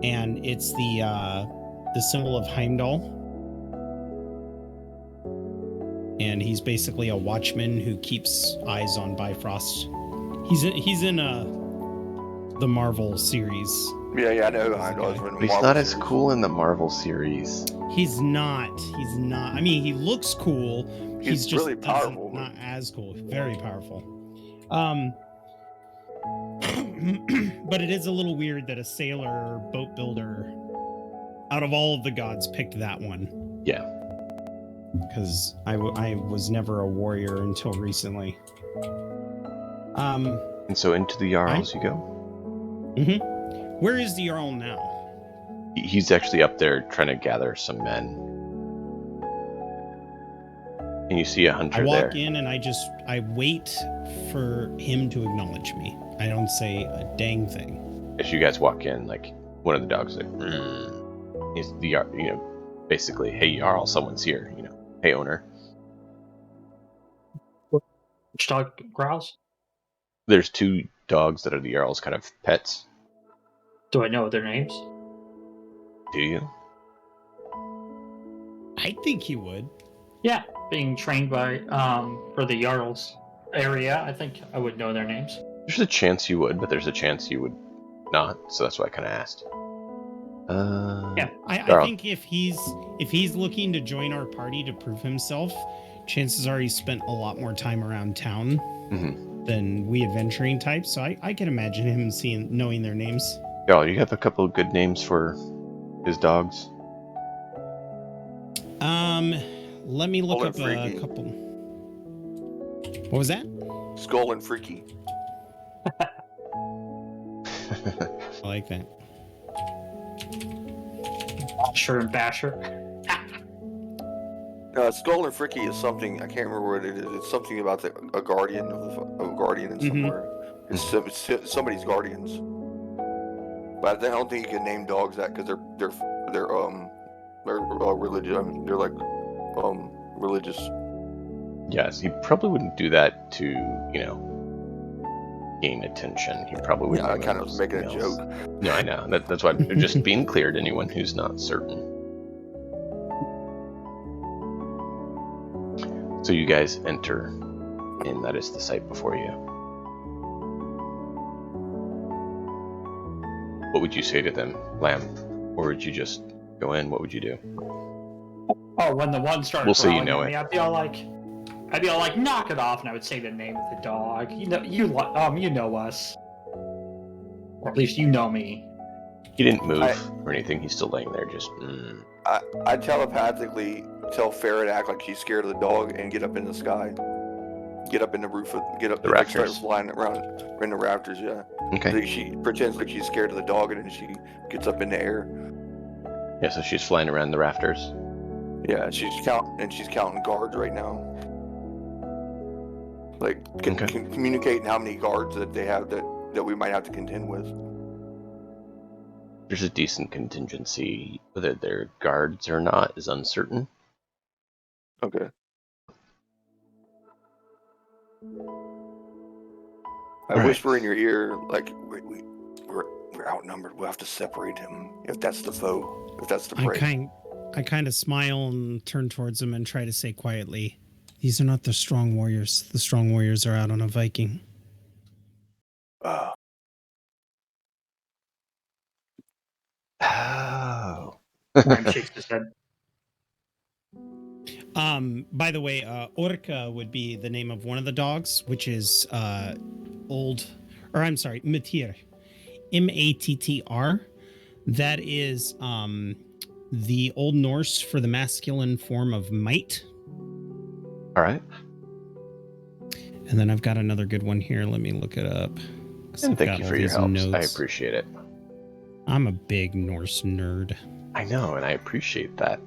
and it's the symbol of Heimdall. And he's basically a watchman who keeps eyes on Bifrost. He's in the Marvel series. Yeah, I know. I know. But he's not as cool in the Marvel series. He's not. I mean, he looks cool. He's just really powerful. Not as cool. Very powerful. But it is a little weird that a sailor or boat builder, out of all of the gods, picked that one. Yeah. Because I was never a warrior until recently. And so into the Jarls you go? Where is the Jarl now? He's actually up there trying to gather some men. And you see a hunter I walk there. in and I wait for him to acknowledge me. I don't say a dang thing. As you guys walk in, like one of the dogs like, he's the basically, hey Jarl, someone's here. Hey owner. Which dog growls? There's two dogs that are the Jarl's kind of pets. Do I know their names? Do you? I think he would. Yeah, being trained by for the Jarl's area, I think I would know their names. There's a chance you would, but there's a chance you would not. So that's why I kind of asked. Yeah. I think if he's looking to join our party to prove himself, chances are he spent a lot more time around town than we adventuring types. So I can imagine him knowing their names. Jarl, you have a couple of good names for his dogs. Let me look Skull up and a Freaky. couple. What was that? Skull and Freaky. I like that. Basher and Basher. Skull and Freaky is something I can't remember what it is. It's something about a guardian of a guardian in somewhere. It's somebody's guardians. But I don't think you can name dogs that because they're religious. I mean, they're like religious. Yes, he probably wouldn't do that to gain attention. He probably wouldn't. Yeah, I do kind of was making a something else. joke. No, I know. That's why just being clear to anyone who's not certain. So you guys enter, and that is the site before you. What would you say to them, Lamb? Or would you just go in? What would you do? Oh, when the one started We'll say you growling know at me, it. I'd be all like, knock it off, and I would say the name of the dog. You know us, or at least you know me. He didn't move or anything. He's still laying there, just. I telepathically tell Farrah to act like she's scared of the dog and get up in the sky. Get up in the roof of The like start rafters. flying around in the rafters, yeah. Okay. Like she pretends like she's scared of the dog and then she gets up in the air. Yeah, so she's flying around the rafters. Yeah, she's counting guards right now. Like communicating how many guards that they have that we might have to contend with. There's a decent contingency. Whether they're guards or not is uncertain. Okay. I All right. whisper in your ear, like, we're outnumbered. We'll have to separate him if that's the foe, if that's the prey. I kind of smile and turn towards him and try to say quietly, "These are not the strong warriors. The strong warriors are out on a Viking." Oh. Ryan shakes his head. By the way, Orca would be the name of one of the dogs, which is Matir. Mattr. That is the Old Norse for the masculine form of might. All right. And then I've got another good one here. Let me look it up. And thank you for your help. I appreciate it. I'm a big Norse nerd. I know, and I appreciate that.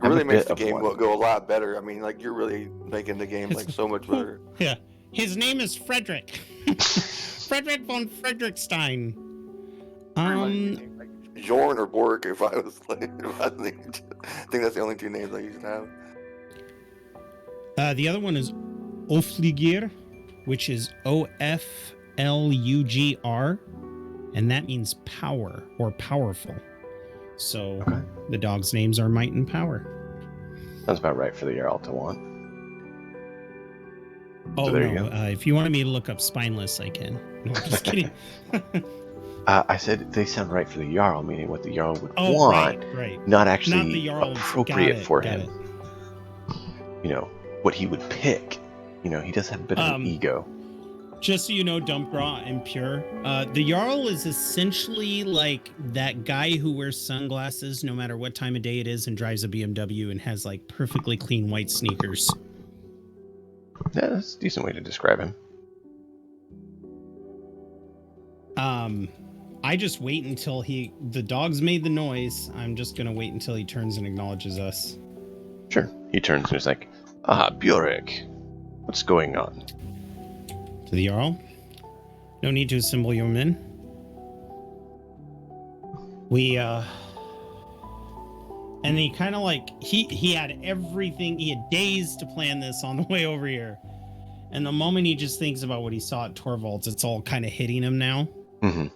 It really makes the game go a lot better. I mean, like, you're really making the game like so much better. Yeah. His name is Frederick. Frederick von Frederickstein. Jorn or Bork, if I was named. I think that's the only two names I used to have. The other one is Oflugir, which is Oflugr, and that means power or powerful. So the dog's names are Might and Power. Sounds about right for the Jarl to want. Oh, so no. If you wanted me to look up spineless, I can. No, I'm just kidding. I said they sound right for the Jarl, meaning what the Jarl would want, right. Not actually not the Jarl's, appropriate for him. It. You know, what he would pick. You know, he does have a bit of an ego. Just so you know, Dumpgraw and Pure, the Jarl is essentially like that guy who wears sunglasses no matter what time of day it is and drives a BMW and has like perfectly clean white sneakers. Yeah, that's a decent way to describe him. I just wait until the dog's made the noise. I'm just going to wait until he turns and acknowledges us. Sure. He turns and he's like, Bjorek, what's going on? To the Jarl. No need to assemble your men. And he kind of like, he had everything, he had days to plan this on the way over here. And the moment he just thinks about what he saw at Torvald's, it's all kind of hitting him now. Mm-hmm.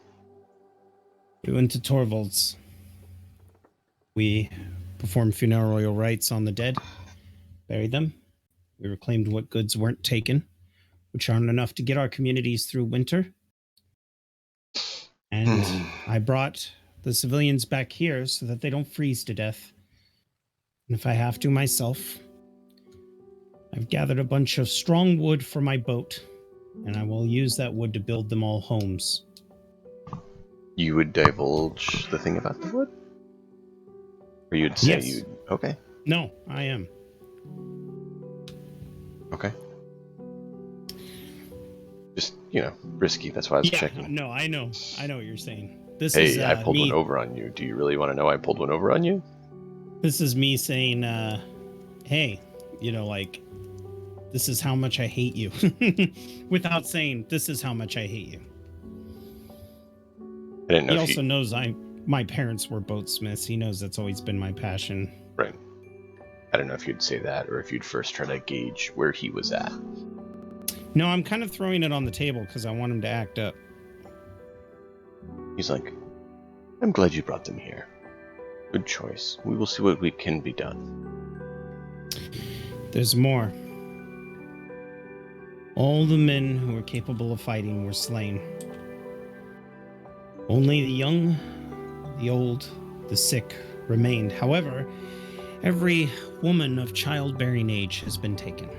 We went to Torvald's. We performed funeral rites on the dead, buried them. We reclaimed what goods weren't taken, which aren't enough to get our communities through winter. And I brought the civilians back here so that they don't freeze to death. And if I have to myself, I've gathered a bunch of strong wood for my boat, and I will use that wood to build them all homes. You would divulge the thing about the wood? Or you'd say yes. Okay. No, I am. Okay. Just, risky. That's why I was checking. No, I know. I know what you're saying. I pulled one over on you. Do you really want to know I pulled one over on you? This is me saying, hey, this is how much I hate you. Without saying, this is how much I hate you. I didn't know he also knows my parents were boatsmiths. He knows that's always been my passion. Right. I don't know if you'd say that or if you'd first try to gauge where he was at. No, I'm kind of throwing it on the table because I want him to act up. He's like, I'm glad you brought them here. Good choice. We will see what can be done. There's more. All the men who were capable of fighting were slain. Only the young, the old, the sick remained. However, every woman of childbearing age has been taken.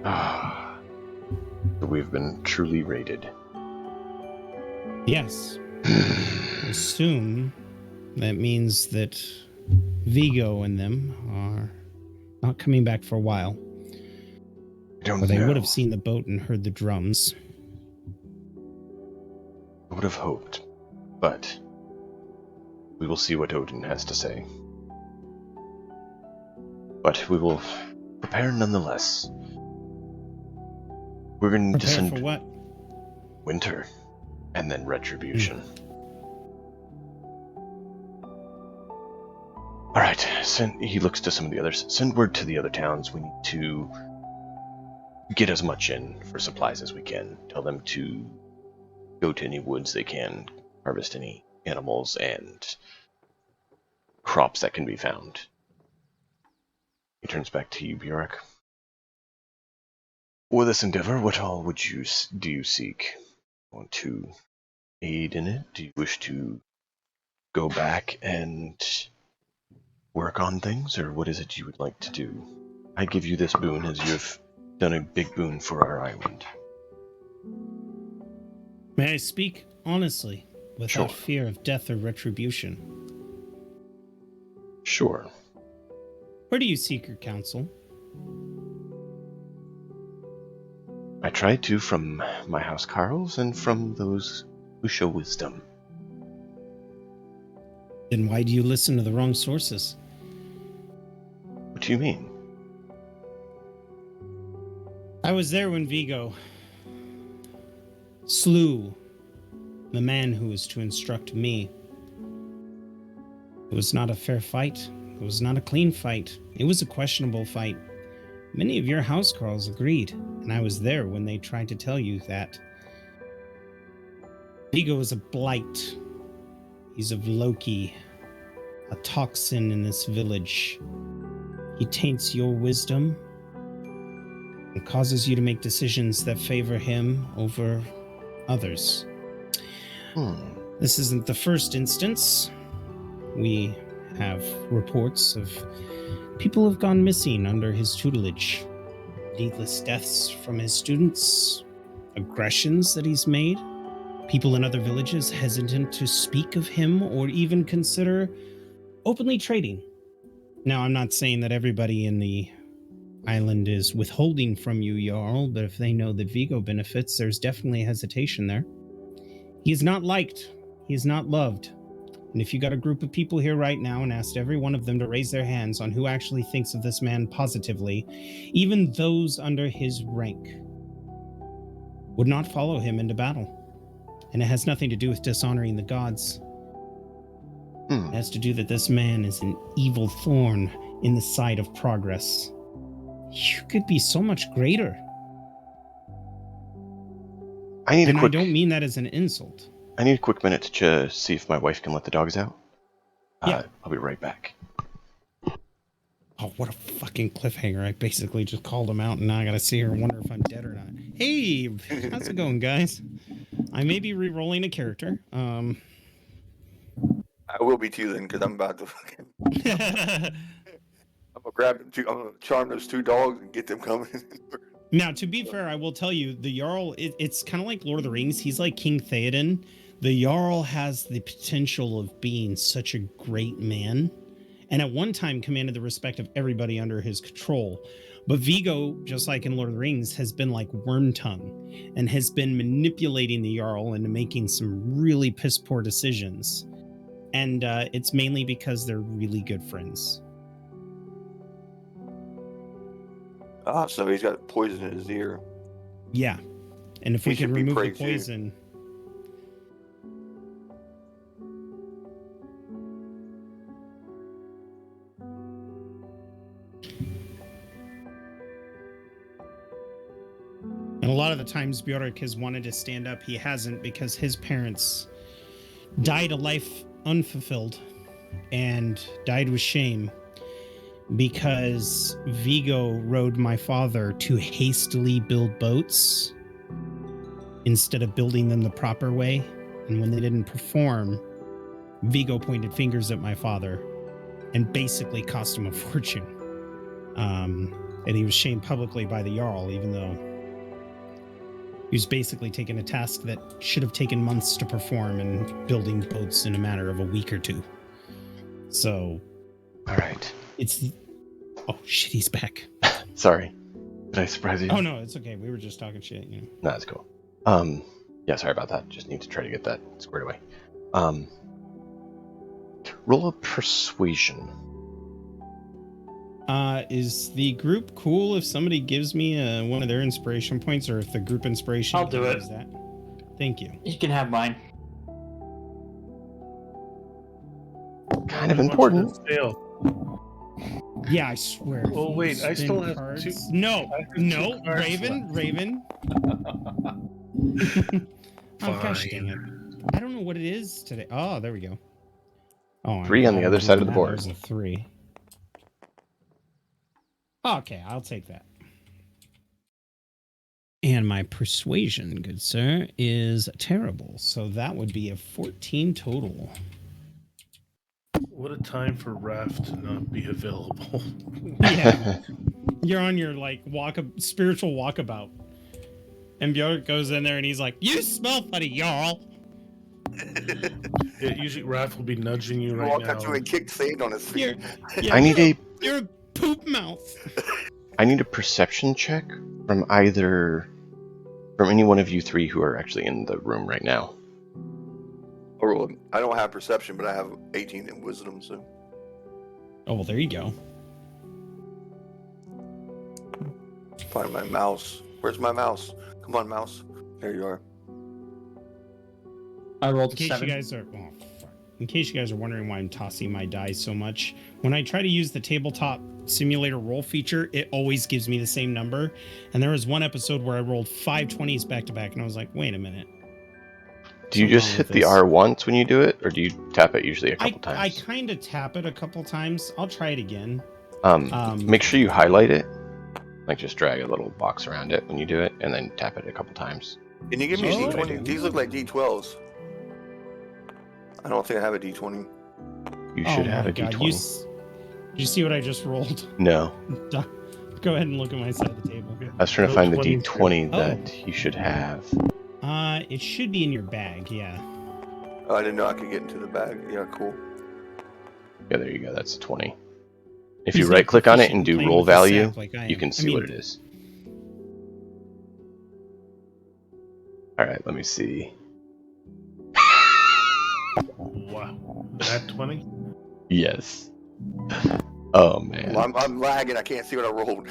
Ah, so we've been truly raided. Yes. Soon, that means that Vigo and them are not coming back for a while. I don't Or they know. would have seen the boat and heard the drums. I would have hoped, but we will see what Odin has to say. But we will prepare nonetheless. We're going to Prepare send for what? winter and then retribution. All right, he looks to some of the others. Send word to the other towns. We need to get as much in for supplies as we can. Tell them to go to any woods they can, harvest any animals and crops that can be found. He turns back to you, Bjork. For this endeavor, what all do you seek? Want to aid in it? Do you wish to go back and work on things, or what is it you would like to do? I give you this boon as you have done a big boon for our island. May I speak honestly, without Sure. fear of death or retribution? Sure. Where do you seek your counsel? I try to from my house Carls and from those who show wisdom. Then why do you listen to the wrong sources? What do you mean? I was there when Vigo slew the man who was to instruct me. It was not a fair fight. It was not a clean fight. It was a questionable fight. Many of your housecarls agreed, and I was there when they tried to tell you that Vigo is a blight. He's of Loki, a toxin in this village. He taints your wisdom and causes you to make decisions that favor him over others. This isn't the first instance. We have reports of people who have gone missing under his tutelage. Needless deaths from his students, aggressions that he's made, people in other villages hesitant to speak of him or even consider openly trading. Now, I'm not saying that everybody in the island is withholding from you, Jarl, but if they know that Vigo benefits, there's definitely hesitation there. He is not liked. He is not loved. And if you got a group of people here right now and asked every one of them to raise their hands on who actually thinks of this man positively, even those under his rank would not follow him into battle. And it has nothing to do with dishonoring the gods. It has to do that this man is an evil thorn in the side of progress. You could be so much greater. I need I don't mean that as an insult. I need a quick minute to see if my wife can let the dogs out. Yeah. I'll be right back. Oh, what a fucking cliffhanger. I basically just called him out and now I gotta see her and wonder if I'm dead or not. Hey, how's it going, guys? I may be re-rolling a character. I will be too then, because I'm about to fucking. I'm gonna grab them two. I'm gonna charm those two dogs and get them coming. Now, to be fair, I will tell you, the Jarl, it's kind of like Lord of the Rings. He's like King Theoden. The Jarl has the potential of being such a great man, and at one time commanded the respect of everybody under his control. But Vigo, just like in Lord of the Rings, has been like Wormtongue and has been manipulating the Jarl into making some really piss-poor decisions. And it's mainly because they're really good friends. So he's got poison in his ear. Yeah. And if He we can should be remove the praised too. poison... And a lot of the times Bjork has wanted to stand up, he hasn't, because his parents died a life unfulfilled and died with shame because Vigo rode my father to hastily build boats instead of building them the proper way And when they didn't perform, Vigo pointed fingers at my father and basically cost him a fortune. And he was shamed publicly by the Jarl, even though he was basically taking a task that should have taken months to perform and building boats in a matter of a week or two. So, All right. it's... Oh, shit, he's back. Sorry. Did I surprise you? Oh, no, it's okay. We were just talking shit, you know. No, that's cool. Yeah, sorry about that. Just need to try to get that squared away. Roll a persuasion. Is the group cool if somebody gives me one of their inspiration points, or if the group inspiration... I'll do it. Is that? Thank you. You can have mine. Kind of I want you to important. fail. Yeah, I swear. if Oh, you wait, I spin still have cards- two- No, I have no, two cards Raven. Oh, gosh dang it. I don't know what it is today. Oh, there we go. Oh, 3 on the other side of the board. There's a 3. Okay, I'll take that. And my persuasion, good sir, is terrible. So that would be a 14 total. What a time for Raph to not be available. Yeah. You're on your spiritual walkabout. And Bjork goes in there and he's like, "You smell funny, Jarl." Yeah, usually Raph will be nudging you You right walked now. up to him and kicked sand on his feet. I need a You're a poop mouth. perception check from any one of you 3 who are actually in the room right now. Oh, well, I don't have perception, but I have 18 in wisdom, so. Oh, well, there you go. Find my mouse. Where's my mouse? Come on, mouse. There you are. I rolled In a case 7. you guys are, in case you guys are wondering why I'm tossing my dice so much, when I try to use the tabletop simulator roll feature, it always gives me the same number. And there was one episode where I rolled 5 20s back to back, and I was like, wait a minute. Do you Something just wrong hit with the this. R once when you do it, or do you tap it usually a I couple times? kind of tap it a couple times. I'll try it again. Make sure you highlight it. Like just drag a little box around it when you do it, and then tap it a couple times. Can you give me a Oh. D20? These look like D12s. I don't think I have a D20. You should have my a God, D20. Did you see what I just rolled? No, Go ahead and look at my side of the table. I was trying to No find the 20. D20 Oh. that you should have. It should be in your bag, yeah. Oh, I didn't know I could get into the bag. Yeah, cool. Yeah, there you go. That's a 20. If He's you not right click on it proficient and do playing roll with the value, sack like I you am. can see what it is. Alright, let me see. Wow. That 20? Yes. Oh man. Well, I'm lagging. I can't see what I rolled.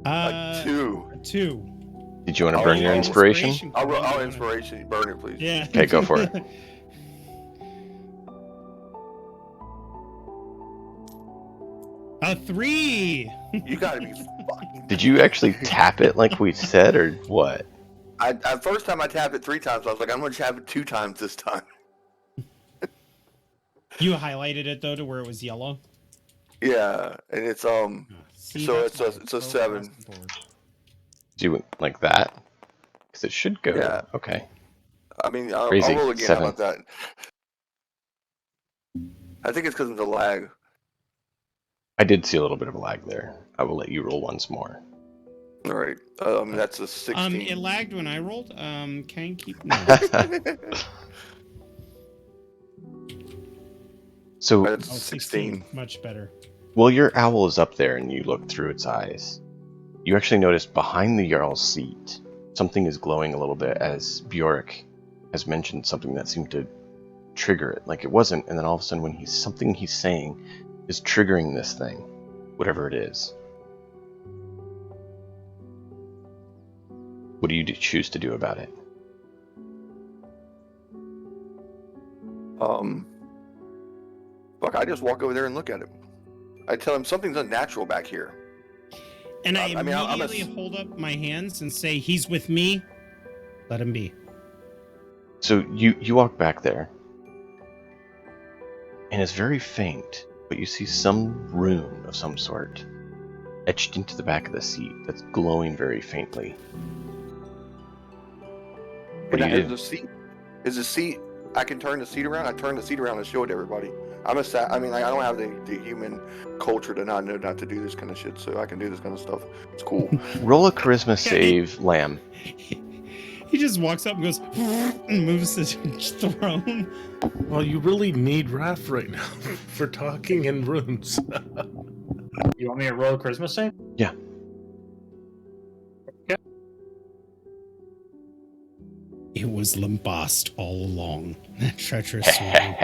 A 2. 2. Did you want to Oh, burn your yeah, inspiration? I'll inspiration. Burn it, please. Yeah. Okay, go for it. A 3. You gotta be fucking. Did you actually tap it like we said, or what? First time I tapped it 3 times. I was like, I'm gonna tap it 2 times this time. You highlighted it though to where it was yellow. Yeah, and it's See, So that's why it's a so 7. across the board. Do it like that? Because it should go. Yeah. Okay. I mean, I'll Crazy. roll again. 7. How about that? I think it's because of the lag. I did see a little bit of a lag there. I will let you roll once more. All right. That's a 16. It lagged when I rolled. Can I keep notes? So, That's Oh, 16. Much better. while your owl is up there and you look through its eyes, you actually notice behind the Jarl's seat, something is glowing a little bit as Bjork has mentioned something that seemed to trigger it. Like it wasn't, and then all of a sudden when something he's saying is triggering this thing, whatever it is. What do you choose to do about it? Fuck, I just walk over there and look at it. I tell him something's unnatural back here. And I I mean, I'm immediately hold up my hands and say, "He's with me. Let him be." So you walk back there, and it's very faint, but you see some rune of some sort etched into the back of the seat that's glowing very faintly. What do you do? Is the seat? I can turn the seat around. I turn the seat around and show it to everybody. I mean, like, I don't have the human culture to not know not to do this kind of shit, so I can do this kind of stuff. It's cool. Roll a charisma save, Lamb. He just walks up and goes and moves his throne. Well, you really need Raph right now for talking in runes. You want me to roll a charisma save? Yeah. It was Lambast all along. That treacherous swine.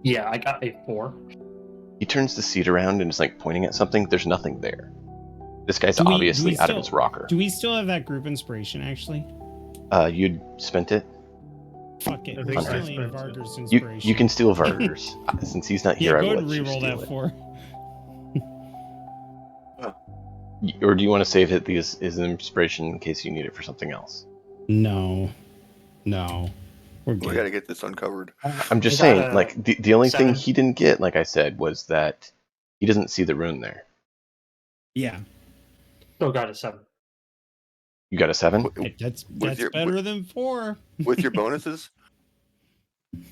Yeah, I got a 4. He turns the seat around and is like pointing at something. There's nothing there. This guy's Do we obviously out of still- his rocker. Do we still have that group inspiration, actually? You'd spent it. Fuck it. I We're think I still in spent it. Varger's You inspiration. you can steal Varder's. Since he's not Yeah, here, I go will ahead let and you reroll steal that it. for. Or do you want to save it as an inspiration in case you need it for something else? No. We're We good. got to get this uncovered. I'm just I got saying, a like, the only thing 7. he didn't get, like I said, was that he doesn't see the rune there. Yeah. Still got a 7. You got a 7? That's your- better than 4. With your bonuses?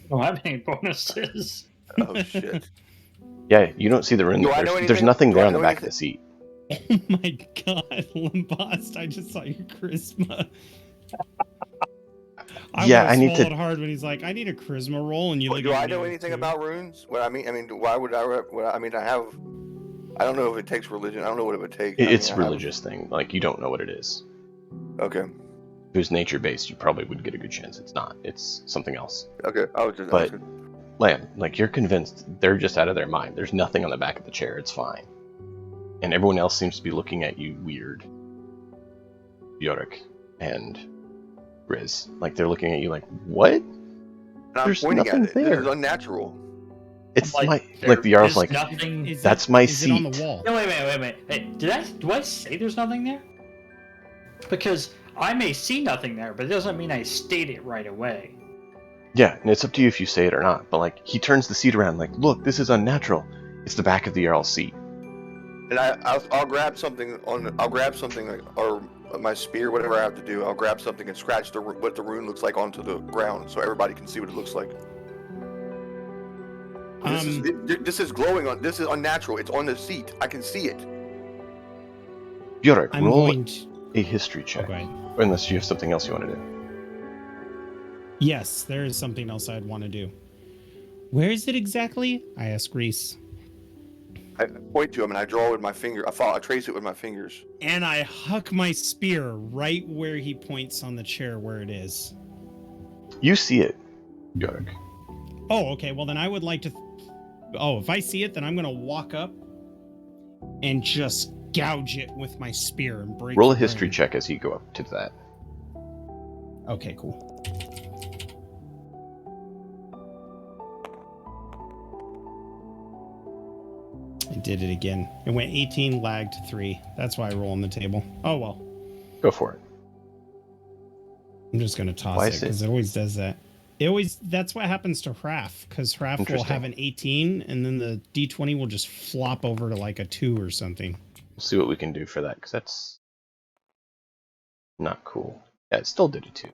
Don't have any bonuses. Oh shit! Yeah, you don't see the rune. Do I know There's anything- nothing do there I on the know back of the seat. Oh my god, Lambast, I just saw your charisma. Yeah, would've I need to- swallowed hard when he's like, I need a charisma roll, and you look Do at I me know like, anything "Dude." about runes? Why would I? I mean, I have. I don't know if it takes religion. I don't know what it would take. It's I a have- religious thing. Like, you don't know what it is. Okay. If it was nature-based, you probably would get a good chance. It's not. It's something else. Okay. I was just But- asking. Lamb, like, you're convinced they're just out of their mind. There's nothing on the back of the chair. It's fine. And everyone else seems to be looking at you weird. Yorick and Riz. Like, they're looking at you like, what? And I'm there's pointing at nothing it. there. This is unnatural. It's Like, like the Jarl's is like, nothing. Is That's my is it on the seat. wall? No, wait. Hey, do I say there's nothing there? Because I may see nothing there, but it doesn't mean I state it right away. yeah, and it's up to you if you say it or not. But like, he turns the seat around, like, look, this is unnatural. It's the back of the Jarl's seat. And I'll grab something like, or my spear, whatever I have to do. I'll grab something and scratch what the rune looks like onto the ground, so everybody can see what it looks like. This is glowing on. This is unnatural. It's on the seat. I can see it. Yorick, I'm roll going to. a history Oh, check. go ahead. Unless you have something else you want to do. Yes, there is something else I'd want to do. Where is it exactly? I ask Reese. I point to him and I draw with my finger. I trace it with my fingers. And I huck my spear right where he points on the chair where it is. You see it, Yorick. Oh, okay. Well, then I would like to. If I see it, then I'm going to walk up and just gouge it with my spear and break. Roll a the history ring. check as you go up to that. Okay, cool. I did it again. It went 18, lagged 3. That's why I roll on the table. Oh well. Go for it. I'm just gonna toss Why it is it- because it always does that. That's what happens to Hraf, because Hraf will Interesting. have an 18 and then the D20 will just flop over to like a 2 or something. We'll see what we can do for that, because that's not cool. Yeah, it still did it too.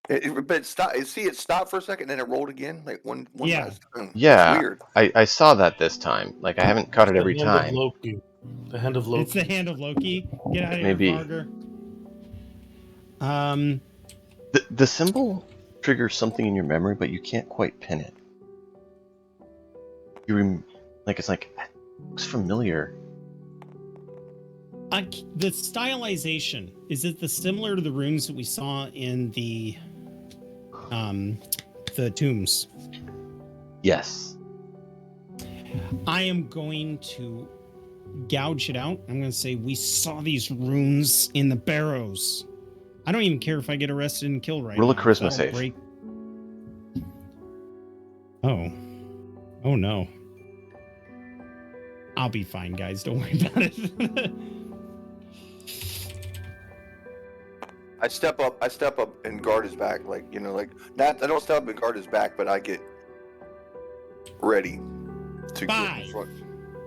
But it stopped. See, it stopped for a second, then it rolled again, like one Yeah. last time. Yeah, It's weird. I saw that this time. Like, I haven't caught it every The hand of time. Loki. The hand of Loki. It's the hand of Loki. Get out of Maybe. here, Varger. The symbol triggers something in your memory, but you can't quite pin it. It's like, it looks familiar. The stylization, is it similar to the runes that we saw in the tombs? Yes. I am going to gouge it out. I'm going to say we saw these runes in the barrows. I don't even care if I get arrested and killed right Roll a now. charisma That'll save. break- Oh no. I'll be fine, guys. Don't worry about it. I step up and guard his back, like not. I don't step up and guard his back, but I get ready to get in 5. front.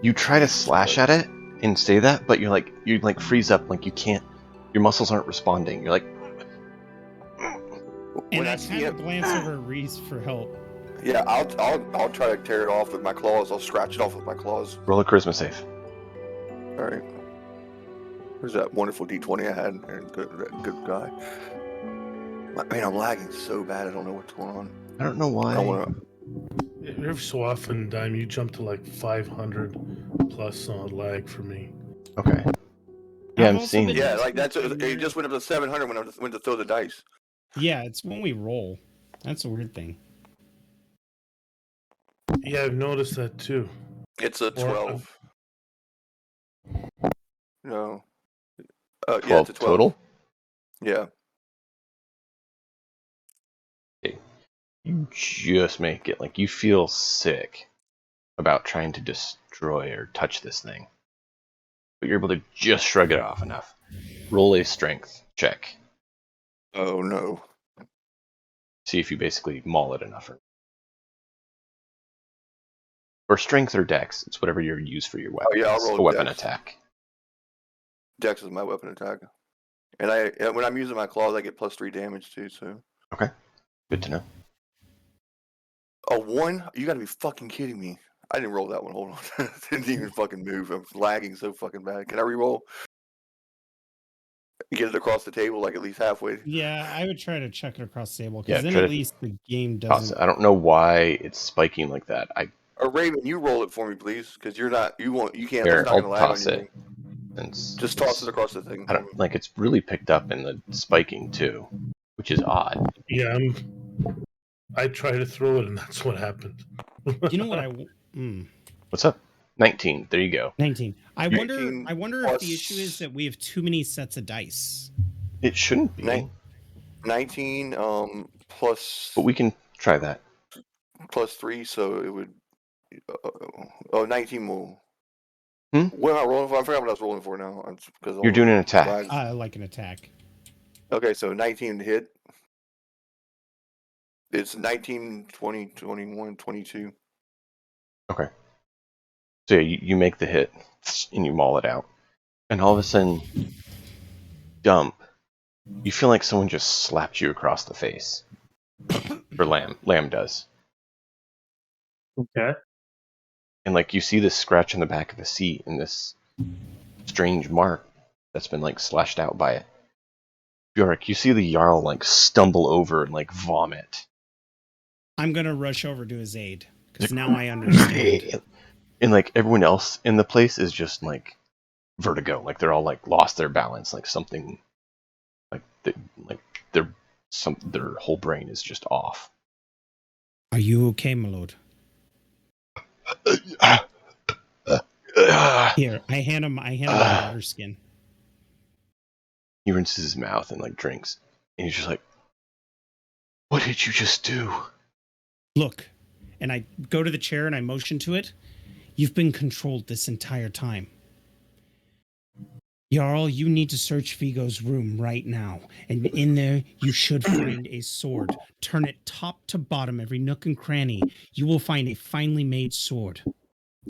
You try to slash at it and say that, but you freeze up, like you can't. Your muscles aren't responding. You're like, And When I I see kind it, of glance over at Reese for help. yeah, I'll try to tear it off with my claws. I'll scratch it off with my claws. roll a charisma save. All right. Where's that wonderful D20 I had? Good guy. Man, I'm lagging so bad. I don't know what's going on. I don't know why. I want to. Every so often, Dime, you jump to like 500 plus on lag for me. Okay. Yeah, I've I'm also seeing been that. Yeah, noticing like that's in it. your- Just went up to 700 when I went to throw the dice. Yeah, it's when we roll. That's a weird thing. Yeah, I've noticed that too. It's a Or, 12. No. Yeah, 12 it's a 12. total? Yeah. You just make it. Like, you feel sick about trying to destroy or touch this thing. But you're able to just shrug it off enough. Roll a strength check. Oh no. See if you basically maul it enough. Or strength or dex. It's whatever you use for your weapon. Oh, yeah, I'll It's roll a weapon dex. attack. Dex is my weapon attack. And when I'm using my claws, I get +3 damage too. So Okay. Good to know. a 1? You gotta be fucking kidding me! I didn't roll that one. Hold on. Didn't even fucking move. I'm lagging so fucking bad. Can I re-roll? Get it across the table, like at least halfway. Yeah, I would try to check it across the table Yeah, because then try at to least the game toss doesn't. it. I don't know why it's spiking like that. Or Raven, you roll it for me, please, because you're not. You won't. You can't. Here, That's not I'll gonna lag on toss your it. thing. And Just toss it across the thing. I don't like it's really picked up in the spiking too, which is odd. Yeah, I tried to throw it, and that's what happened. You know what What's up? 19. There you go. 19. I 19 wonder if the issue is that we have too many sets of dice. It shouldn't be. 19 plus But we can try that. +3, so it would. 19 more. Hmm? What am I rolling for? I forgot what I was rolling for now. Because You're doing an attack. Like an attack. Okay, so 19 to hit. It's 19, 20, 21, 22. Okay. So yeah, you make the hit and you maul it out. And all of a sudden, dump. You feel like someone just slapped you across the face. Or Lamb does. Okay. And like you see this scratch on the back of the seat and this strange mark that's been like slashed out by it. Bjork, you see the Jarl like stumble over and like vomit. I'm gonna rush over to his aid because now I understand. And like everyone else in the place is just like vertigo, like they're all like lost their balance, like something, like their whole brain is just off. Are you okay, my lord? Here, I hand him my water skin. He rinses his mouth and like drinks, and he's just like, "What did you just do?" Look, and I go to the chair and I motion to it. You've been controlled this entire time. Jarl, you need to search Vigo's room right now. And in there, you should find a sword. Turn it top to bottom, every nook and cranny. You will find a finely made sword.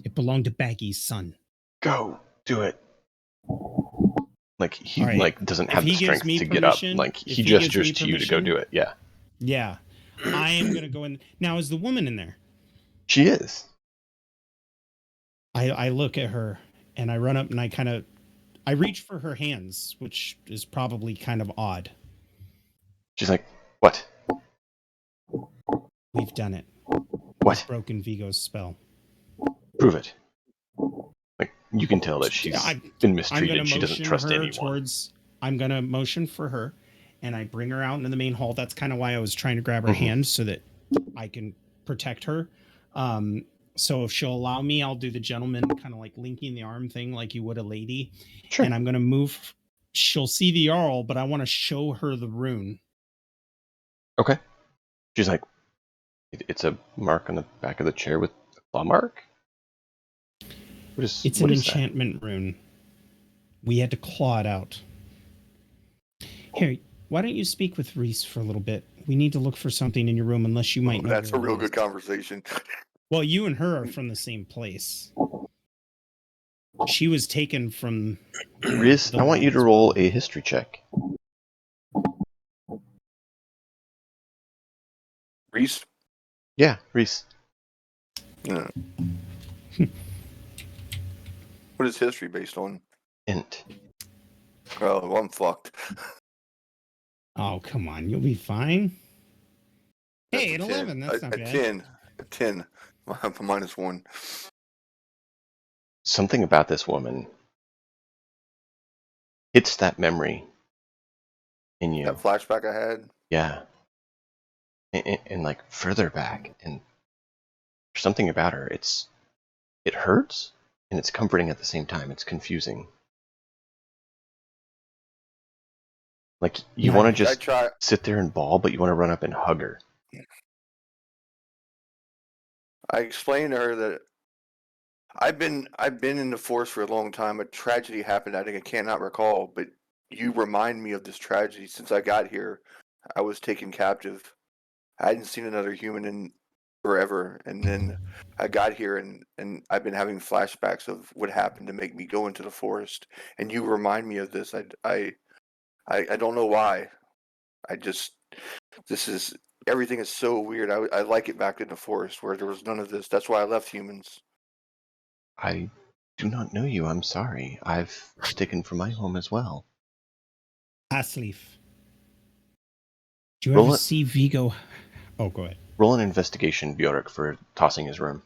It belonged to Baggy's son. Go do it. Like he Right. like doesn't have the strength to get up. Like he gestures to you to go do it. Yeah. Yeah. I am gonna go in. Now is the woman in there? She is. I look at her and I run up and I reach for her hands, which is probably kind of odd. She's like, "What? We've done it. What? We've broken Vigo's spell. Prove it." Like you can tell that she's been mistreated. She doesn't trust anyone. I'm gonna motion for her, and I bring her out into the main hall. That's kind of why I was trying to grab her hand so that I can protect her. So if she'll allow me, I'll do the gentleman kind of like linking the arm thing like you would a lady. Sure. And I'm gonna move. She'll see the Jarl, but I want to show her the rune. Okay. She's like, "It's a mark on the back of the chair with a claw mark." It's an enchantment rune. We had to claw it out. Here, why don't you speak with Reese for a little bit? We need to look for something in your room, unless you might know. That's a real good conversation. Well, you and her are from the same place. She was taken from. Riz, the I want you light to as roll well. a history check. Reese? Yeah, Reese. Yeah. What is history based on? Int. Oh, well, I'm fucked. Oh, come on. You'll be fine. Hey, That's an a 10. 11. That's not a bad. 10. A 10. -1. Something about this woman hits that memory in you. That flashback I had. Yeah. And like further back. And there's something about her. It hurts and it's comforting at the same time. It's confusing. Like you want to Nice. I just try. sit there and bawl, but you want to run up and hug her. I explained to her that I've been in the force for a long time. A tragedy happened. I think I cannot recall, but you remind me of this tragedy. Since I got here, I was taken captive. I hadn't seen another human in forever, and then I got here, and I've been having flashbacks of what happened to make me go into the forest. And you remind me of this. I don't know why. I just this is everything is so weird. I like it back in the forest where there was none of this. That's why I left humans. I do not know you. I'm sorry. I was taken from my home as well. Asleaf. Do you Roll ever it. see Vigo? Oh, go ahead. Roll an investigation, Bjork, for tossing his room.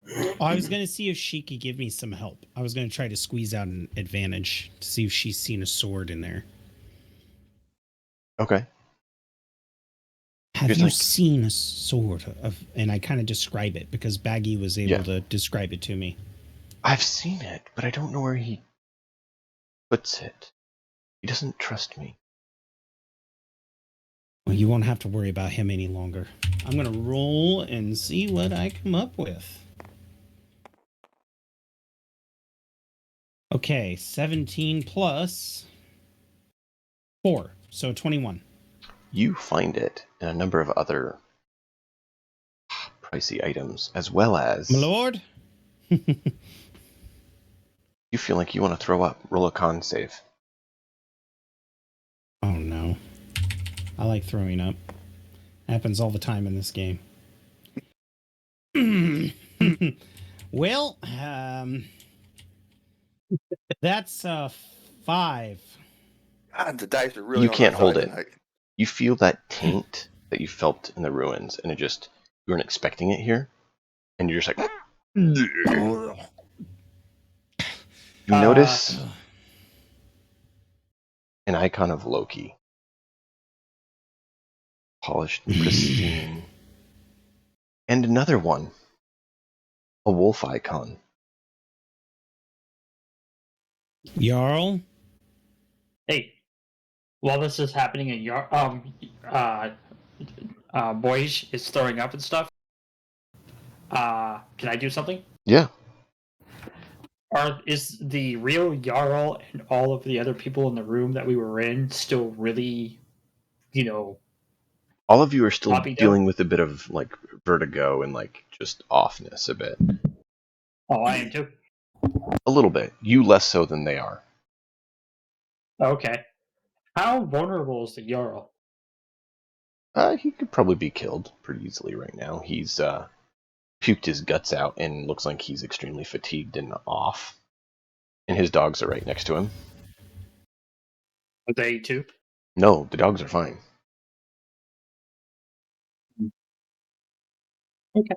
Oh, I was going to see if she could give me some help. I was going to try to squeeze out an advantage to see if she's seen a sword in there. Okay. Have He's you like- seen a sword of? And I kind of describe it because Baggy was able Yeah. to describe it to me. I've seen it, but I don't know where he puts it. He doesn't trust me. Well, you won't have to worry about him any longer. I'm going to roll and see what I come up with. Okay, 17 plus 4, so 21. You find it in a number of other pricey items, as well as My lord? you feel like you want to throw up. Roll a con save. Oh no. I like throwing up. Happens all the time in this game. Well, that's 5. God, the dice are really You on can't our hold side it. tonight. You feel that taint that you felt in the ruins, and you weren't expecting it here, and you're just like. You notice an icon of Loki, polished and pristine, and another one, a wolf icon. Jarl? Hey, while this is happening and Boyish is throwing up and stuff, can I do something? Yeah, Is the real Jarl and all of the other people in the room that we were in still really, all of you are still Floppy dealing dough? with a bit of like vertigo and like just offness a bit. Oh, I am too. A little bit. You less so than they are. Okay. How vulnerable is the Jarl? He could probably be killed pretty easily right now. He's puked his guts out and looks like he's extremely fatigued and off. And his dogs are right next to him. Are they too? No, the dogs are fine. Okay.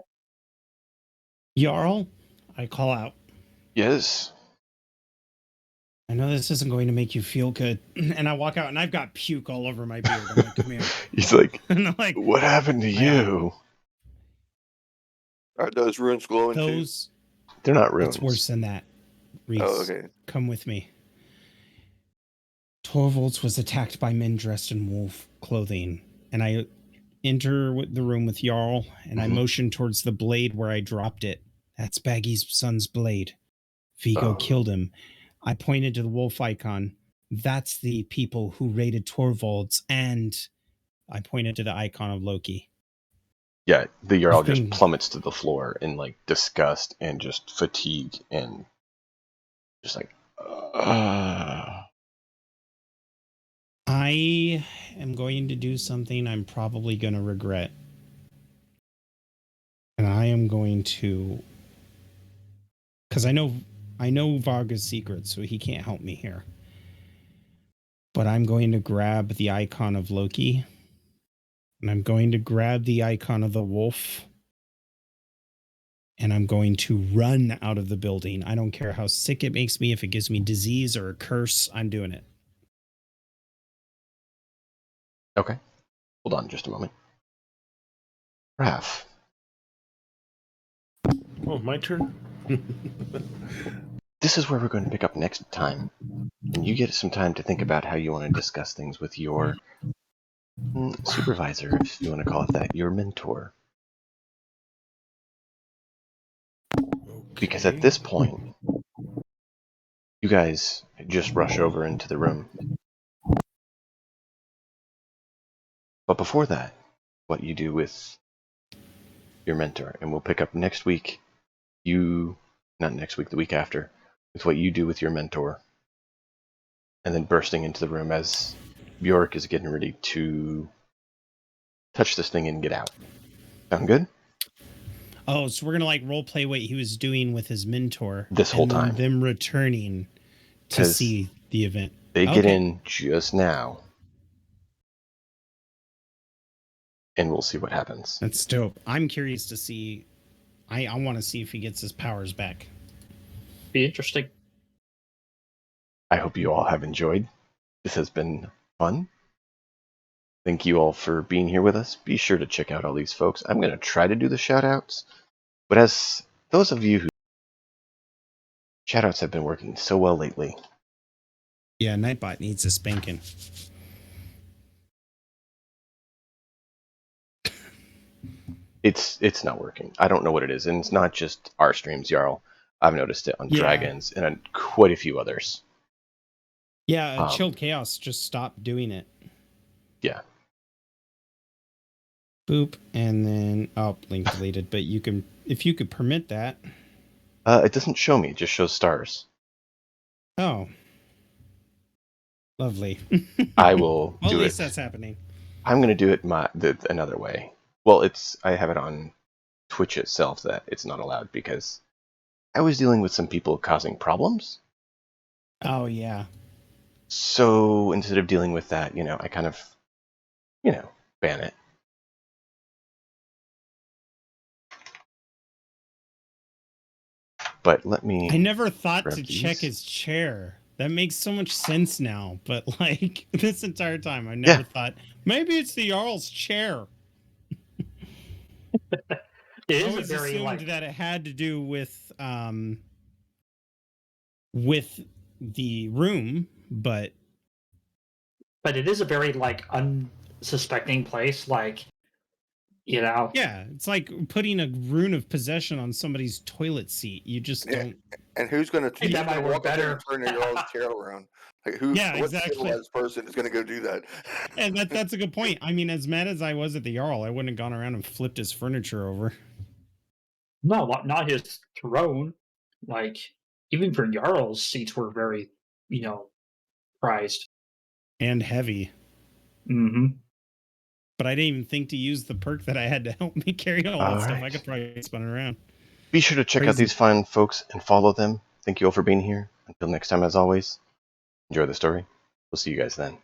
Jarl? I call out. Yes. I know this isn't going to make you feel good. And I walk out and I've got puke all over my beard. I'm like, come here. He's like, And I'm like, what happened to you? Are those ruins glowing too? those. They're not ruins. It's worse than that. Reese, Oh, okay. come with me. Torvalds was attacked by men dressed in wolf clothing. And I enter the room with Jarl and I Mhm. motion towards the blade where I dropped it. That's Baggy's son's blade. Vigo Oh. killed him. I pointed to the wolf icon. That's the people who raided Torvalds, and I pointed to the icon of Loki. Yeah, the Jarl You've just been- plummets to the floor in like disgust and just fatigue and just like, I am going to do something I'm probably going to regret. And I am going to, because I know Varga's secret, so he can't help me here. But I'm going to grab the icon of Loki. And I'm going to grab the icon of the wolf. And I'm going to run out of the building. I don't care how sick it makes me. If it gives me disease or a curse, I'm doing it. okay. Hold on just a moment. Raph. Oh, my turn? This is where we're going to pick up next time. And you get some time to think about how you want to discuss things with your supervisor, if you want to call it that, your mentor. Because at this point, you guys just rush over into the room. But before that, what you do with your mentor, and we'll pick up next week, not next week, the week after, with what you do with your mentor. And then bursting into the room as Bjork is getting ready to touch this thing and get out. Sound good? Oh, so we're going to like role play what he was doing with his mentor. This whole and then time. them returning to 'Cause see the event. They get Okay. in just now. And we'll see what happens. That's dope. I'm curious to see. I want to see if he gets his powers back. Be interesting. I hope you all have enjoyed. This has been fun. Thank you all for being here with us. Be sure to check out all these folks. I'm going to try to do the shout-outs. But as those of you who shout-outs have been working so well lately. Yeah, Nightbot needs a spanking. It's not working. I don't know what it is. And it's not just our streams, Jarl. I've noticed it on Yeah. Dragons and on quite a few others. Yeah, Chilled Chaos just stopped doing it. Yeah. Boop, and then link deleted. But you can, if you could permit that. It doesn't show me. It just shows stars. Oh, lovely. I will well, do at least it. that's happening. I'm going to do it another way. Well, I have it on Twitch itself that it's not allowed because I was dealing with some people causing problems. Oh, yeah. So instead of dealing with that, I kind of, ban it. But let me... I never thought grab to these. check his chair. That makes so much sense now. But like this entire time, I never thought maybe it's the Jarl's chair. It I is always a very assumed that it had to do with the room, but it is a very unsuspecting place. yeah, it's like putting a rune of possession on somebody's toilet seat. You just don't. And who's going to That might work walk up there better. and turn their old chair around? Like who? Yeah, what exactly. civilized person is going to go do that? And that's a good point. I mean, as mad as I was at the Jarl, I wouldn't have gone around and flipped his furniture over. No, not his throne. Even for Jarl's, seats were very, prized. And heavy. Mm-hmm. But I didn't even think to use the perk that I had to help me carry all that stuff. right. I could probably spin it around. Be sure to check out Crazy. these fine folks and follow them. Thank you all for being here. Until next time, as always, enjoy the story. We'll see you guys then.